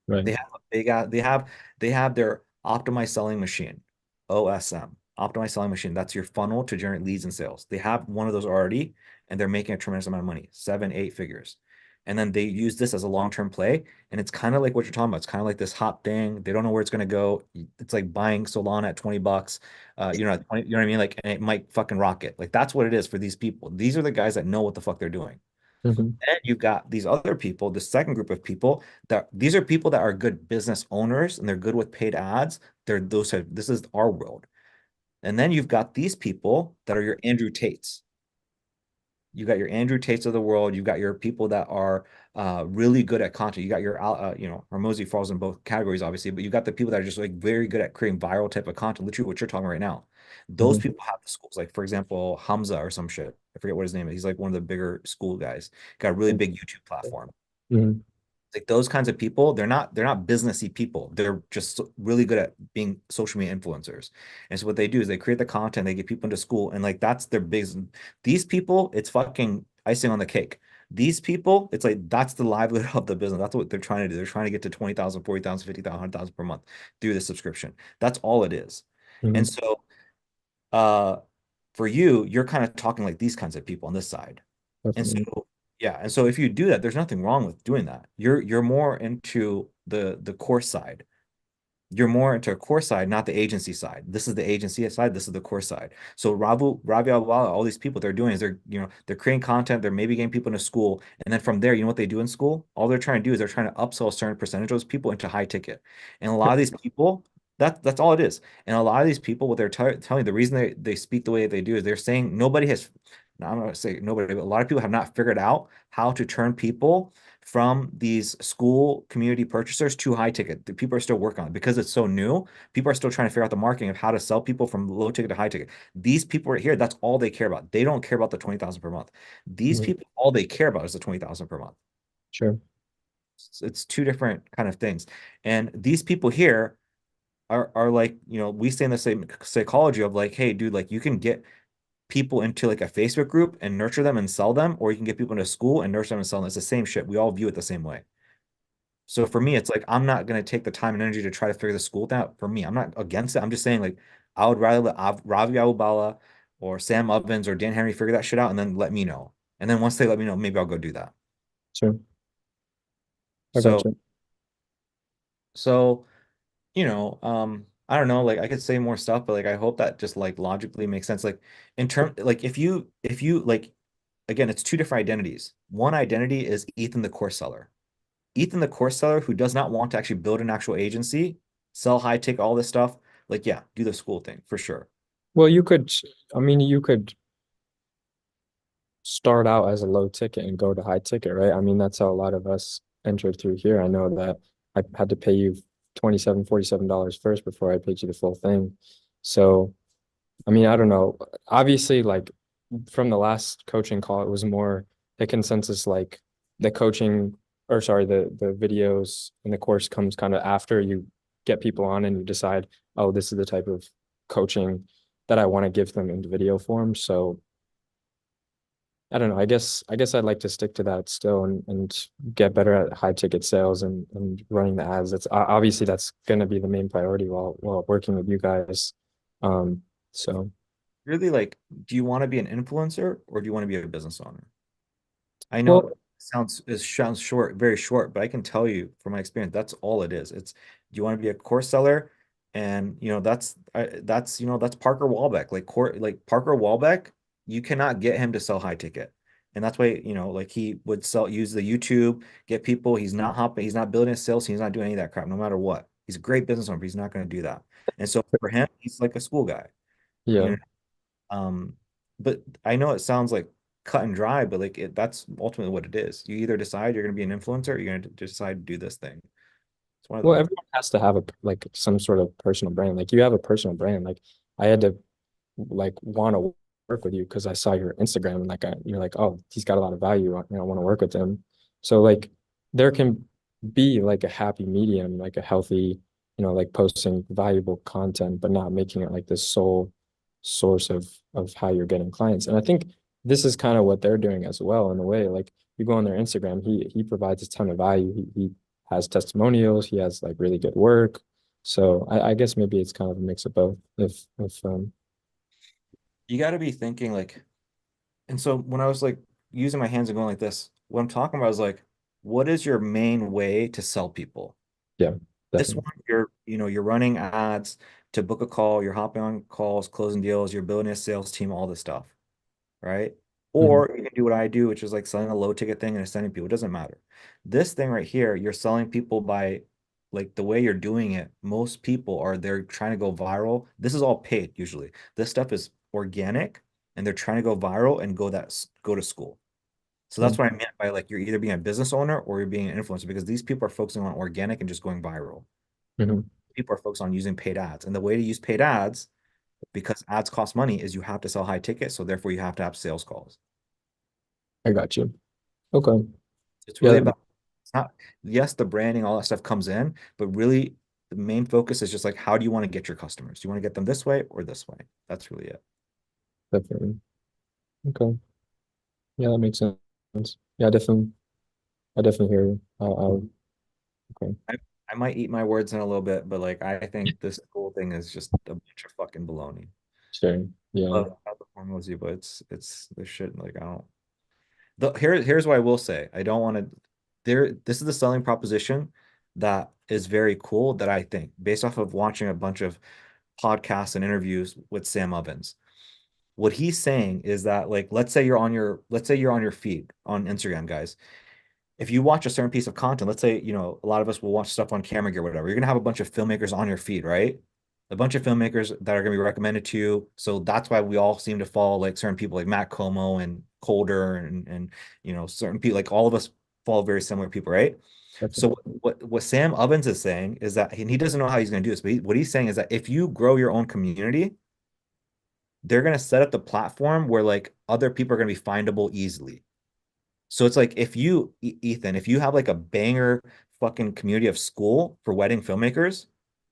Right. they have a big they have their optimized selling machine, OSM, optimized selling machine. That's your funnel to generate leads and sales. They have one of those already, and they're making a tremendous amount of money, 7, 8 figures. And then they use this as a long-term play. And it's kind of like what you're talking about. It's kind of like this hot thing. They don't know where it's going to go. It's like buying Solana at $20. At 20, you know what I mean? Like, and it might fucking rocket. Like, that's what it is for these people. These are the guys that know what the fuck they're doing. Mhm. Then you've got these other people, the second group of people that these are people that are good business owners and they're good with paid ads. This is our world. And then you've got these people that are your Andrew Tates. You got your Andrew Tates of the world. You've got your people that are really good at content. You got your, Hormozi falls in both categories, obviously, but you got the people that are just like very good at creating viral type of content, literally what you're talking right now. Those Mhm. people have the schools, like for example, Hamza or some shit. I forget what his name is. He's like one of the bigger school guys. Got a really big YouTube platform. Mhm. Like those kinds of people, they're not businessy people. They're just really good at being social media influencers. And so what they do is they create the content, they get people into school, and like that's their business. These people, it's fucking icing on the cake. These people, it's like that's the livelihood of the business. That's what they're trying to do. They're trying to get to 20,000, 40,000, 50,000, 100,000 per month through the subscription. That's all it is. And Mhm. so uh for you, you're kind of talking like these kinds of people on this side. And Definitely. so, yeah, and so if you do that, there's nothing wrong with doing that. You're more into the course side. You're more into a course side, not the agency side. This is the agency side. This is the course side. So Ravi Alwala, all these people they're doing is they're creating content. They're maybe getting people into school, and then from there, you know what they do in school? All they're trying to do is they're trying to upsell a certain percentage of those people into high ticket. And a lot of these people, that's all it is. And a lot of these people, what they're telling, the reason they speak the way they do is they're saying nobody has. Now, I'm not gonna say nobody, but a lot of people have not figured out how to turn people from these school community purchasers to high ticket. The people are still working on it because it's so new. People are still trying to figure out the marketing of how to sell people from low ticket to high ticket. These people right here, that's all they care about. They don't care about the 20,000 per month. These Mhm. people, all they care about is the 20,000 per month. Sure. It's two different kind of things. And these people here are like, we stay in the same psychology of like, hey, dude, like you can get people into like a Facebook group and nurture them and sell them, or you can get people into school and nurture them and sell them. It's the same shit. We all view it the same way. So for me, it's like I'm not gonna take the time and energy to try to figure the school out. For me, I'm not against it. I'm just saying like I would rather let Ravi Abubala or Sam Ovens or Dan Henry figure that shit out and then let me know. And then once they let me know, maybe I'll go do that. Sure. I So gotcha. so I don't know, like I could say more stuff, but like I hope that just like logically makes sense. Like in term, like if you like again, it's two different identities. One identity is Ethan the course seller. Ethan the course seller who does not want to actually build an actual agency, sell high tick, all this stuff. Like, yeah, do the school thing for sure. Well, you could start out as a low ticket and go to high ticket, right? I mean, that's how a lot of us entered through here. I know that I had to pay you $47 first before I paid you the full thing. So, I mean, I don't know. Obviously, like from the last coaching call, it was more the consensus, like the coaching, or sorry, the videos and the course comes kind of after you get people on and you decide, oh, this is the type of coaching that I want to give them in video form. So I don't know. I guess I'd like to stick to that still and get better at high ticket sales and running the ads. That's obviously that's going to be the main priority while working with you guys. So Really, like, do you want to be an influencer or do you want to be a business owner? I know well, it sounds short, very short, but I can tell you from my experience, that's all it is. It's do you want to be a course seller? And that's Parker Walbeck. Like Parker Walbeck, you cannot get him to sell high ticket. And that's why, like he would use the YouTube, get people. He's not hopping, he's not building a sales team, he's not doing any of that crap, no matter what. He's a great business owner, but he's not going to do that. And so for him, he's like a school guy. yeah. You know, um, but I know it sounds like cut and dry, but like that's ultimately what it is. You either decide you're going to be an influencer or you're going to decide to do this thing. It's one of Well, those. everyone has to have like some sort of personal brand. Like you have a personal brand. Like I had to like want to work with you because I saw your Instagram and like you're like, oh, he's got a lot of value. I want to work with him. So like there can be like a happy medium, like a healthy, like posting valuable content, but not making it like the sole source of how you're getting clients. And I think this is kind of what they're doing as well in a way. Like you go on their Instagram, he provides a ton of value. He has testimonials, he has like really good work. So I guess maybe it's kind of a mix of both. If You got to be thinking like, and so when I was like using my hands and going like this, what I'm talking about is like, what is your main way to sell people? yeah, This definitely. one, you're running ads to book a call, you're hopping on calls, closing deals, you're building a sales team, all this stuff, right? Mhm. Or you can do what I do, which is like selling a low ticket thing and sending people. It doesn't matter. This thing right here, you're selling people by like the way you're doing it. Most people are they're trying to go viral. This is all paid usually. This stuff is organic and they're trying to go viral and go to school. So that's Mm. what I meant by like you're either being a business owner or you're being an influencer because these people are focusing on organic and just going viral. Mhm. People are focused on using paid ads. And the way to use paid ads, because ads cost money, is you have to sell high tickets. So therefore you have to have sales calls. I got you. Okay. It's Yeah, really about it's not yes, the branding, all that stuff comes in, but really the main focus is just like how do you want to get your customers? Do you want to get them this way or this way? That's really it. definitely. Okay. Yeah, that makes sense. Yeah, I definitely hear you. Okay. I might eat my words in a little bit, but like I think this whole thing is just a bunch of fucking baloney. Sure. Yeah. Love how the formulas you, but it's the shit like I don't here's what I will say. I don't want to this is the selling proposition that is very cool that I think based off of watching a bunch of podcasts and interviews with Sam Ovens. What he's saying is that like let's say you're on your feed on Instagram, guys. If you watch a certain piece of content, let's say, a lot of us will watch stuff on Camera Gear, whatever, you're gonna have a bunch of filmmakers on your feed, right? A bunch of filmmakers that are gonna be recommended to you. So that's why we all seem to follow like certain people like Matt Como and Colder and certain people, like all of us follow very similar people, right? So Definitely. what Sam Ovens is saying is that, and he doesn't know how he's gonna do this, but what he's saying is that if you grow your own community, they're gonna set up the platform where like other people are gonna be findable easily. So it's like if you, Ethan, if you have like a banger fucking community of school for wedding filmmakers,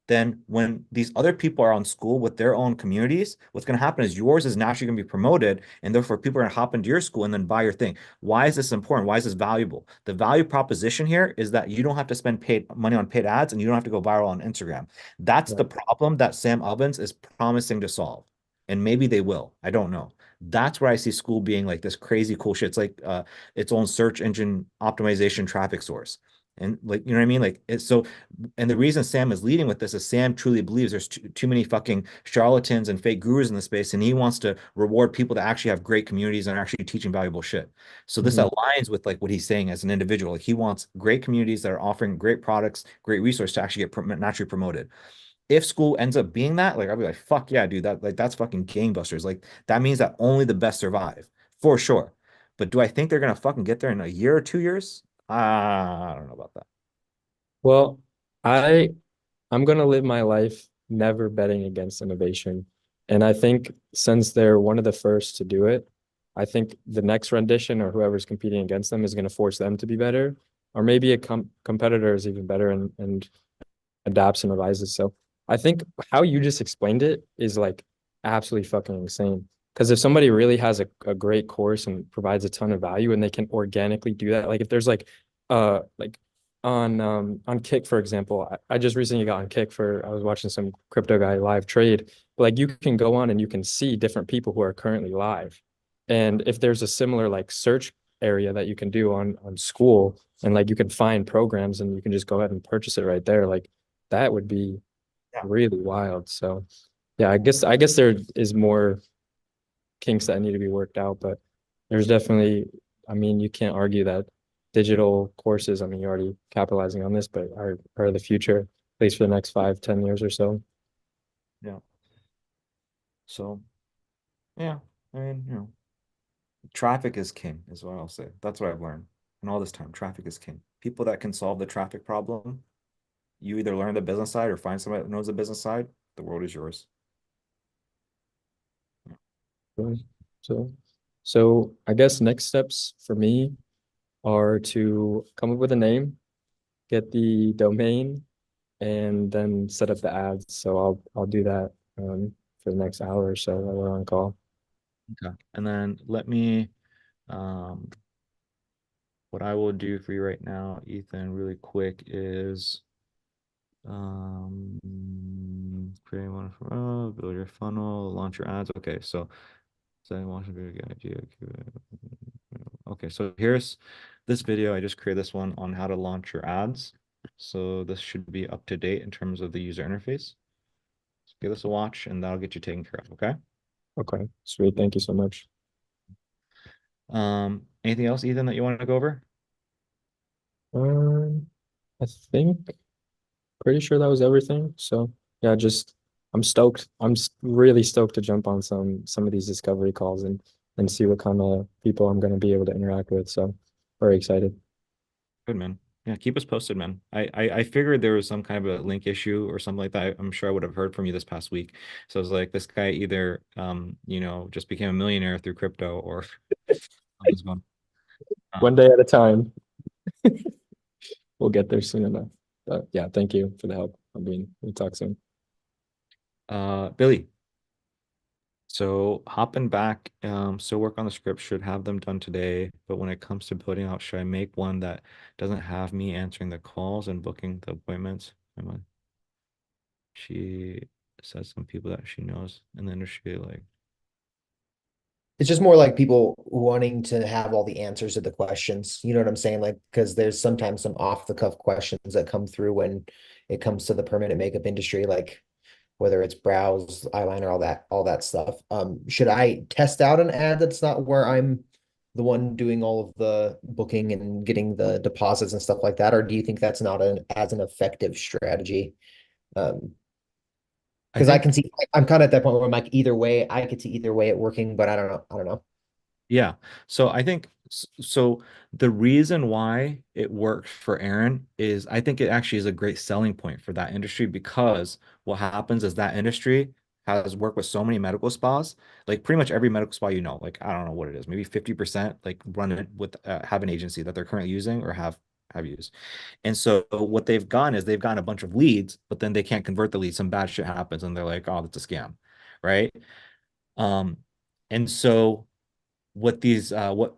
then when these other people are on school with their own communities, what's going to happen is yours is naturally going to be promoted, and therefore people are going to hop into your school and then buy your thing. Why is this important? Why is this valuable? The value proposition here is that you don't have to spend paid money on paid ads, and you don't have to go viral on Instagram. That's Yeah. the problem that Sam Ovens is promising to solve, and maybe they will. I don't know. That's where I see school being like this crazy cool shit. It's like its own search engine optimization traffic source. And like, you know what I mean? Like it's so, and the reason Sam is leading with this is Sam truly believes there's too many fucking charlatans and fake gurus in the space. And he wants to reward people that actually have great communities and are actually teaching valuable shit. So this Mhm. aligns with like what he's saying as an individual. Like he wants great communities that are offering great products, great resource to actually get naturally promoted. If school ends up being that, like I'll be like, fuck yeah, dude, that's fucking gangbusters. Like that means that only the best survive for sure. But do I think they're gonna fucking get there in a year or 2 years? I don't know about that. Well, I I'm gonna live my life never betting against innovation. And I think since they're one of the first to do it, I think the next rendition or whoever's competing against them is gonna force them to be better. Or maybe a competitor is even better and adapts and revises. So I think how you just explained it is like absolutely fucking insane. Because if somebody really has a great course and provides a ton of value and they can organically do that, like if there's like on Kick, for example, I just recently got on Kick for I was watching some crypto guy live trade. But like you can go on and you can see different people who are currently live. And if there's a similar like search area that you can do on school and like you can find programs and you can just go ahead and purchase it right there, like that would be Yeah. really wild. So yeah, I guess there is more kinks that need to be worked out, but there's definitely, I mean, you can't argue that digital courses, I mean, you're already capitalizing on this, but are the future, at least for the next 5, 10 years or so. Yeah. So yeah, I mean, traffic is king, is what I'll say. That's what I've learned. And all this time, traffic is king. People that can solve the traffic problem, you either learn the business side or find somebody that knows the business side, the world is yours. Right. So so I guess next steps for me are to come up with a name get the domain, and then set up the ads. So I'll do that for the next hour or so that we're on call. Okay. And then let me what I will do for you right now, Ethan, really quick is create one for build your funnel, launch your ads. Okay, so launch a video idea. Okay, so here's this video. I just created this one on how to launch your ads. So this should be up to date in terms of the user interface. So give this a watch and that'll get you taken care of, okay? Okay, sweet. Thank you so much. Anything else, Ethan, that you want to go over? I think pretty sure that was everything. So yeah, I'm stoked. Really stoked to jump on some of these discovery calls and see what kind of people I'm going to be able to interact with. So very excited. Good, man. Yeah, keep us posted, man. I figured there was some kind of a link issue or something like that. I'm sure I would have heard from you this past week. So I was like, this guy either just became a millionaire through crypto or something's going. One day at a time. We'll get there soon enough. But yeah, thank you for the help. We'll talk soon. Billy. So hopping back, still work on the script, should have them done today. But when it comes to building out, should I make one that doesn't have me answering the calls and booking the appointments? She says some people that she knows in the industry, like, It's just more like people wanting to have all the answers to the questions. You know what I'm saying? Like, because there's sometimes some off the cuff questions that come through when it comes to the permanent makeup industry, like whether it's brows, eyeliner, all that stuff. Should I test out an ad that's not where I'm the one doing all of the booking and getting the deposits and stuff like that? Or do you think that's not as an effective strategy? Because I can see, I'm kind of at that point where I'm like, either way, I could see either way it working, but I don't know. yeah. So I think so. The reason why it worked for Aaron is I think it actually is a great selling point for that industry, because what happens is that industry has worked with so many medical spas, like pretty much every medical spa, like I don't know what it is, maybe 50% like run it with have an agency that they're currently using or have used. And so what they've gone is they've gotten a bunch of leads, but then they can't convert the leads. Some bad shit happens and they're like, oh, that's a scam, right? And so what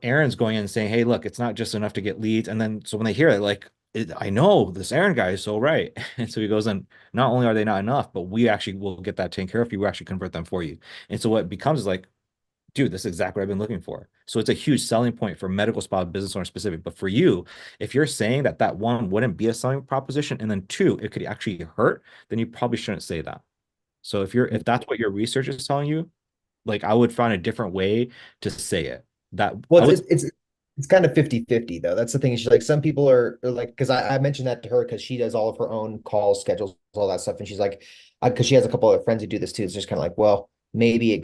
Aaron's going in and saying, hey, look, it's not just enough to get leads. And then so when they hear it, like, I know this Aaron guy is so right. And so he goes, and not only are they not enough, but we actually will get that taken care of. You will actually convert them for you. And so what it becomes is like, dude, this is exactly what I've been looking for. So it's a huge selling point for medical spa business owner specific. But for you, if you're saying that one wouldn't be a selling proposition, and then two, it could actually hurt, then you probably shouldn't say that. So if that's what your research is telling you, like I would find a different way to say it. Well, it's kind of 50-50 though. That's the thing. She's like, some people are like, because I mentioned that to her because she does all of her own calls, schedules, all that stuff. And she's like, because she has a couple of friends who do this too. It's just kind of like, well, maybe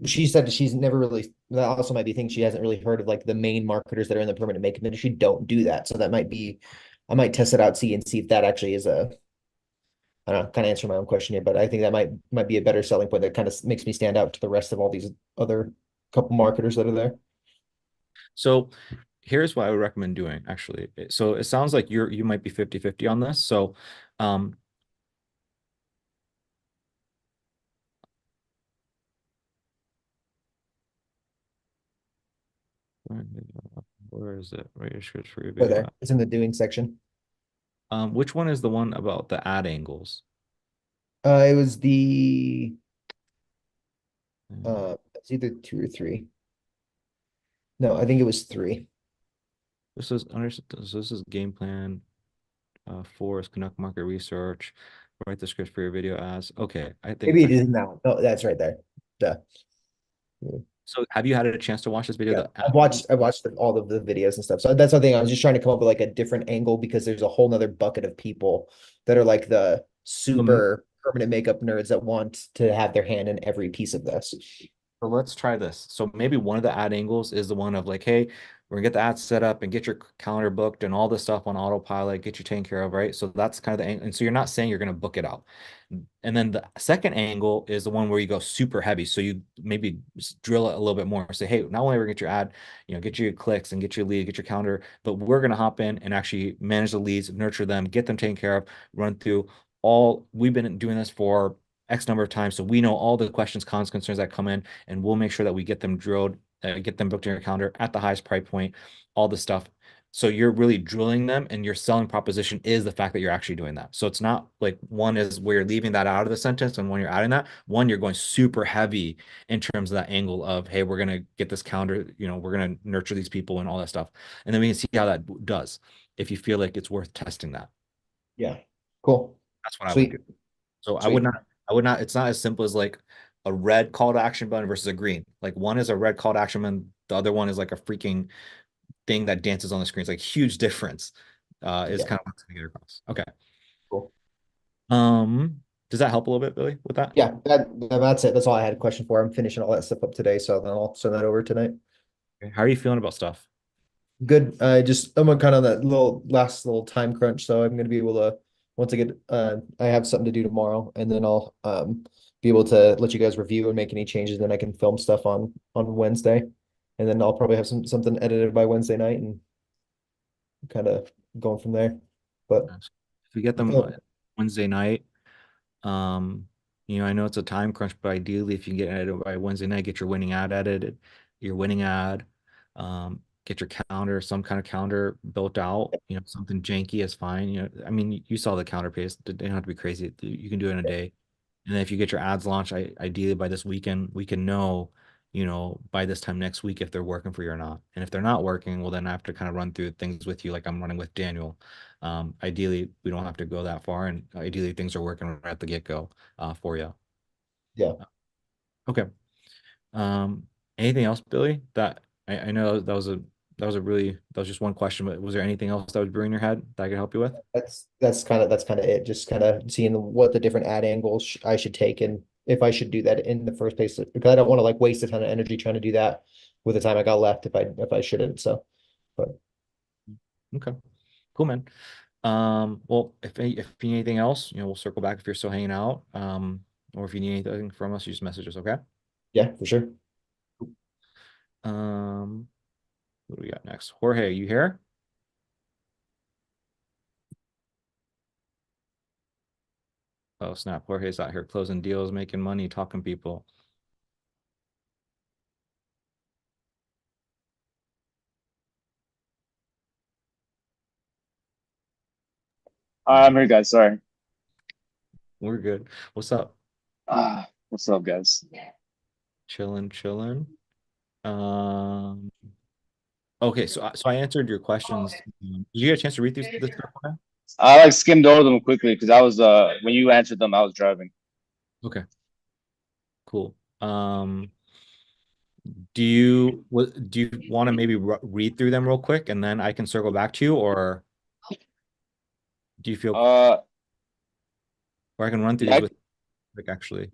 she said that she's never really, that also might be things she hasn't really heard of, like the main marketers that are in the permanent makeup industry don't do that. So that might be, I might test it out, see if that actually is I don't know, kind of answer my own question here, but I think that might be a better selling point that kind of makes me stand out to the rest of all these other couple marketers that are there. So here's what I would recommend doing, actually. So it sounds like you might be 50-50 on this. So where is it? Write your scripts for your video. There. It's in the doing section. Which one is the one about the ad angles? It was the it's either 2 or 3. No, I think it was 3. This is game plan. 4 is conduct market research. Write the script for your video ads. Okay, I think maybe it is now. No, that's right there. Duh. So have you had a chance to watch this video? Yeah, I watched all of the videos and stuff. So that's the thing. I was just trying to come up with like a different angle because there's a whole nother bucket of people that are like the super permanent makeup nerds that want to have their hand in every piece of this. So let's try this. So maybe one of the ad angles is the one of like, hey, we're gonna get the ads set up and get your calendar booked and all this stuff on autopilot, get you taken care of, right? So that's kind of the angle. And so you're not saying you're gonna book it out. And then the second angle is the one where you go super heavy. So you maybe drill it a little bit more. Say, hey, not only are we gonna get your ad, get your clicks and get your lead, get your calendar, but we're gonna hop in and actually manage the leads, nurture them, get them taken care of, run through all. We've been doing this for X number of times, so we know all the questions, cons, concerns that come in, and we'll make sure that we get them drilled, get them booked in your calendar at the highest price point, all the stuff. So you're really drilling them, and your selling proposition is the fact that you're actually doing that. So it's not like one is where you're leaving that out of the sentence, and when you're adding that, one, you're going super heavy in terms of that angle of, hey, we're gonna get this calendar, we're gonna nurture these people and all that stuff, and then we can see how that does. If you feel like it's worth testing that, Yeah. Cool. that's what I Sweet. would do. So Sweet. I would not, it's not as simple as like a red call to action button versus a green. Like one is a red call to action button, the other one is like a freaking thing that dances on the screen. It's like huge difference. Is Yeah. kind of what's to get across. Okay. Cool. Does that help a little bit, Billy, with that? Yeah, that's it. That's all I had a question for. I'm finishing all that stuff up today, so then I'll send that over tonight. Okay. How are you feeling about stuff? Good. I'm kind of that last little time crunch, so I'm gonna be able to once I get I have something to do tomorrow, and then I'll be able to let you guys review and make any changes. Then I can film stuff on Wednesday, and then I'll probably have something edited by Wednesday night and kind of going from there. But If we get them Oh. Wednesday night, I know it's a time crunch, but ideally, if you get edited by Wednesday night, get your winning ad edited, your winning ad, get your calendar, some kind of calendar built out, something janky is fine. I mean, you saw the calendar paste. It didn't have to be crazy. You can do it in a day. And then if you get your ads launched, ideally by this weekend, we can know, by this time next week if they're working for you or not. And if they're not working, well, then I have to kind of run through things with you like I'm running with Daniel. Ideally, we don't have to go that far, and ideally things are working right at the get-go for you. Yeah. Okay. Anything else, Billy? That I know that was just one question, but was there anything else that was brewing your head that I could help you with? That's kind of it. Just kind of seeing what the different ad angles I should take and if I should do that in the first place, because I don't want to like waste a ton of energy trying to do that with the time I got left if I shouldn't. So, but Okay, cool, man. Well, if you need anything else, we'll circle back if you're still hanging out. Or if you need anything from us, you just message us, okay? yeah, for sure. What do we got next? Jorge, you here? Oh, snap. Jorge's out here closing deals, making money, talking people. I'm here, guys. Sorry. We're good. What's up? What's up, guys? Chilling. Okay, so I answered your questions. Did you get a chance to read this stuff? I like skimmed over them quickly because I was when you answered them, I was driving. Okay. Cool. Do you want to maybe read through them real quick and then I can circle back to you, or do you feel or I can run through these with actually.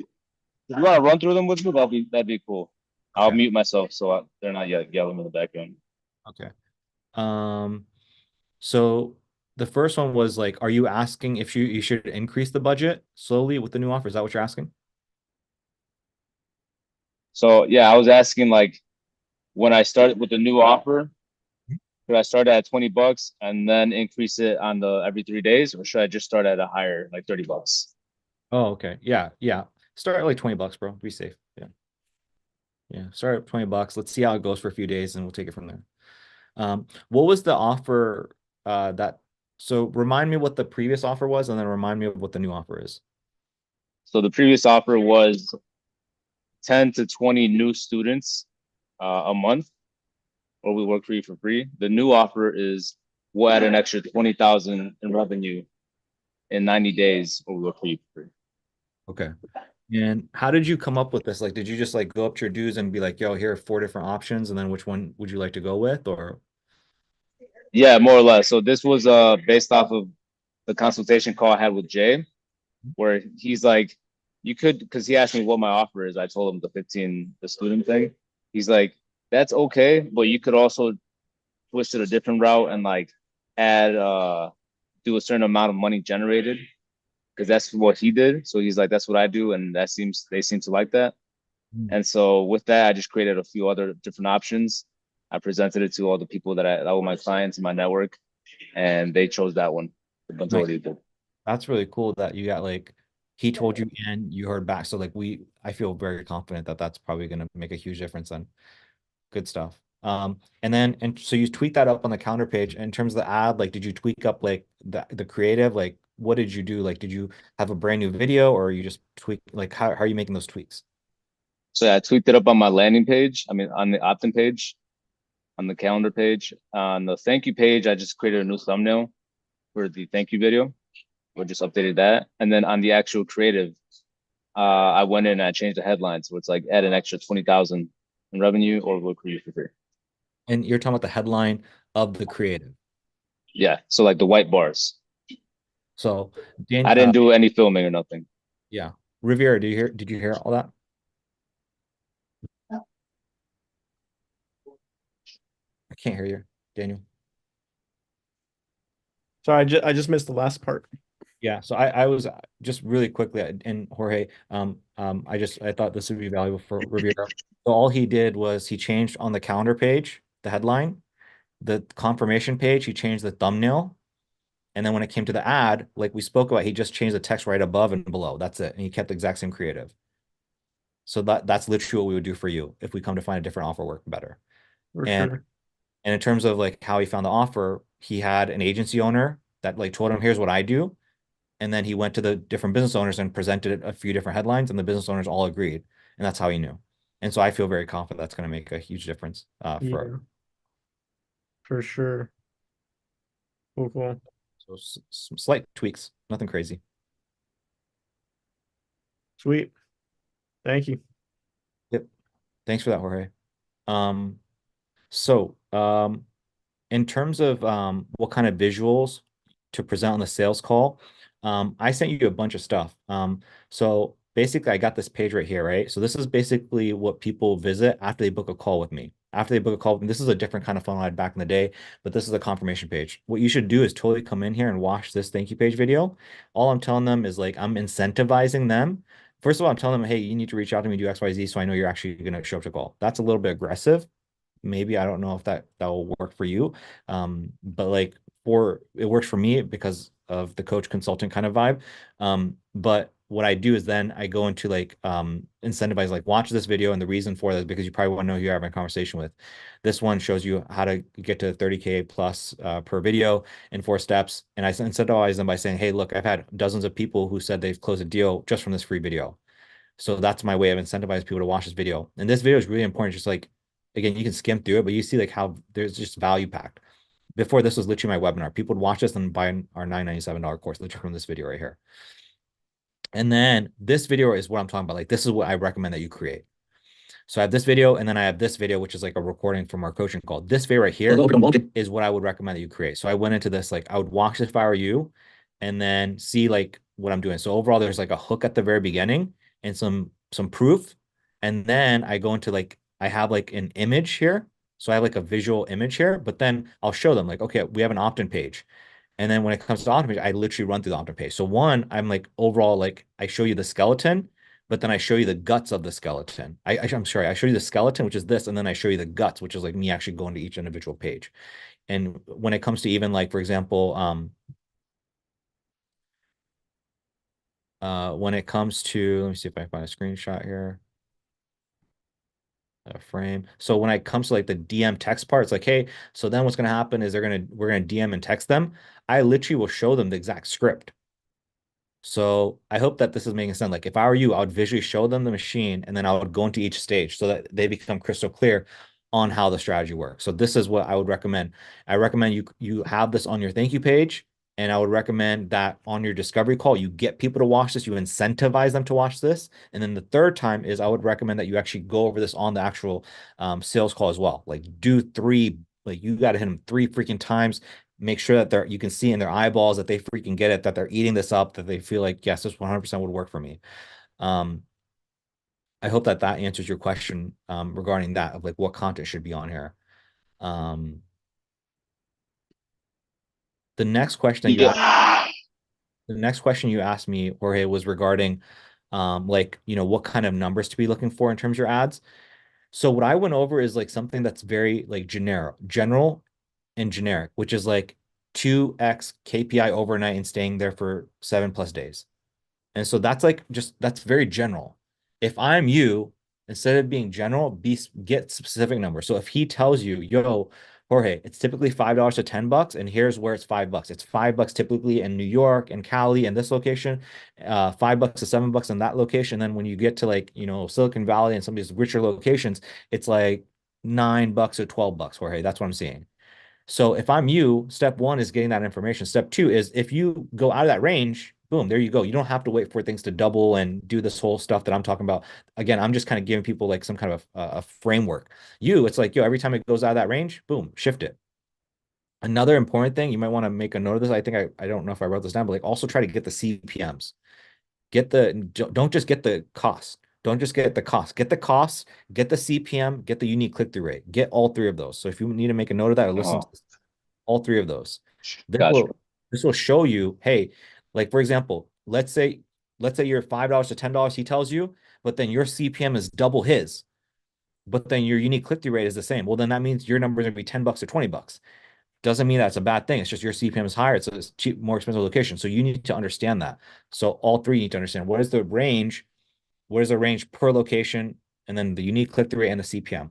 If you want to run through them with me, that'd be cool. I'll Okay. mute myself so they're not yelling in the background. Okay. So the first one was like, are you asking if you should increase the budget slowly with the new offer? Is that what you're asking? So yeah, I was asking like when I started with the new offer, should I start at $20 and then increase it on the every 3 days, or should I just start at a higher like $30? Oh, okay. Yeah. Start at like $20, bro. Be safe. Yeah. Start at $20. Let's see how it goes for a few days and we'll take it from there. What was the offer so remind me what the previous offer was and then remind me of what the new offer is. So the previous offer was 10 to 20 new students a month, or we work for you for free. The new offer is we'll add an extra 20,000 in revenue in 90 days, or we work for you for free. Okay. And how did you come up with this? Like, did you just like go up to your dudes and be like, yo, here are 4 different options, and then which one would you like to go with, or? Yeah, more or less. So this was based off of the consultation call I had with Jay, where he's like, you could, because he asked me what my offer is. I told him the student thing. He's like, that's okay, but you could also twist it a different route and like add do a certain amount of money generated, because that's what he did. So he's like, that's what I do, and they seem to like that. And so with that, I just created a few other different options. I presented it to all the people that were my clients in my network, and they chose that one. The majority did. That's really cool that you got like he told you and you heard back. So like I feel very confident that that's probably going to make a huge difference then. Good stuff. And so you tweak that up on the counter page. In terms of the ad, like did you tweak up like the creative? Like what did you do? Like did you have a brand new video, or you just tweak, like how are you making those tweaks? So yeah, I tweaked it up on my landing page. I mean, on the opt-in page, on the calendar page, on the thank you page, I just created a new thumbnail for the thank you video. We just updated that. And then on the actual creative, I went in and I changed the headline. So it's like add an extra 20,000 in revenue or we'll create for free. And you're talking about the headline of the creative. Yeah. So like the white bars. So I didn't do any filming or nothing. Yeah. Riviera, did you hear all that? I can't hear you, Daniel. Sorry, I just missed the last part. Yeah, so I was just really quickly, and Jorge, I thought this would be valuable for Riviera. So all he did was he changed on the calendar page, the headline, the confirmation page, he changed the thumbnail. And then when it came to the ad, like we spoke about, he just changed the text right above and below. That's it. And he kept the exact same creative. So that's literally what we would do for you if we come to find a different offer work better. For And sure. and in terms of like how he found the offer, he had an agency owner that like told him, here's what I do. And then he went to the different business owners and presented a few different headlines, and the business owners all agreed. And that's how he knew. And so I feel very confident that's going to make a huge difference Yeah, for sure. Cool. So some slight tweaks, nothing crazy. Sweet. Thank you. Yep. Thanks for that, Jorge. So in terms of what kind of visuals to present on the sales call, I sent you a bunch of stuff. So basically I got this page right here, right? So this is basically what people visit after they book a call with me. After they book a call with me, this is a different kind of funnel I had back in the day, but this is a confirmation page. What you should do is totally come in here and watch this thank you page video. All I'm telling them is like, I'm incentivizing them. First of all, I'm telling them, hey, you need to reach out to me, do XYZ, so I know you're actually going to show up to call. That's a little bit aggressive. Maybe, I don't know if that will work for you. But like it works for me because of the coach consultant kind of vibe. But what I do is then I go into like incentivize, like watch this video, and the reason for that is because you probably want to know who you're having a conversation with. This one shows you how to get to 30K plus per video in 4 steps. And I incentivize them by saying, hey, look, I've had dozens of people who said they've closed a deal just from this free video. So that's my way of incentivizing people to watch this video. And this video is really important. Just like, again, you can skim through it, but you see like how there's just value packed. Before, this was literally my webinar. People would watch this and buy our $997 course literally from this video right here. And then this video is what I'm talking about. Like, this is what I recommend that you create. So I have this video, and then I have this video, which is like a recording from our coaching call. This video right here is what I would recommend that you create. So I went into this, like I would watch this if I were you, and then see like what I'm doing. So overall, there's like a hook at the very beginning and some proof. And then I go into like, I have like an image here. So I have like a visual image here, but then I'll show them like, okay, we have an opt-in page. And then when it comes to opt-in page, I literally run through the opt-in page. So one, I'm like overall, like I show you the skeleton, but then I show you the guts of the skeleton. I'm sorry, I show you the skeleton, which is this, and then I show you the guts, which is like me actually going to each individual page. And when it comes to even like, for example, when it comes to, let me see if I can find a screenshot here. A frame. So when it comes to like the DM text part, it's like, hey, so then what's going to happen is we're going to DM and text them. I literally will show them the exact script. So I hope that this is making sense. Like if I were you, I would visually show them the machine, and then I would go into each stage so that they become crystal clear on how the strategy works. So this is what I would recommend. I recommend you have this on your thank you page. And I would recommend that on your discovery call, you get people to watch this, you incentivize them to watch this. And then the third time is I would recommend that you actually go over this on the actual sales call as well. Like do 3, like you got to hit them 3 freaking times. Make sure that you can see in their eyeballs that they freaking get it, that they're eating this up, that they feel like, yes, this 100% would work for me. I hope that that answers your question regarding that, of like what content should be on here. The next question that you asked, the next question you asked me, Jorge, was regarding like, you know, what kind of numbers to be looking for in terms of your ads. So what I went over is like something that's very like general and generic, which is like 2x KPI overnight and staying there for 7+ days. And so that's like that's very general. If I'm you, instead of being general, get specific numbers. So if he tells you, yo, Jorge, it's typically $5 to $10, and here's where it's $5. It's $5 typically in New York and Cali and this location, $5 to $7 in that location. Then when you get to like, you know, Silicon Valley and some of these richer locations, it's like $9 or $12, Jorge. That's what I'm seeing. So if I'm you, step one is getting that information. Step two is if you go out of that range, boom, there you go. You don't have to wait for things to double and do this whole stuff that I'm talking about. Again, I'm just kind of giving people like some kind of a framework. It's like, yo, every time it goes out of that range, boom, shift it. Another important thing, you might want to make a note of this. I think I don't know if I wrote this down, but like also try to get the CPMs. Don't just get the cost. Don't just get the cost. Get the cost, get the CPM, get the unique click-through rate. Get all three of those. So if you need to make a note of that or listen to all three of those, Gotcha. This will show you, hey, like for example, let's say you're $5 to $10, he tells you, but then your CPM is double his, but then your unique click-through rate is the same. Well, then that means your number is gonna be $10 or $20. Doesn't mean that's a bad thing. It's just your CPM is higher. It's a cheap, more expensive location. So you need to understand that. So all three need to understand what is the range per location, and then the unique click-through rate and the CPM.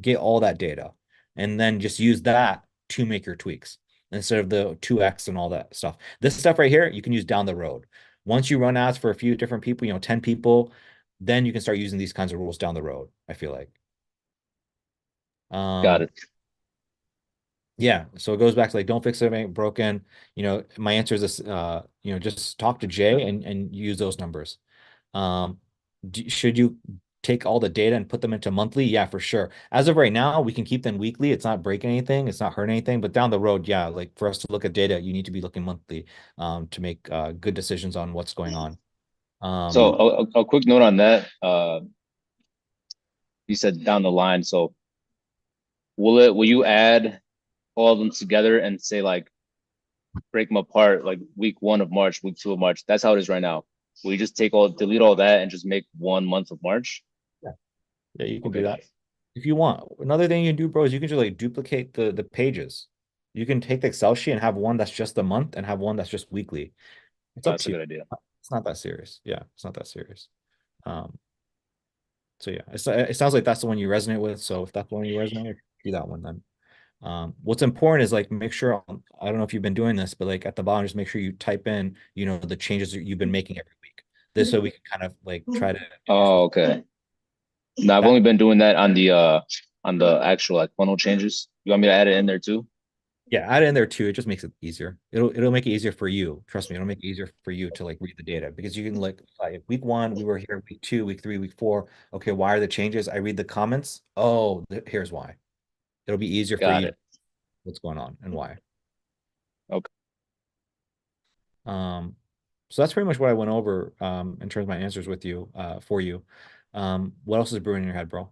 Get all that data, and then just use that to make your tweaks instead of the 2x and all that stuff. This stuff right here, you can use down the road. Once you run ads for a few different people, 10 people, then you can start using these kinds of rules down the road, I feel like. Got it. Yeah, so it goes back to like, don't fix it if it ain't broken. My answer is this, just talk to Jay and use those numbers. Should you take all the data and put them into monthly? Yeah, for sure. As of right now, we can keep them weekly. It's not breaking anything. It's not hurting anything. But down the road, yeah, like for us to look at data, you need to be looking monthly to make good decisions on what's going on. So a quick note on that. You said down the line. So will you add all of them together and say like break them apart like week 1 of March, week 2 of March? That's how it is right now. Will you just delete all that and just make 1 month of March? Yeah, you can do that if you want. Another thing you can do, bro, is you can just like duplicate the pages. You can take the Excel sheet and have one that's just the month and have one that's just weekly. It's up That's to a you. good idea. It's not that serious. Yeah, it's not that serious. So yeah, it sounds like that's the one you resonate with. So if that's the one you resonate with, do that one then. What's important is like make sure, I don't know if you've been doing this, but like at the bottom, just make sure you type in, the changes that you've been making every week. This way we can kind of like try to. Oh, okay. No, I've only been doing that on the actual like funnel changes. You want me to add it in there too? Yeah, add it in there too. It just makes it easier. It'll make it easier for you. Trust me, it'll make it easier for you to like read the data, because you can like week 1, we were here, week 2, week 3, week 4. Okay, why are the changes? I read the comments. Oh, here's why. It'll be easier for Got you it. what's going on and why. Okay. So that's pretty much what I went over in terms of my answers with you for you. What else is brewing in your head, bro?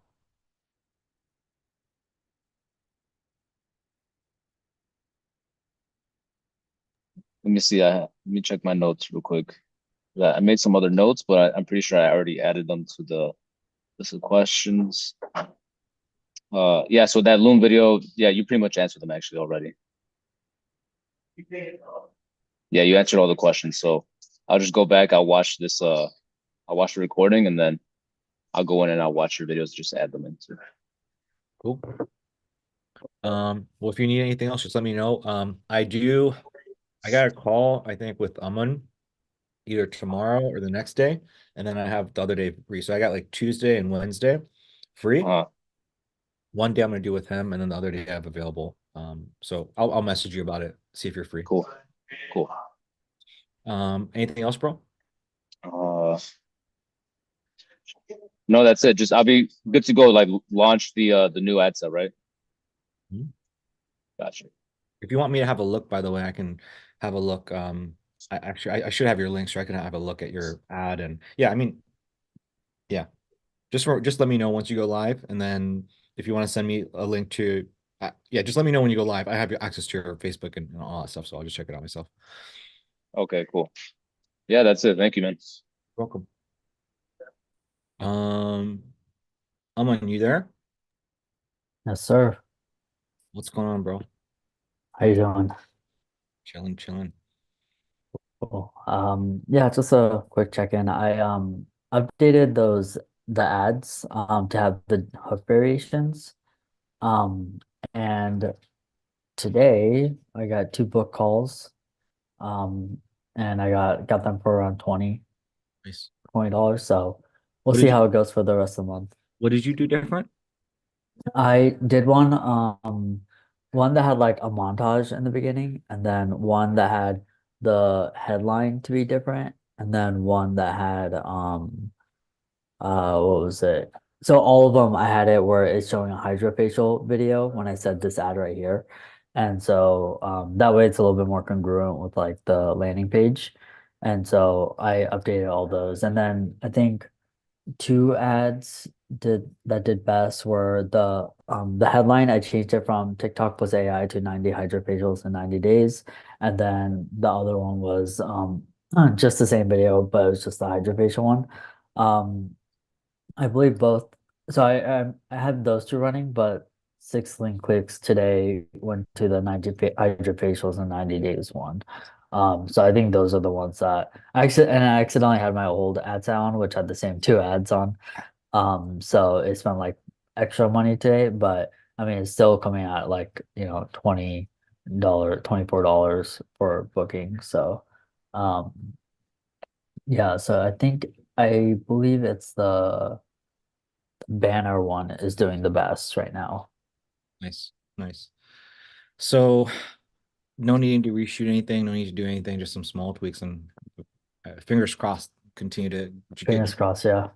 Let me see. Let me check my notes real quick. Yeah, I made some other notes, but I'm pretty sure I already added them to the list of questions. Yeah, so that Loom video, yeah, you pretty much answered them actually already. Yeah, you answered all the questions. So I'll just go back. I'll watch this. I'll watch the recording, and then I'll go in and I'll watch your videos, just add them into. Cool. Well, if you need anything else, just let me know. I got a call, I think, with Aman either tomorrow or the next day, and then I have the other day free. So I got like Tuesday and Wednesday free. One day I'm gonna do with him, and then the other day I have available. So I'll message you about it. See if you're free. Cool. Anything else, bro? No, that's it. Just I'll be good to go. Like launch the new ad set, right? Mhm. Gotcha. If you want me to have a look, by the way, I can have a look. I should have your links, so I can have a look at your ad. And yeah, I mean, Yeah. Just let me know once you go live, and then if you want to send me a link to, yeah, just let me know when you go live. I have access to your Facebook and all that stuff, so I'll just check it out myself. Okay, cool. Yeah, that's it. Thank you, man. Welcome. Aman, you there? Yes, sir. What's going on, bro? How you doing? Chilling. Cool. Yeah, just a quick check-in. I updated the ads to have the hook variations. Um and today I got 2 book calls. And I got them for around Nice. $20. So we'll What see did how it goes for the rest of the month. What did you do different? I did one that had like a montage in the beginning, and then one that had the headline to be different, and then one that had what was it? So all of them I had it where it's showing a hydrofacial video when I said this ad right here. And so that way it's a little bit more congruent with like the landing page. And so I updated all those. And then I think 2 ads did best were the headline. I changed it from TikTok plus AI to 90 hydrofacials in 90 days. And then the other one was just the same video, but it was just the hydrofacial one. I believe both. So I had those 2 running, but 6 link clicks today went to the 90 hydrofacials in 90 days one. So I think those are the ones that I accidentally had my old ad set on, which had the same 2 ads on. So it spent like extra money today, but I mean it's still coming out like, $24 for booking. So um yeah, so I believe it's the banner one is doing the best right now. Nice. So no needing to reshoot anything, no need to do anything, just some small tweaks, and fingers crossed, continue to get Fingers crossed, yeah.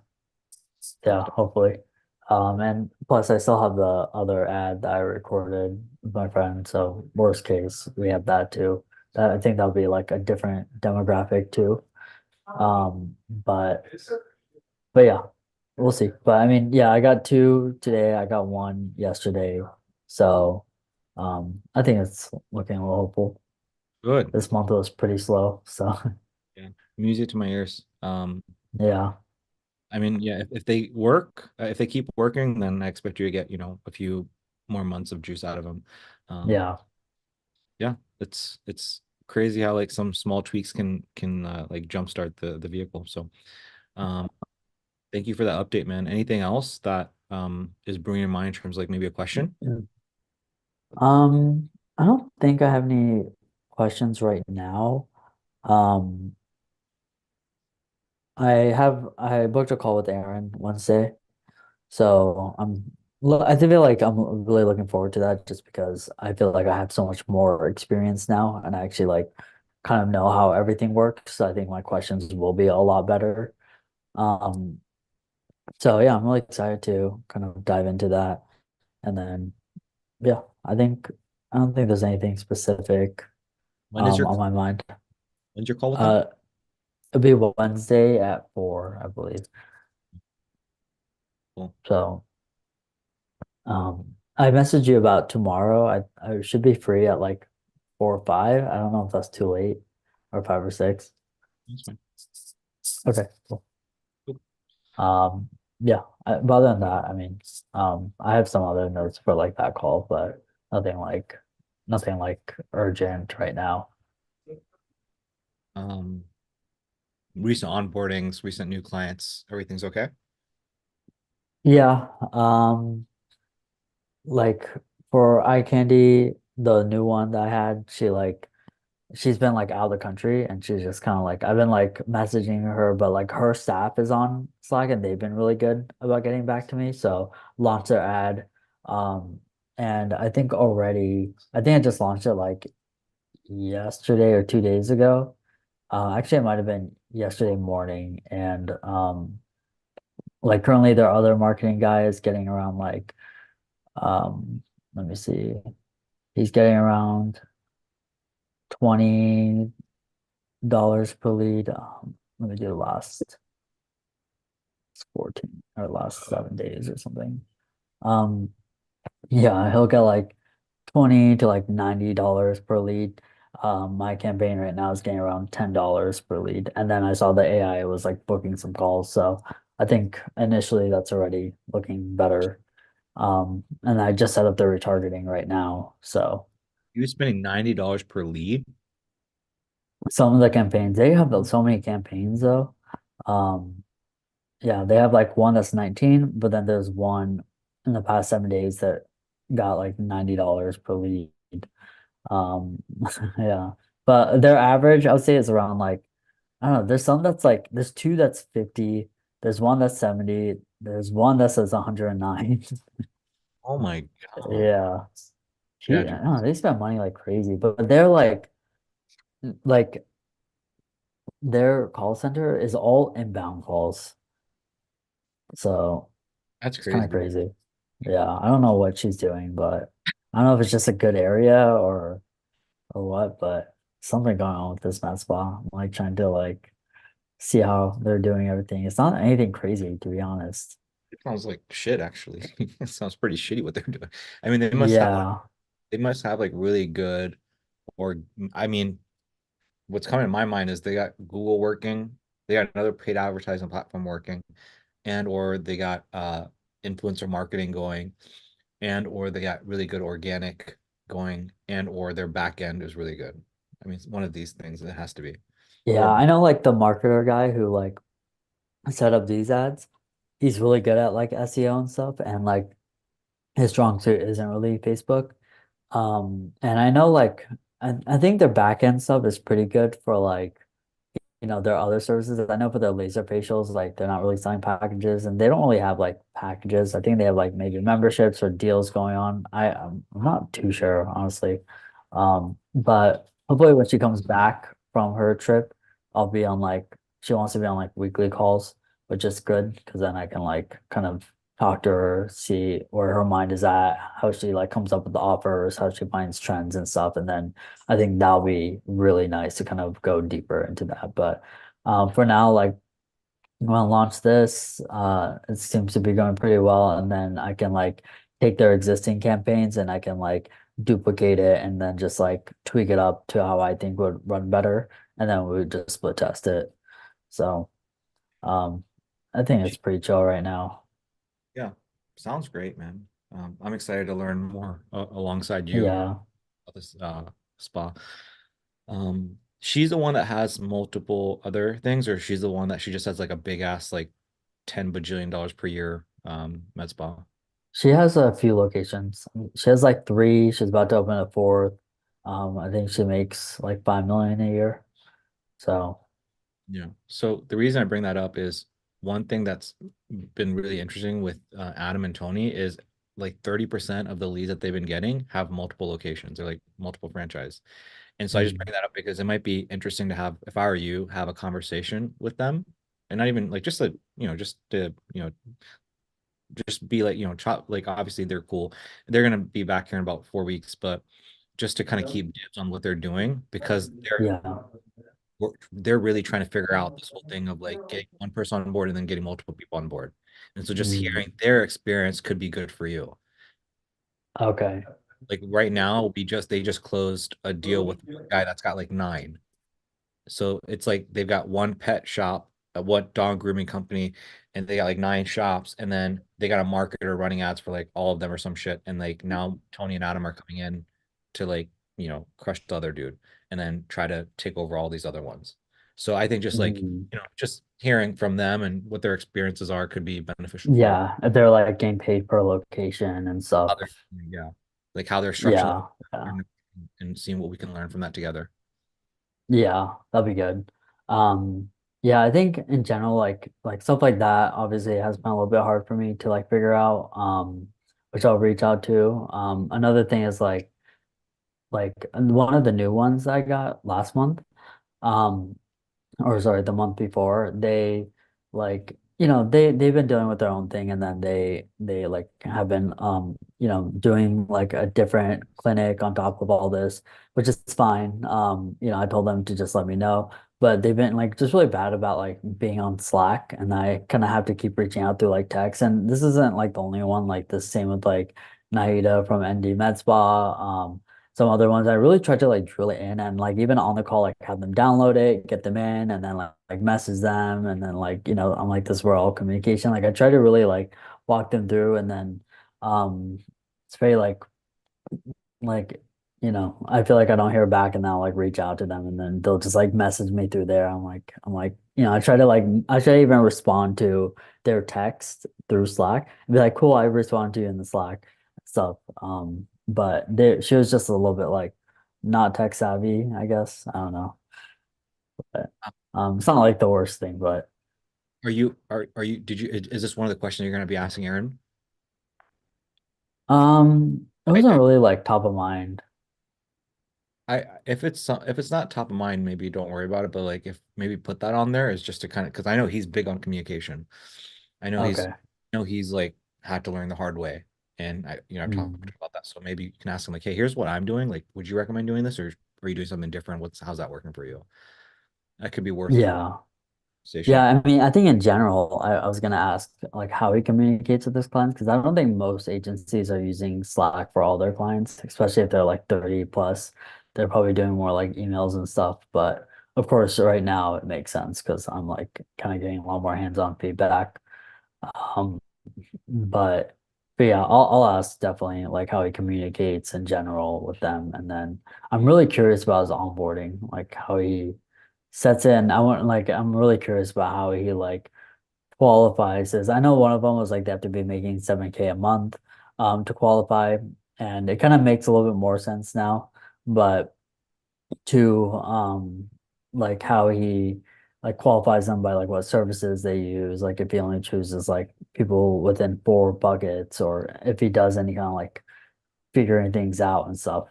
Yeah, hopefully. And plus I still have the other ad that I recorded with my friend, so worst case, we have that too. I think that'll be like a different demographic too. But yeah, we'll see. But I mean, yeah, I got 2 today, I got 1 yesterday. So I think it's looking a little hopeful. good. This month was pretty slow, so Yeah, music to my ears. yeah. I mean, yeah, if they work, if they keep working, then I expect you to get, a few more months of juice out of them. Yeah. Yeah, it's crazy how like some small tweaks can like jumpstart the vehicle. So, thank you for that update, man. Anything else that is brewing in your mind in terms of like maybe a question? I don't think I have any questions right now. Um, I booked a call with Aaron Wednesday, so I feel like I'm really looking forward to that just because I feel like I have so much more experience now and I actually like kind of know how everything works. So I think my questions will be a lot better. Um, so yeah, I'm really excited to kind of dive into that. And then yeah, I don't think there's anything specific When is on my mind. when's your call with them? It'll be Wednesday at 4, I believe. Cool. So I messaged you about tomorrow. I should be free at like 4 or 5. I don't know if that's too late, or 5 or 6. That's fine. Okay, cool. Cool. Yeah, but other than that, I mean, I have some other notes for like that call, but nothing like urgent right now. Recent onboardings, recent new clients, everything's okay? Yeah, like for Eye Candy, the new one that I had, she's been like out of the country and she's just kind of like I've been like messaging her, but like her staff is on Slack and they've been really good about getting back to me. So launched their ad. And I think I just launched it like yesterday or 2 days ago. Actually it might have been yesterday morning. And like currently their other marketing guy is getting around like let me see. He's getting around $20 per lead. Let me do the last 14 or last 7 days or something. Yeah, he'll get like 20 to like $90 per lead. My campaign right now is getting around $10 per lead. And then I saw the AI was like booking some calls. So I think initially that's already looking better. And I just set up the retargeting right now. So You're spending $90 per lead. some of the campaigns, they have so many campaigns though. Yeah, they have like one that's 19, but then there's one in the past 7 days that got like $90 per lead. Yeah, but their average, I would say, is around like, I don't know. There's some that's like, there's two that's 50. There's one that's 70. There's one that says 109. Oh my God. Yeah. I Yeah, don't know, they spend money like crazy, but they're like their call center is all inbound calls. So that's it's kind crazy. of crazy. Yeah, I don't know what she's doing, but I don't know if it's just a good area or what, but something going on with this med spa. I'm like trying to like see how they're doing everything. It's not anything crazy, to be honest. It sounds like shit, actually. It sounds pretty shitty what they're doing. I mean, Yeah. they must have like really good, or I mean, what's coming to my mind is they got Google working, they got another paid advertising platform working, and or they got influencer marketing going, and or they got really good organic going, and or their back end is really good. I mean, it's one of these things it has to be. Yeah, Or I know like the marketer guy who like set up these ads. He's really good at like SEO and stuff, and like his strong suit isn't really Facebook. And I know like I think their back end stuff is pretty good for like their other services. I know for their laser facials, like they're not really selling packages, and they don't really have like packages. I think they have like maybe memberships or deals going on. I'm not too sure, honestly. But hopefully when she comes back from her trip, I'll be on like she wants to be on like weekly calls, which is good because then I can like kind of talk to her, see where her mind is at, how she like comes up with the offers, how she finds trends and stuff, and then I think that'll be really nice to kind of go deeper into that. But for now, like I'm gonna launch this. It seems to be going pretty well, and then I can like take their existing campaigns and I can like duplicate it and then just like tweak it up to how I think would run better, and then we would just split test it. So I think it's pretty chill right now. yeah, sounds great, man. I'm excited to learn more alongside you Yeah. about this spa. She's the one that has multiple other things, or she's the one that she just has like a big ass like $10 bajillion per year med spa. She has a few locations. She has like three. She's about to open a fourth. I think she makes like 5 million a year. So Yeah. So the reason I bring that up is one thing that's been really interesting with Adam and Tony is like 30% of the leads that they've been getting have multiple locations or like multiple franchise. And so I just bring that up because it might be interesting to have, if I were you, have a conversation with them and not even like just a, just to, just be like, chop, like obviously they're cool. They're going to be back here in about 4 weeks, but just to kind of keep dibs on what they're doing because yeah. they're really trying to figure out this whole thing of like getting one person on board and then getting multiple people on board. And so just hearing their experience could be good for you. Okay. Like right now, they just closed a deal with a guy that's got like 9. So it's like they've got one pet shop, one dog grooming company, and they got like 9 shops, and then they got a marketer running ads for like all of them or some shit. And like now Tony and Adam are coming in to like, crush the other dude and then try to take over all these other ones. So I think just like, just hearing from them and what their experiences are could be beneficial for Yeah, if they're like getting paid per location and stuff. yeah, like how they're structured Yeah. and seeing what we can learn from that together. Yeah, that'd be good. Yeah, I think in general, like stuff like that obviously has been a little bit hard for me to like figure out, which I'll reach out to. Another thing is like one of the new ones I got last month, um, or sorry, the month before, they like, they've been dealing with their own thing and then they like have been doing like a different clinic on top of all this, which is fine. I told them to just let me know. but they've been like just really bad about like being on Slack, and I kind of have to keep reaching out through like text. And this isn't like the only one. Like the same with like Naida from ND Med Spa. Some other ones I really tried to like drill it in, and like even on the call, like have them download it, get them in, and then like message them, and then like I'm like this we're all communication. Like I try to really like walk them through, and then it's very like I feel like I don't hear back, and then I'll like reach out to them, and then they'll just like message me through there. I'm like I try to even respond to their text through Slack and be like, cool, I respond to you in the Slack stuff. But she was just a little bit like not tech savvy, I guess. I don't know. But it's not like the worst thing, but is this one of the questions you're gonna be asking Aaron? it wasn't really like top of mind. If it's not top of mind, maybe don't worry about it. But like, if maybe put that on there is just to kind of, because I know he's big on communication. I know he's like had to learn the hard way, and I've talked about that. So maybe you can ask him like, hey, here's what I'm doing. Like, would you recommend doing this, or are you doing something different? How's that working for you? That could be worth a Yeah. conversation. Yeah, I mean, I think in general, I was gonna ask like how he communicates with his clients, because I don't think most agencies are using Slack for all their clients, especially if they're like 30 plus. They're probably doing more like emails and stuff. But of course, right now it makes sense because I'm like kind of getting a lot more hands-on feedback. Um, but yeah, I'll ask definitely like how he communicates in general with them, and then I'm really curious about his onboarding, like how he sets in. I'm really curious about how he like qualifies as. I know one of them was like they have to be making 7K a month to qualify, and it kind of makes a little bit more sense now. But to like how he like qualifies them by like what services they use, like if he only chooses like people within 4 buckets, or if he does any kind of like figuring things out and stuff.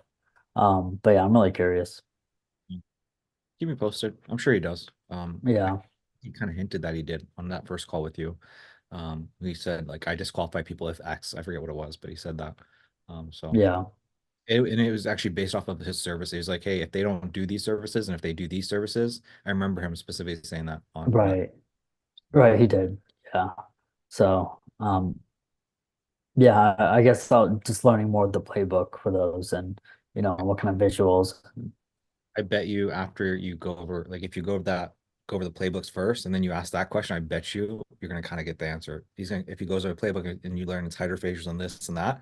But yeah, I'm really curious. Keep me posted. I'm sure he does. Yeah. He kind of hinted that he did on that first call with you. He said like, I disqualify people if X. I forget what it was, but he said that. So Yeah. and it was actually based off of his service. He was like, hey, if they don't do these services, and if they do these services, I remember him specifically saying that on that. Right. Right, he did. Yeah. So, yeah, I guess I'll just learning more of the playbook for those, and what kind of visuals. I bet you after you go over, like if you go over the playbooks first, and then you ask that question, I bet you're gonna kind of get the answer. If he goes over the playbook and you learn its tighter facials and this and that,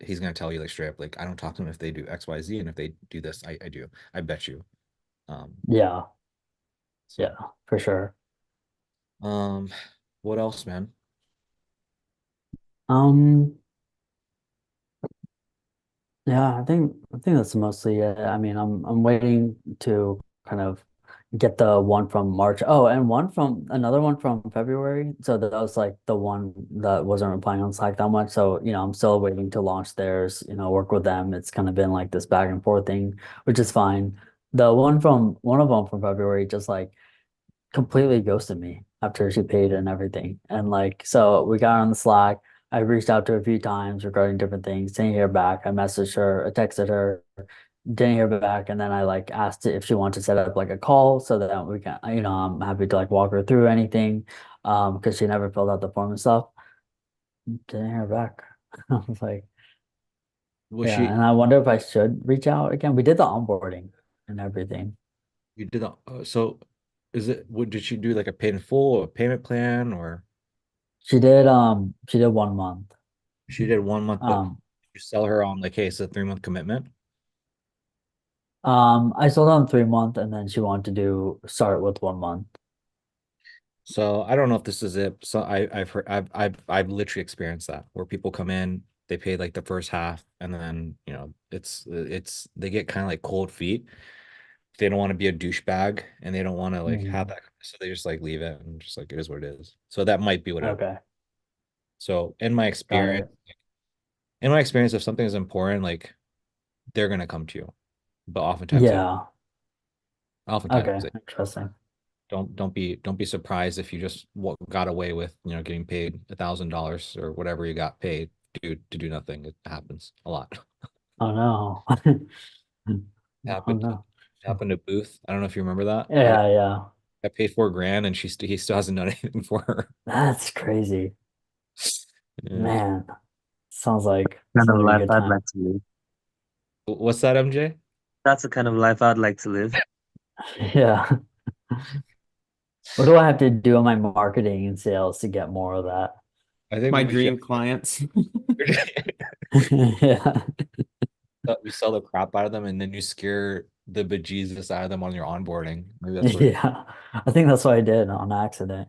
he's gonna tell you like straight up, like I don't talk to them if they do XYZ, and if they do this, I do. I bet you. Yeah. So, Yeah, for sure. What else, man? Um, yeah, I think that's mostly it. I mean, I'm waiting to kind of get the one from March. Oh, and another one from February. So that was like the one that wasn't replying on Slack that much. So, I'm still waiting to launch theirs, work with them. It's kind of been like this back and forth thing, which is fine. One of them from February just like completely ghosted me after she paid and everything. And like, so we got on the Slack. I reached out to her a few times regarding different things, didn't hear back. I messaged her, I texted her, didn't hear back. And then I like asked if she wanted to set up like a call so that we can, I'm happy to like walk her through anything. Because she never filled out the form and stuff. Didn't hear back. I was like, yeah, and I wonder if I should reach out again. We did the onboarding and everything. You did that. So did she do like a paid in full or a payment plan, or She did 1 month. she did 1 month, but you sell her on like, hey, it's a 3-month commitment? I sold on 3 month, and then she wanted to start with 1 month. So I don't know if this is it. So I've heard I've literally experienced that where people come in, they pay like the first half, and then it's they get kind of like cold feet. They don't want to be a douchebag, and they don't want to like have that, so they just like leave it and just like it is what it is. So that might be what it is. Okay. So in my experience, if something is important, like they're gonna come to you. But oftentimes Yeah. oftentimes Okay. Interesting. don't be surprised if you just got away with getting paid $1,000 or whatever you got paid to do nothing. It happens a lot. Oh no. Oh Happened no. happened to Booth. I don't know if you remember that. Yeah. I paid $4,000 and he still hasn't done anything for her. That's crazy. Yeah. Man, sounds like Kind of a life good I'd time. like to live. What's that, MJ? That's the kind of life I'd like to live. Yeah. What do I have to do on my marketing and sales to get more of that? I think My we dream should- clients. Yeah. we sell the crap out of them and then you scare the bejesus out of them on your onboarding. Maybe that's what Yeah. I think that's what I did on accident.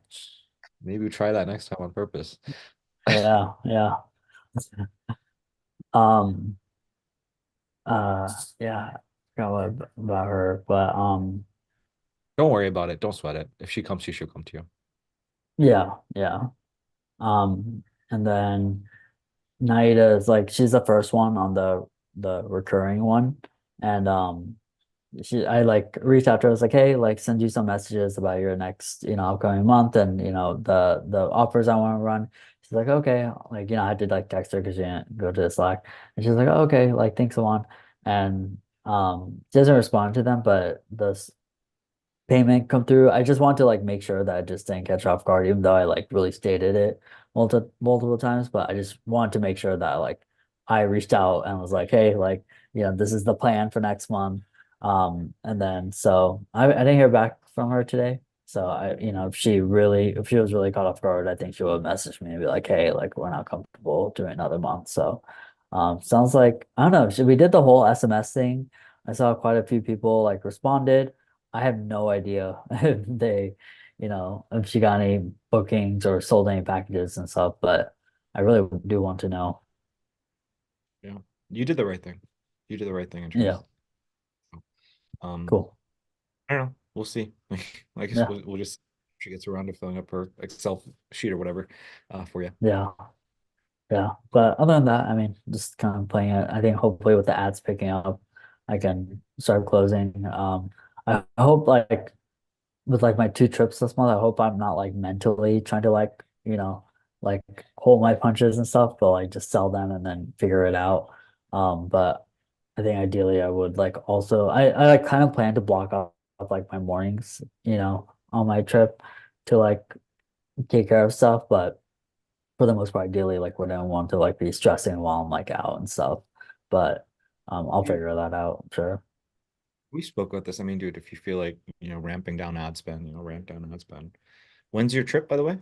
maybe we try that next time on purpose. Yeah. Yeah. Forgot about her, but Don't worry about it. Don't sweat it. If she comes to you, she'll come to you. yeah. And then Naida is like she's the first one on the recurring one, and I like reached out to her. I was like, hey, like send you some messages about your next upcoming month and the offers I want to run. She's like, okay, like I had to like text her because she didn't go to the Slack, and she's like, oh, okay, like thanks a lot, and she doesn't respond to them, but this payment come through. I just want to like make sure that I just didn't catch her off guard, even though I like really stated it multiple times. But I just want to make sure that like I reached out and was like, hey, like this is the plan for next month. And then so I didn't hear back from her today. So if she was really caught off guard, I think she would message me and be like, hey, like we're not comfortable doing another month. So sounds like I don't know. We did the whole SMS thing. I saw quite a few people like responded. I have no idea if they, if she got any bookings or sold any packages and stuff, but I really do want to know. Yeah. You did the right thing. You did the right thing in terms Yeah. Cool. I don't know. We'll see. I guess Yeah. we'll just she gets around to filling up her Excel sheet or whatever for you. Yeah. But other than that, I mean, just kind of playing it. I think hopefully with the ads picking up, I can start closing. I hope like with like my 2 trips this month, I hope I'm not like mentally trying to like, like hold my punches and stuff, but like just sell them and then figure it out. But I think ideally I would like also I like kind of plan to block off like my mornings, on my trip to like take care of stuff, but for the most part, ideally like we don't want to like be stressing while I'm like out and stuff. But I'll figure that out, I'm sure. We spoke about this. I mean, dude, if you feel like, ramping down ad spend, ramp down ad spend. When's your trip, by the way?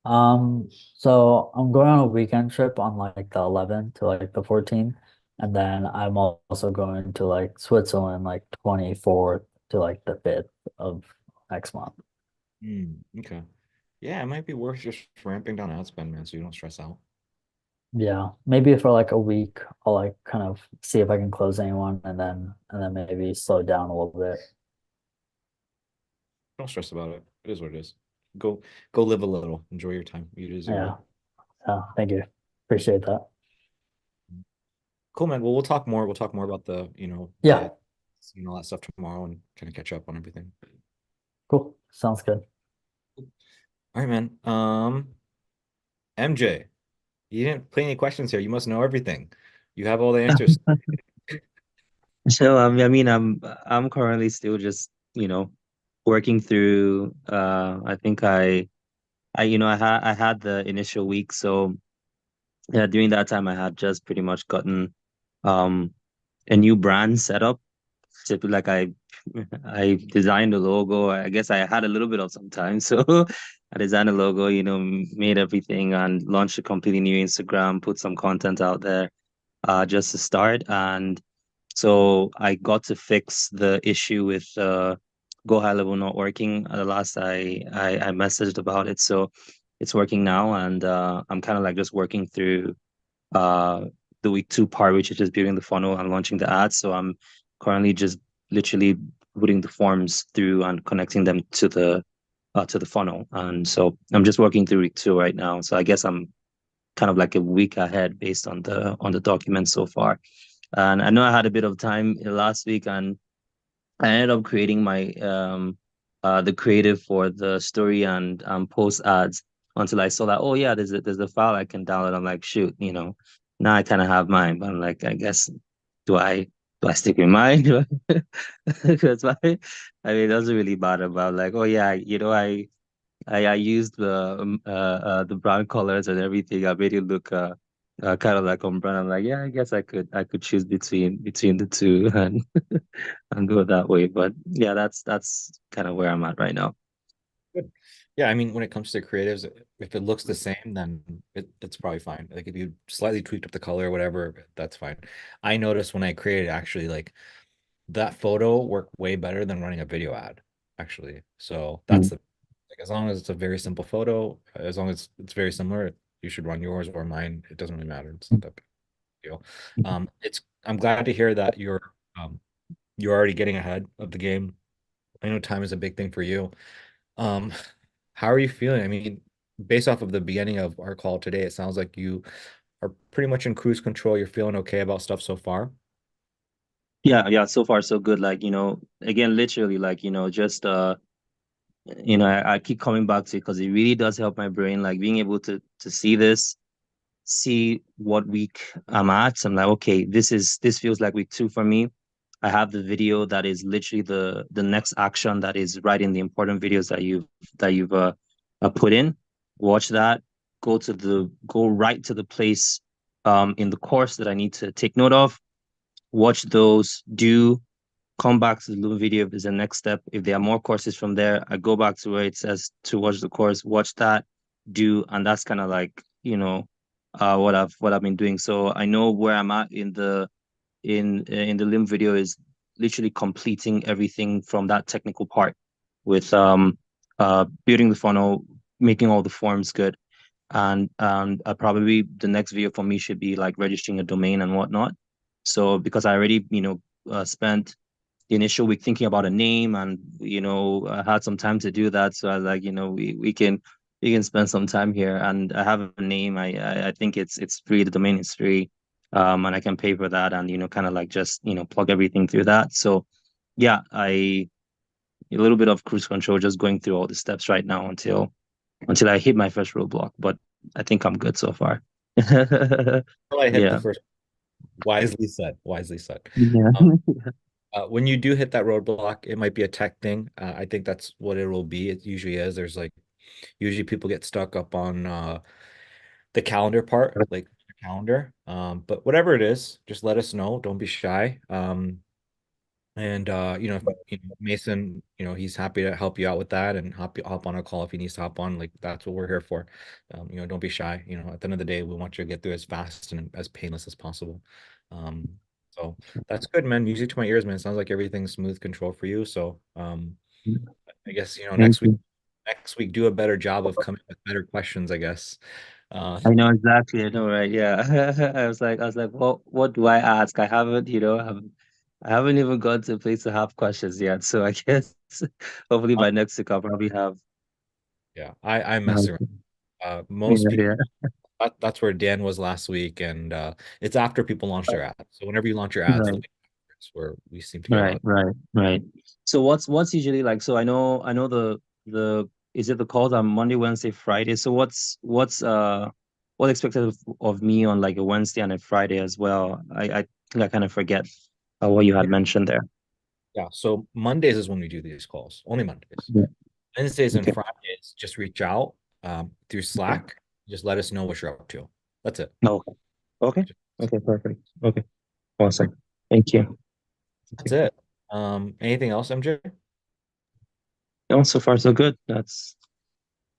So I'm going on a weekend trip on like the 11th to like the 14th, and then I'm also going to like Switzerland like 24th to like the 5th of next month. Okay. Yeah, it might be worth just ramping down ad spend, man, so you don't stress out. Yeah, maybe for like a week, I'll like kind of see if I can close anyone, and then maybe slow down a little bit. Don't stress about it. It is what it is. Go live a little. Enjoy your time. You deserve it. Yeah. Thank you. Appreciate that. Cool, man. Well, we'll talk more. We'll talk more about the, Yeah. all that stuff tomorrow and kind of catch up on everything. Cool. Sounds good. All right, man. MJ, you didn't play any questions here. You must know everything. You have all the answers. So I mean, I'm currently still just working through. I think I had the initial week, so yeah, during that time I had just pretty much gotten a new brand set up. So like I designed the logo. I guess I had a little bit of some time, so I designed a logo, made everything and launched a completely new Instagram, put some content out there, just to start. And so I got to fix the issue with Go High Level not working. The last I messaged about it, so it's working now, and I'm kind of like just working through the week 2 part, which is just building the funnel and launching the ads. So I'm currently just literally putting the forms through and connecting them to the funnel. And so I'm just working through week 2 right now. So I guess I'm kind of like a week ahead based on the document so far. And I know I had a bit of time last week, and I ended up creating my the creative for the story and post ads until I saw that, oh yeah, there's a file I can download. I'm like, shoot, now I kind of have mine, but I'm like, I guess do I do I stick with mine? Because I mean, it doesn't really matter. But I'm like, oh yeah, I used the brown colors and everything. I made it look kind of like on brand. I'm like, yeah, I guess I could choose between the two and go that way. But yeah, that's kind of where I'm at right now. Good. Yeah, I mean, when it comes to creatives, if it looks the same, then it's probably fine. Like if you slightly tweaked up the color or whatever, that's fine. I noticed when I created actually like that photo worked way better than running a video ad, actually. So that's the like as long as it's a very simple photo, as long as it's very similar, you should run yours or mine. It doesn't really matter. It's not that big a deal. I'm glad to hear that you're already getting ahead of the game. I know time is a big thing for you. Um, how are you feeling? I mean, based off of the beginning of our call today, it sounds like you are pretty much in cruise control. You're feeling okay about stuff so far. Yeah, so far so good. Like, again, literally, like, just I keep coming back to it because it really does help my brain, like being able to see this, see what week I'm at. I'm like, okay, this feels like week 2 for me. I have the video that is literally the next action that is right in the important videos that you've put in. Watch that, go right to the place in the course that I need to take note of. Watch those, come back to the Loom video if there's a next step. If there are more courses from there, I go back to where it says to watch the course, watch that, and that's kind of like, what I've been doing. So I know where I'm at in the Loom video is literally completing everything from that technical part with building the funnel, making all the forms good. And probably the next video for me should be like registering a domain and whatnot. So because I already, spent the initial week thinking about a name, and I had some time to do that, so I was like, we can spend some time here, and I have a name. I think it's free. The domain is free, and I can pay for that, and kind of like just plug everything through that. So yeah, a little bit of cruise control, just going through all the steps right now until I hit my first roadblock, but I think I'm good so far. Until I hit Yeah. the first. Wisely said. Wisely said. Yeah. When you do hit that roadblock, it might be a tech thing. I think that's what it will be. It usually is. There's like, usually people get stuck up on the calendar part, like the calendar. But whatever it is, just let us know. Don't be shy. And Mason, he's happy to help you out with that and hop on a call if he needs to hop on. Like that's what we're here for. Don't be shy. At the end of the day, we want you to get through as fast and as painless as possible. So that's good, man. Music to my ears, man. It sounds like everything's smooth control for you. So I guess next week do a better job of coming with better questions, I guess. I know exactly. I know, right? Yeah. I was like, what do I ask? I haven't, I haven't even gone to a place to have questions yet. So I guess hopefully by next week I'll probably have. Yeah, I'm messing around. Most people, that's where Dan was last week, and it's after people launch their ads. So whenever you launch your ads, it's where we seem to get Right. So what's usually like? So I know the is it the calls on Monday, Wednesday, Friday? So what's expected of me on like a Wednesday and a Friday as well? I think I kind of forget what you had mentioned there. Yeah. So Mondays is when we do these calls. Only Mondays. Yeah. Wednesdays and Fridays, just reach out through Slack. Just let us know what you're up to. That's it. Okay. Perfect. Okay. Awesome. Thank you. That's it. Anything else, MJ? No, so far so good. That's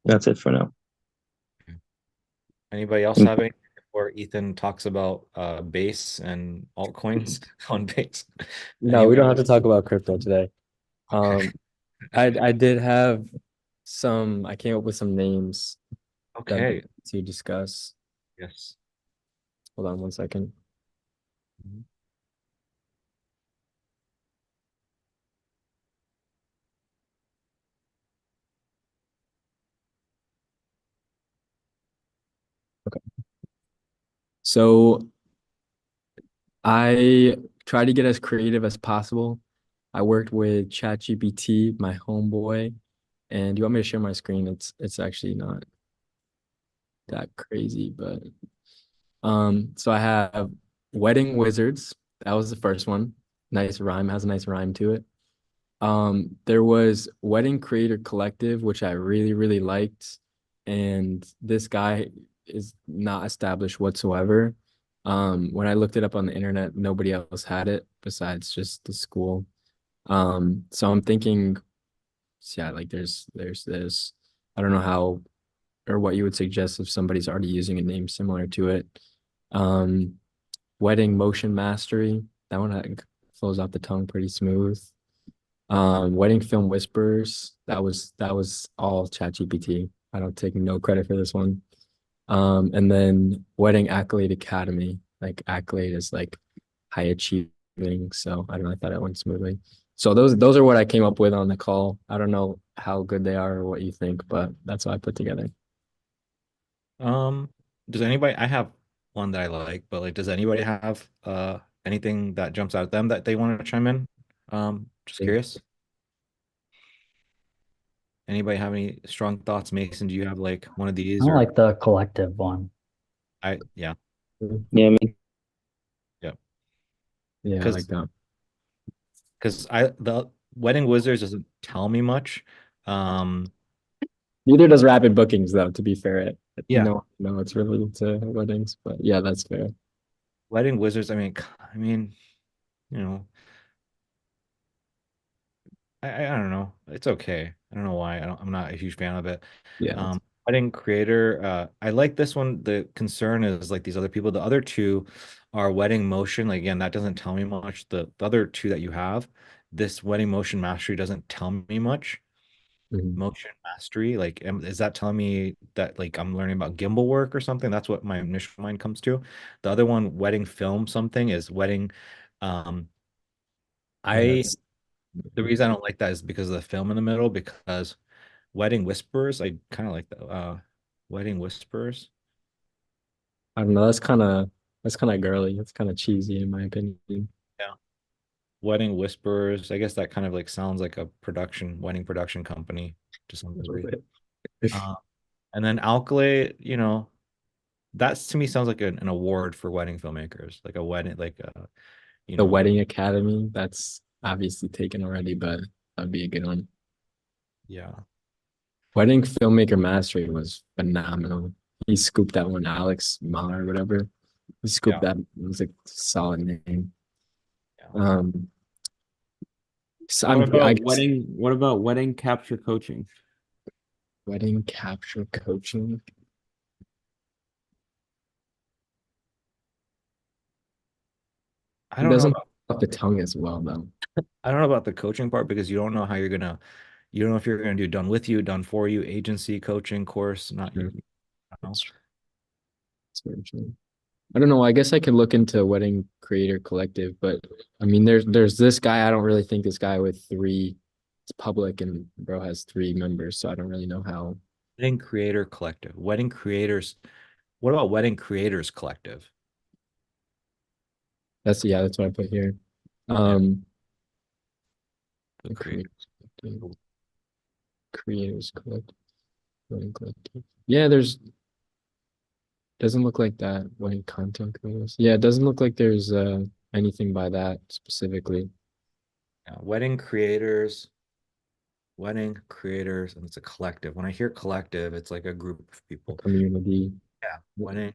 it for now. Anybody else have anything before Ethan talks about base and altcoins on base? No, we don't have to talk about crypto today. Okay. I did have I came up with some names Okay. to discuss. Yes. Hold on one second. Okay. So I try to get as creative as possible. I worked with ChatGPT, my homeboy, and you want me to share my screen? It's actually not that crazy, but so I have Wedding Wizards. That was the first one. nice rhyme, has a nice rhyme to it. There was Wedding Creator Collective, which I really, really liked. And this guy is not established whatsoever. When I looked it up on the internet, nobody else had it besides just the school. So I'm thinking, yeah, like there's this. I don't know how or what you would suggest if somebody's already using a name similar to it. Wedding Motion Mastery, that one flows off the tongue pretty smooth. Wedding Film Whispers, that was all ChatGPT. I don't take no credit for this one. And then Wedding Accolade Academy, like accolade is like high achieving. So I don't know, I thought it went smoothly. So those are what I came up with on the call. I don't know how good they are or what you think, but that's what I put together. Does anybody, I have one that I like, but like, does anybody have anything that jumps out at them that they want to chime in? Just curious. Anybody have any strong thoughts? Mason, do you have like one of I these don't or like the collective one. yeah. Yeah, I mean, Yeah, I Because like that. the Wedding Wizards doesn't tell me much. Neither does Rapid Bookings, though, to be fair. Yeah. No, it's related to weddings, but yeah, that's fair. Wedding Wizards, I mean, you know, I don't know. It's okay. I don't know why. I'm not a huge fan of it. Yeah. Wedding Creator, I like this one. The concern is like these other people. The other two are Wedding Motion. Like again, that doesn't tell me much. The other two that you have, this Wedding Motion Mastery doesn't tell me much. Mhm. Motion Mastery, like, is that telling me that like I'm learning about gimbal work or something? That's what my initial mind comes to. The other one, Wedding Film something, is Wedding. That's- The reason I don't like that is because of the film in the middle, because Wedding Whispers, I kind of like that. Wedding Whispers. I don't know. That's kind of girly. It's kind of cheesy in my opinion. Yeah. Wedding Whispers. I guess that kind of like sounds like a wedding production company to some degree. And then Alcalay, that to me sounds like an award for wedding filmmakers, like a wedding, like The Wedding Academy, that's obviously taken already, but that'd be a good one. Yeah. Wedding Filmmaker Mastery was phenomenal. He scooped that one, Alex Mahler or whatever. He scooped that. It was a solid name. Yeah. So What about wedding capture coaching? Wedding capture coaching. I don't know off the tongue as well, though. I don't know about the coaching part because you don't know how you don't know if you're gonna do done with you, done for you, agency, coaching, course, not you. That's very true. I don't know. I guess I could look into Wedding Creator Collective, but I mean, there's this guy. I don't really think this guy with 3, it's public and bro has 3 members, so I don't really know how. Wedding Creator Collective. Wedding Creators. What about Wedding Creators Collective? That's what I put here. The Creators Collective. Wedding Collective. Yeah, doesn't look like that. Wedding content creators. Yeah, it doesn't look like there's anything by that specifically. Yeah, Wedding Creators, and it's a collective. When I hear collective, it's like a group of people. Community. Yeah, Wedding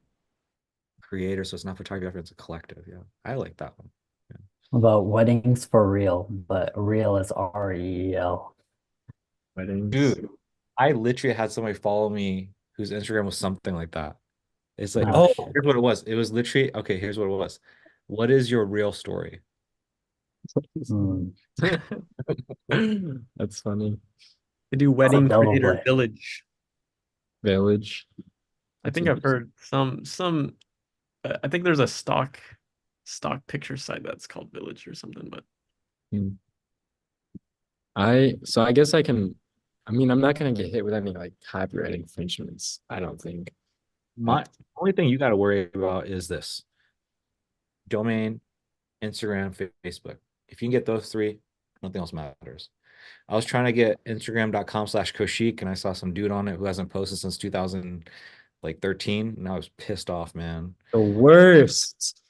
Creators, so it's not photography, it's a collective. Yeah, I like that one. Yeah. About Weddings for Real, but real is REEL. Weddings. Dude, I literally had somebody follow me whose Instagram was something like that. It's like, Oh, here's what it was. It was literally, okay, here's what it was. What is your real story? That's funny. They do Wedding Double Creator play. Village. Village. I think I've heard some. I think there's a stock picture site that's called Village or something, but I guess I can. I mean, I'm not gonna get hit with any like copyright infringements. I don't think. My only thing you got to worry about is this: domain, Instagram, Facebook. If you can get those 3, nothing else matters. I was trying to get Instagram.com/Koshik, and I saw some dude on it who hasn't posted since 2013, and I was pissed off, man. The worst.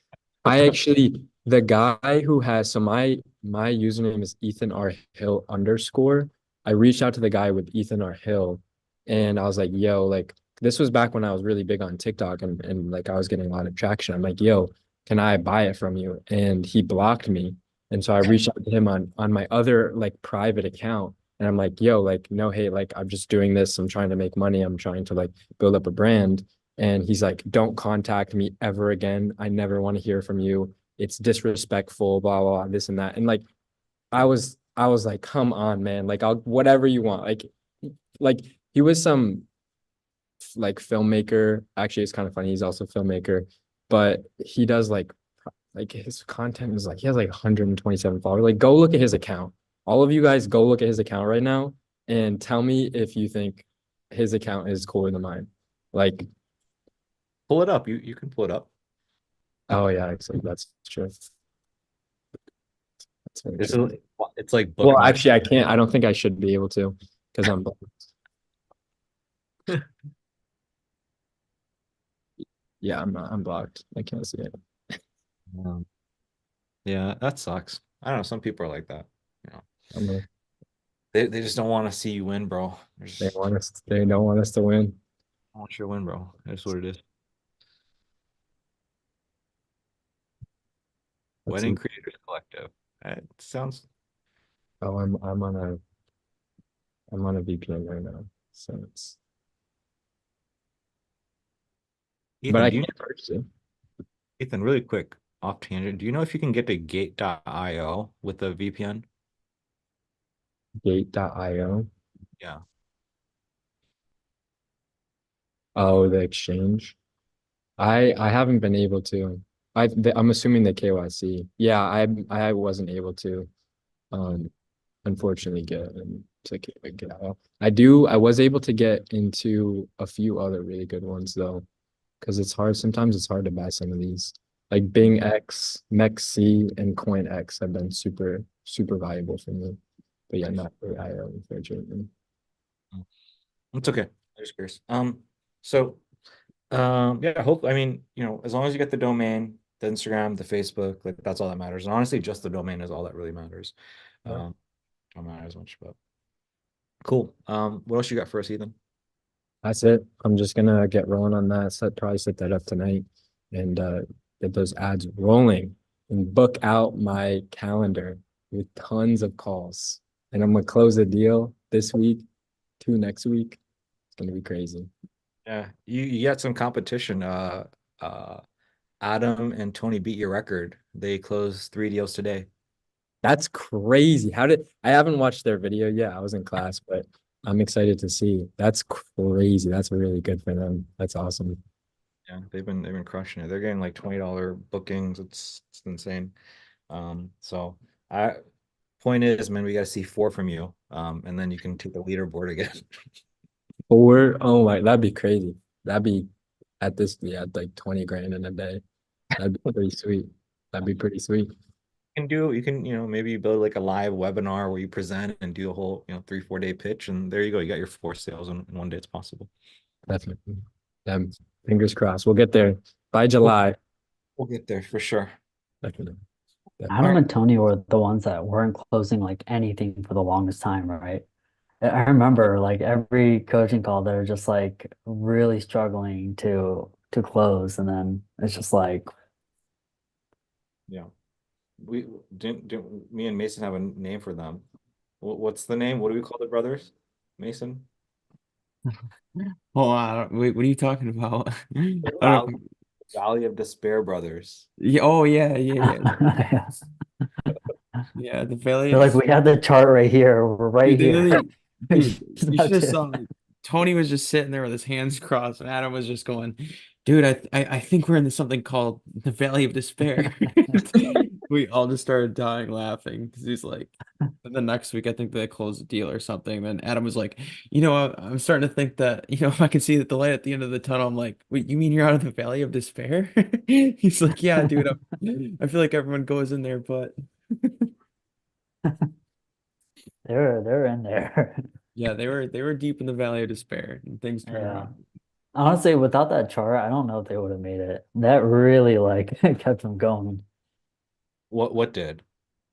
I actually the guy who has, so my username is Ethan R. Hill _. I reached out to the guy with Ethan R. Hill, and I was like, yo, like this was back when I was really big on TikTok, and like I was getting a lot of traction. I'm like, yo, can I buy it from you? And he blocked me. And so I reached out to him on my other like private account. And I'm like, yo, like, no, hey, like I'm just doing this. I'm trying to make money. I'm trying to like build up a brand. And he's like, don't contact me ever again. I never want to hear from you. It's disrespectful, blah, blah, blah, this and that. And like I was like, come on, man. Like I'll whatever you want. Like he was some like filmmaker. Actually, it's kind of funny. He's also a filmmaker, but he does like his content is like he has like 127 followers. Like go look at his account. All of you guys go look at his account right now and tell me if you think his account is cooler than mine. Like, Pull it up. You can pull it up. oh yeah, actually that's true. That's very This true. is it's like Well, bookmark. actually, I can't. I don't think I should be able to because I'm blocked. Yeah, I'm blocked. I can't see it. Um, yeah, that sucks. I don't know. Some people are like that. You know, I'm a- they just don't want to see you win, bro. they want us. They don't want us to win. I want you to win, bro. That's what it is. Let's Wedding see. Creators Collective. It sounds. Oh, I'm on a VPN right now, so it's. But Ethan, I do you can't purchase it. Ethan, really quick, off tangent. Do you know if you can get to Gate.io with a VPN? Gate.io. Yeah. Oh, the exchange. I haven't been able to. I'm assuming the KYC. Yeah, I wasn't able to. Unfortunately get out. I was able to get into a few other really good ones though, because sometimes it's hard to buy some of these. Like Bing X, MEXC, and CoinX have been super, super valuable for me. But yeah, not for IO, unfortunately. It's okay. I'm just curious. Yeah, I mean, as long as you get the domain, the Instagram, the Facebook, like that's all that matters. And honestly, just the domain is all that really matters. Yeah. Don't matter as much, but cool. What else you got for us, Ethan? That's it. I'm just gonna get rolling on that. Probably set that up tonight and get those ads rolling and book out my calendar with tons of calls. And I'm gonna close a deal this week, 2 next week. It's gonna be crazy. Yeah, you got some competition. Adam and Tony beat your record. They closed 3 deals today. That's crazy. I haven't watched their video yet. I was in class, but I'm excited to see. That's crazy. That's really good for them. That's awesome. Yeah, they've been crushing it. They're getting like $20 bookings. It's insane. So point is, man, we got to see 4 from you. And then you can take the leaderboard again. 4, oh my, that'd be crazy. That'd be like 20 grand in a day. That'd be pretty sweet. That'd be pretty sweet. You can maybe build like a live webinar where you present and do a whole 3-4 day pitch, and there you go. You got your 4 sales in one day. It's possible. Definitely. Fingers crossed. We'll get there by July. We'll get there for sure. Definitely. Adam and Tony were the ones that weren't closing like anything for the longest time, right? I remember like every coaching call, they're just like really struggling to close, and then it's just like, Yeah. We didn't me and Mason have a name for them. What's the name? What do we call the brothers? Mason? Oh, wait, what are you talking about? I don't Valley, know. Valley of Despair brothers. Yeah, oh yeah. yeah. Yeah, the Valley They're of like, we have the chart right here. We're right Dude, they here. literally, dude, Just you about should have to- saw like, Tony was just sitting there with his hands crossed, and Adam was just going, dude, I think we're in something called the Valley of Despair. We all just started dying laughing because he's like, and the next week I think they closed a deal or something. Then Adam was like, I'm starting to think that, I can see that the light at the end of the tunnel. I'm like, wait, you mean you're out of the Valley of Despair? He's like, yeah, dude, I feel like everyone goes in there, but They're in there. yeah, they were deep in the Valley of Despair, and things turned Yeah. around. Honestly, without that chart, I don't know if they would have made it. That really like kept them going. What did?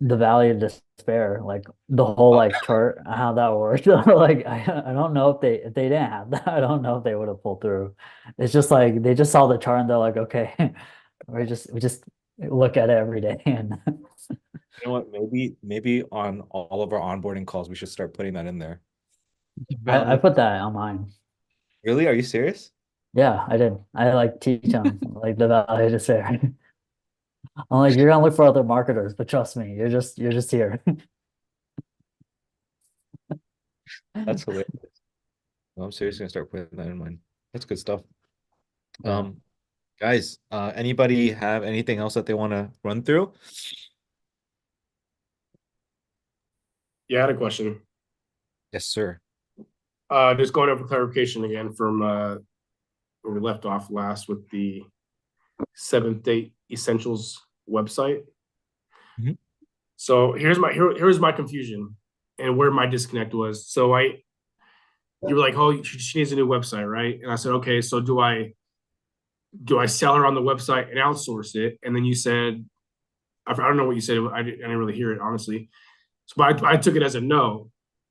The Valley of Despair, like the whole like chart, how that worked. Like I don't know if they didn't have that, I don't know if they would have pulled through. It's just like they just saw the chart and they're like, okay, we just look at it every day and You know what? Maybe on all of our onboarding calls, we should start putting that in there. I put that on mine. Really? Are you serious? Yeah, I did. I like teach them like the Valley of Despair. I'm like, you're gonna look for other marketers, but trust me, you're just here. That's hilarious. No, I'm seriously gonna start putting that in mine. That's good stuff. Guys, anybody have anything else that they want to run through? Yeah, I had a question. Yes, sir. Just going over clarification again from where we left off last with the Seventh Day Essentials website. Mhm. So here's my confusion and where my disconnect was. So you were like, oh, she needs a new website, right? And I said, okay, so do I sell her on the website and outsource it? And then you said, I don't know what you said. I didn't really hear it, honestly. So but I took it as a no.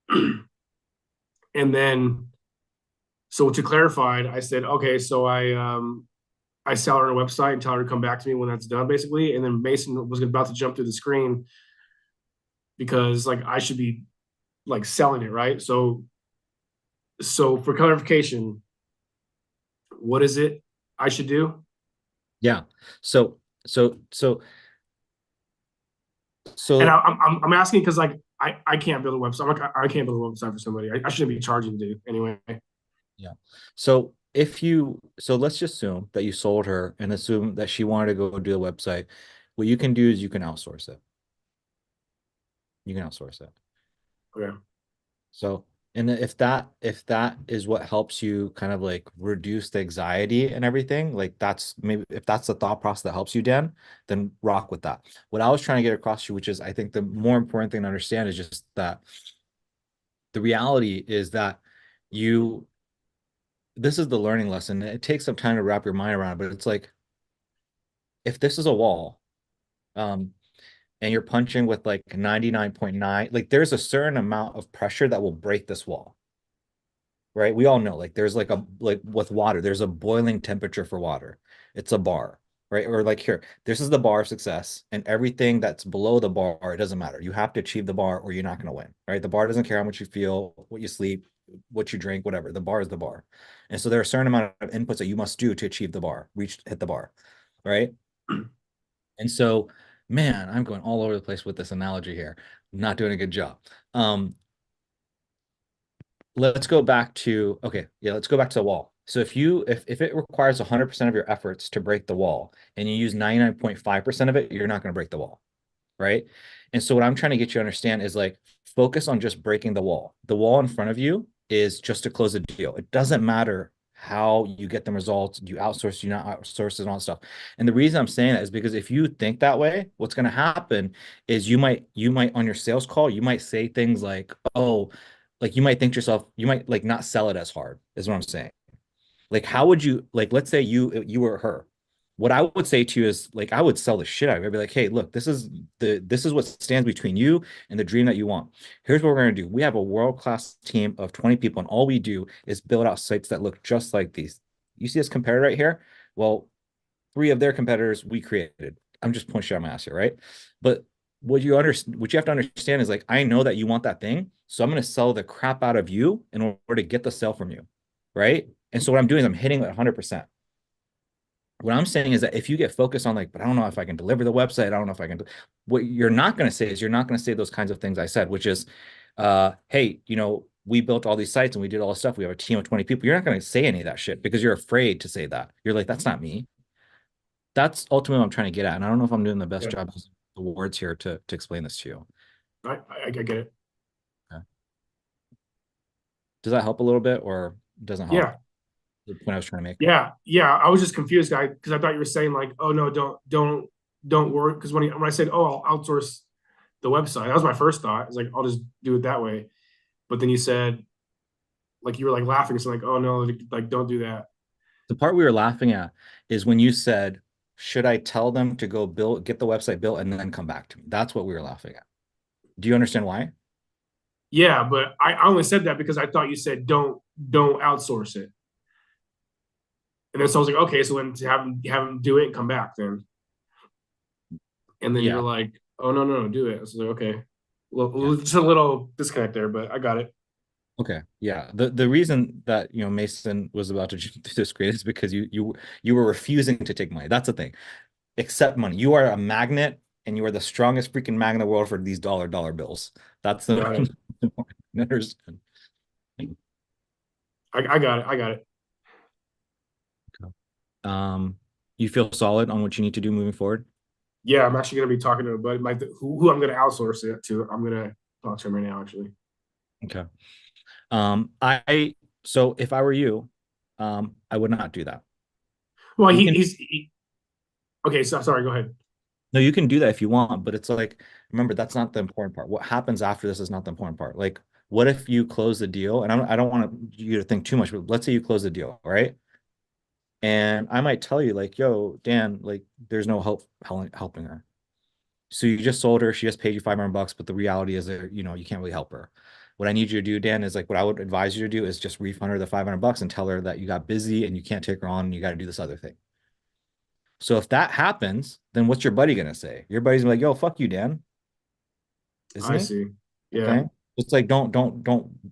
And then, so to clarify, I said, okay, so I sell her on a website and tell her to come back to me when that's done, basically. And then Mason was about to jump through the screen because like I should be like selling it, right? So for clarification, what is it I should do? Yeah. So And I'm asking because like I can't build a website. I can't build a website for somebody. I shouldn't be charging to anyway. yeah. So let's just assume that you sold her and assume that she wanted to go do the website. What you can do is you can outsource it. You can outsource it. Okay. So, and if that is what helps you kind of like reduce the anxiety and everything, like that's maybe if that's the thought process that helps you, Dan, then rock with that. What I was trying to get across to you, which is I think the more important thing to understand is just that the reality is that this is the learning lesson. It takes some time to wrap your mind around, but it's like if this is a wall, and you're punching with like 99.9, like there's a certain amount of pressure that will break this wall. Right? We all know like there's like with water, there's a boiling temperature for water. It's a bar, right? Or like here, this is the bar of success, and everything that's below the bar, it doesn't matter. You have to achieve the bar or you're not going to win, right? The bar doesn't care how much you feel, what you sleep, what you drink, whatever. The bar is the bar. And so there are a certain amount of inputs that you must do to achieve the bar, hit the bar, right? And so, man, I'm going all over the place with this analogy here. I'm not doing a good job. Let's go back to let's go back to the wall. So if it requires 100% of your efforts to break the wall and you use 99.5% of it, you're not going to break the wall, right? And so what I'm trying to get you to understand is like focus on just breaking the wall. The wall in front of you is just to close a deal. It doesn't matter how you get the results, you outsource, you not outsource, and all that stuff. And the reason I'm saying that is because if you think that way, what's going to happen is you might on your sales call, you might say things like, oh, like you might think to yourself, you might like not sell it as hard, is what I'm saying. Like, how would you, like, let's say you were her. What I would say to you is like, I would sell the shit out of it. I'd be like, hey, look, this is what stands between you and the dream that you want. Here's what we're going to do. We have a world-class team of 20 people, and all we do is build out sites that look just like these. You see this competitor right here? Well, 3 of their competitors we created. I'm just pointing out my ass here, right? But what you have to understand is like, I know that you want that thing, so I'm going to sell the crap out of you in order to get the sale from you, right? And so what I'm doing is I'm hitting it 100%. What I'm saying is that if you get focused on like, but I don't know if I can deliver the website, I don't know if I can do, what you're not going to say is you're not going to say those kinds of things I said, which is, hey, we built all these sites and we did all this stuff. We have a team of 20 people. You're not going to say any of that shit because you're afraid to say that. You're like, that's not me. That's ultimately what I'm trying to get at. And I don't know if I'm doing the best job using the words here to explain this to you. I get it. Okay. Does that help a little bit or doesn't help? Yeah. The point I was trying to make. Yeah. I was just confused, guy, because I thought you were saying like, oh no, don't worry. Because when I said, oh, I'll outsource the website, that was my first thought. It's like, I'll just do it that way. But then you said, like, you were like laughing, so like, oh no, like don't do that. The part we were laughing at is when you said, should I tell them to go get the website built and then come back to me? That's what we were laughing at. Do you understand why? Yeah, but I only said that because I thought you said don't outsource it. And then so I was like, okay, so then to have him do it and come back then. And then Yeah. you're like, oh no, do it. I was like, okay. Well, just a little disconnect there, but I got it. Okay. Yeah. The reason that Mason was about to do this grade is because you were refusing to take money. That's the thing. Accept money. You are a magnet, and you are the strongest freaking magnet in the world for these dollar bills. That's the Got it. understand. I got it. I got it. You feel solid on what you need to do moving forward? Yeah, I'm actually gonna be talking to a buddy, who I'm gonna outsource it to. I'm gonna talk to him right now, actually. Okay. So if I were you, I would not do that. Well, You can- he's okay. So sorry. Go ahead. No, you can do that if you want, but it's like, remember, that's not the important part. What happens after this is not the important part. Like, what if you close the deal? And I don't want you to think too much, but let's say you close the deal, right? And I might tell you, like, yo, Dan, like, there's no helping her. So you just sold her, she just paid you $500, but the reality is that you can't really help her. What I need you to do, Dan, is like what I would advise you to do is just refund her the $500 and tell her that you got busy and you can't take her on and you got to do this other thing. So if that happens, then what's your buddy gonna say? Your buddy's gonna be like, yo, fuck you, Dan. Isn't I it? see. Yeah. Okay. It's like don't.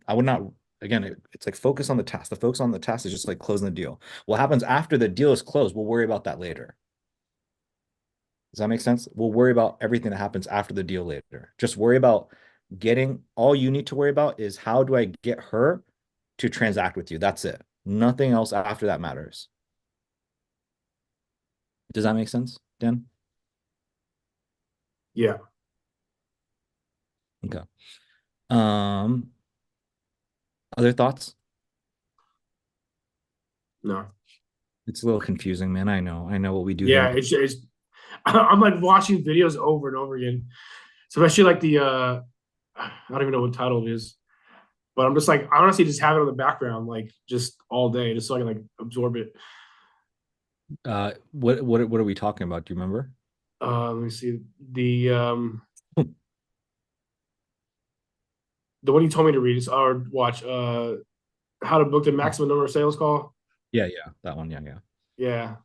I would not. Again, it's like focus on the task. The focus on the task is just like closing the deal. What happens after the deal is closed, we'll worry about that later. Does that make sense? We'll worry about everything that happens after the deal later. Just worry about all you need to worry about is how do I get her to transact with you? That's it. Nothing else after that matters. Does that make sense, Dan? Yeah. Okay. Other thoughts? No. It's a little confusing, man. I know what we do Yeah. here. It's I'm like watching videos over and over again, especially like the I don't even know what title it is, but I'm just like I honestly just have it on the background like just all day just so I can like absorb it. What are we talking about? Do you remember? Let me see the one you told me to read is or watch how to book the maximum number of sales call. Yeah, that one. Yeah. Yeah.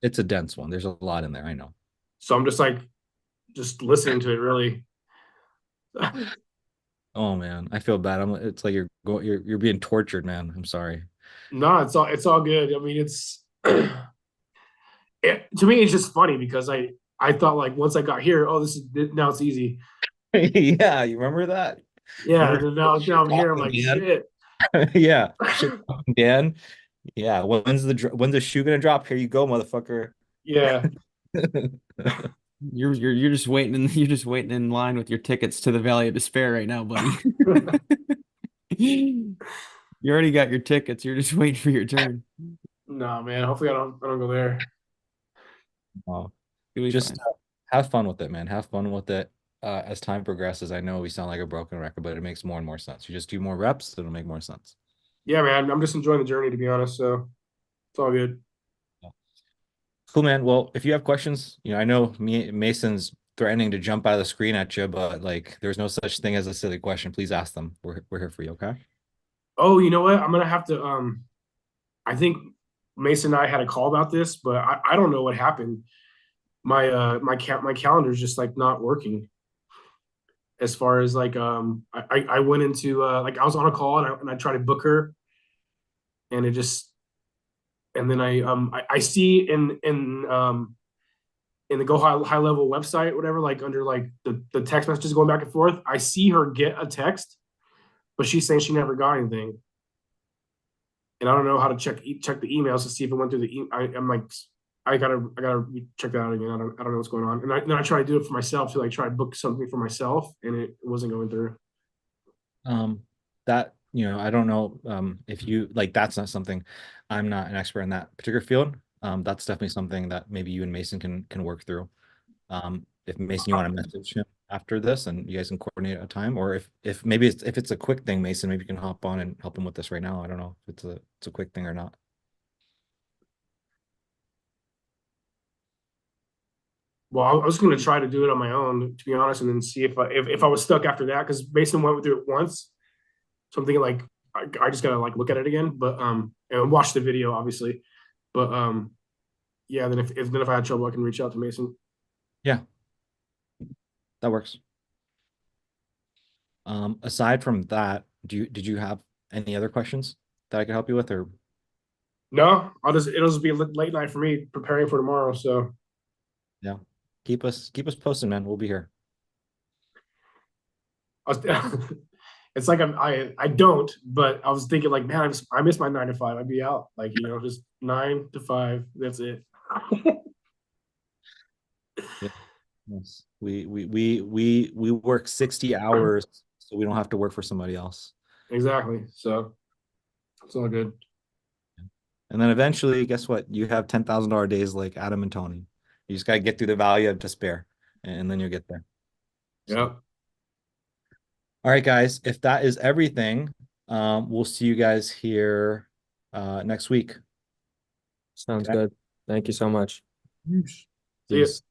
It's a dense one. There's a lot in there. I know. So I'm just like just listening to it really. Oh man, I feel bad. It's like you're being tortured, man. I'm sorry. No, it's all good. I mean, to me, it's just funny because I thought like once I got here, oh, now it's easy. Yeah, you remember that? Yeah, and now I'm here. I'm like, shit. Yeah, shit, Dan. Yeah, when's the shoe gonna drop? Here you go, motherfucker. Yeah. You're just waiting in line with your tickets to the Valley of Despair right now, buddy. You already got your tickets. You're just waiting for your turn. No, man. Hopefully I don't go there. Oh, just have fun with it, man. Have fun with it. As time progresses, I know we sound like a broken record, but it makes more and more sense. You just do more reps, it'll make more sense. Yeah, man. I'm just enjoying the journey, to be honest. So it's all good. Cool, man. Well, if you have questions, I know Mason's threatening to jump out of the screen at you, but like, there's no such thing as a silly question. Please ask them. We're here for you. Okay. Oh, you know what? I'm gonna have to. I think Mason and I had a call about this, but I don't know what happened. My calendar is just like not working. As far as like I went into like I was on a call and I tried to book her, and it just and then I see in the Go High Level website, whatever, like under like the text messages going back and forth, I see her get a text, but she's saying she never got anything. And I don't know how to check the emails to see if it went through the I'm like, I gotta check that out again. I don't know what's going on. And then I try to do it for myself to like try to book something for myself, and it wasn't going through. That I don't know if you like, that's not something, I'm not an expert in that particular field. That's definitely something that maybe you and Mason can work through. If Mason, you want to message him after this and you guys can coordinate a time, or if maybe if it's a quick thing, Mason, maybe you can hop on and help him with this right now. I don't know if it's a quick thing or not. well, I was going to try to do it on my own, to be honest, and then see if I was stuck after that. Because Mason went through it once, so I'm thinking like I just gotta like look at it again, but and watch the video obviously, but yeah. Then if I had trouble, I can reach out to Mason. Yeah, that works. Aside from that, did you have any other questions that I could help you with, or? No, it'll just be a late night for me preparing for tomorrow. So Yeah, keep us posted, man. We'll be here. it's like I don't, but I was thinking like, man, I miss my 9 to 5. I'd be out like just 9 to 5. That's it. Yeah. Yes. We work 60 hours so we don't have to work for somebody else. Exactly. So it's all good. And then eventually, guess what? You have $10,000 days like Adam and Tony. You just gotta get through the valley of despair, and then you'll get there. So. Yep. All right, guys. If that is everything, we'll see you guys here next week. Sounds Okay. good. Thank you so much. See ya. Peace.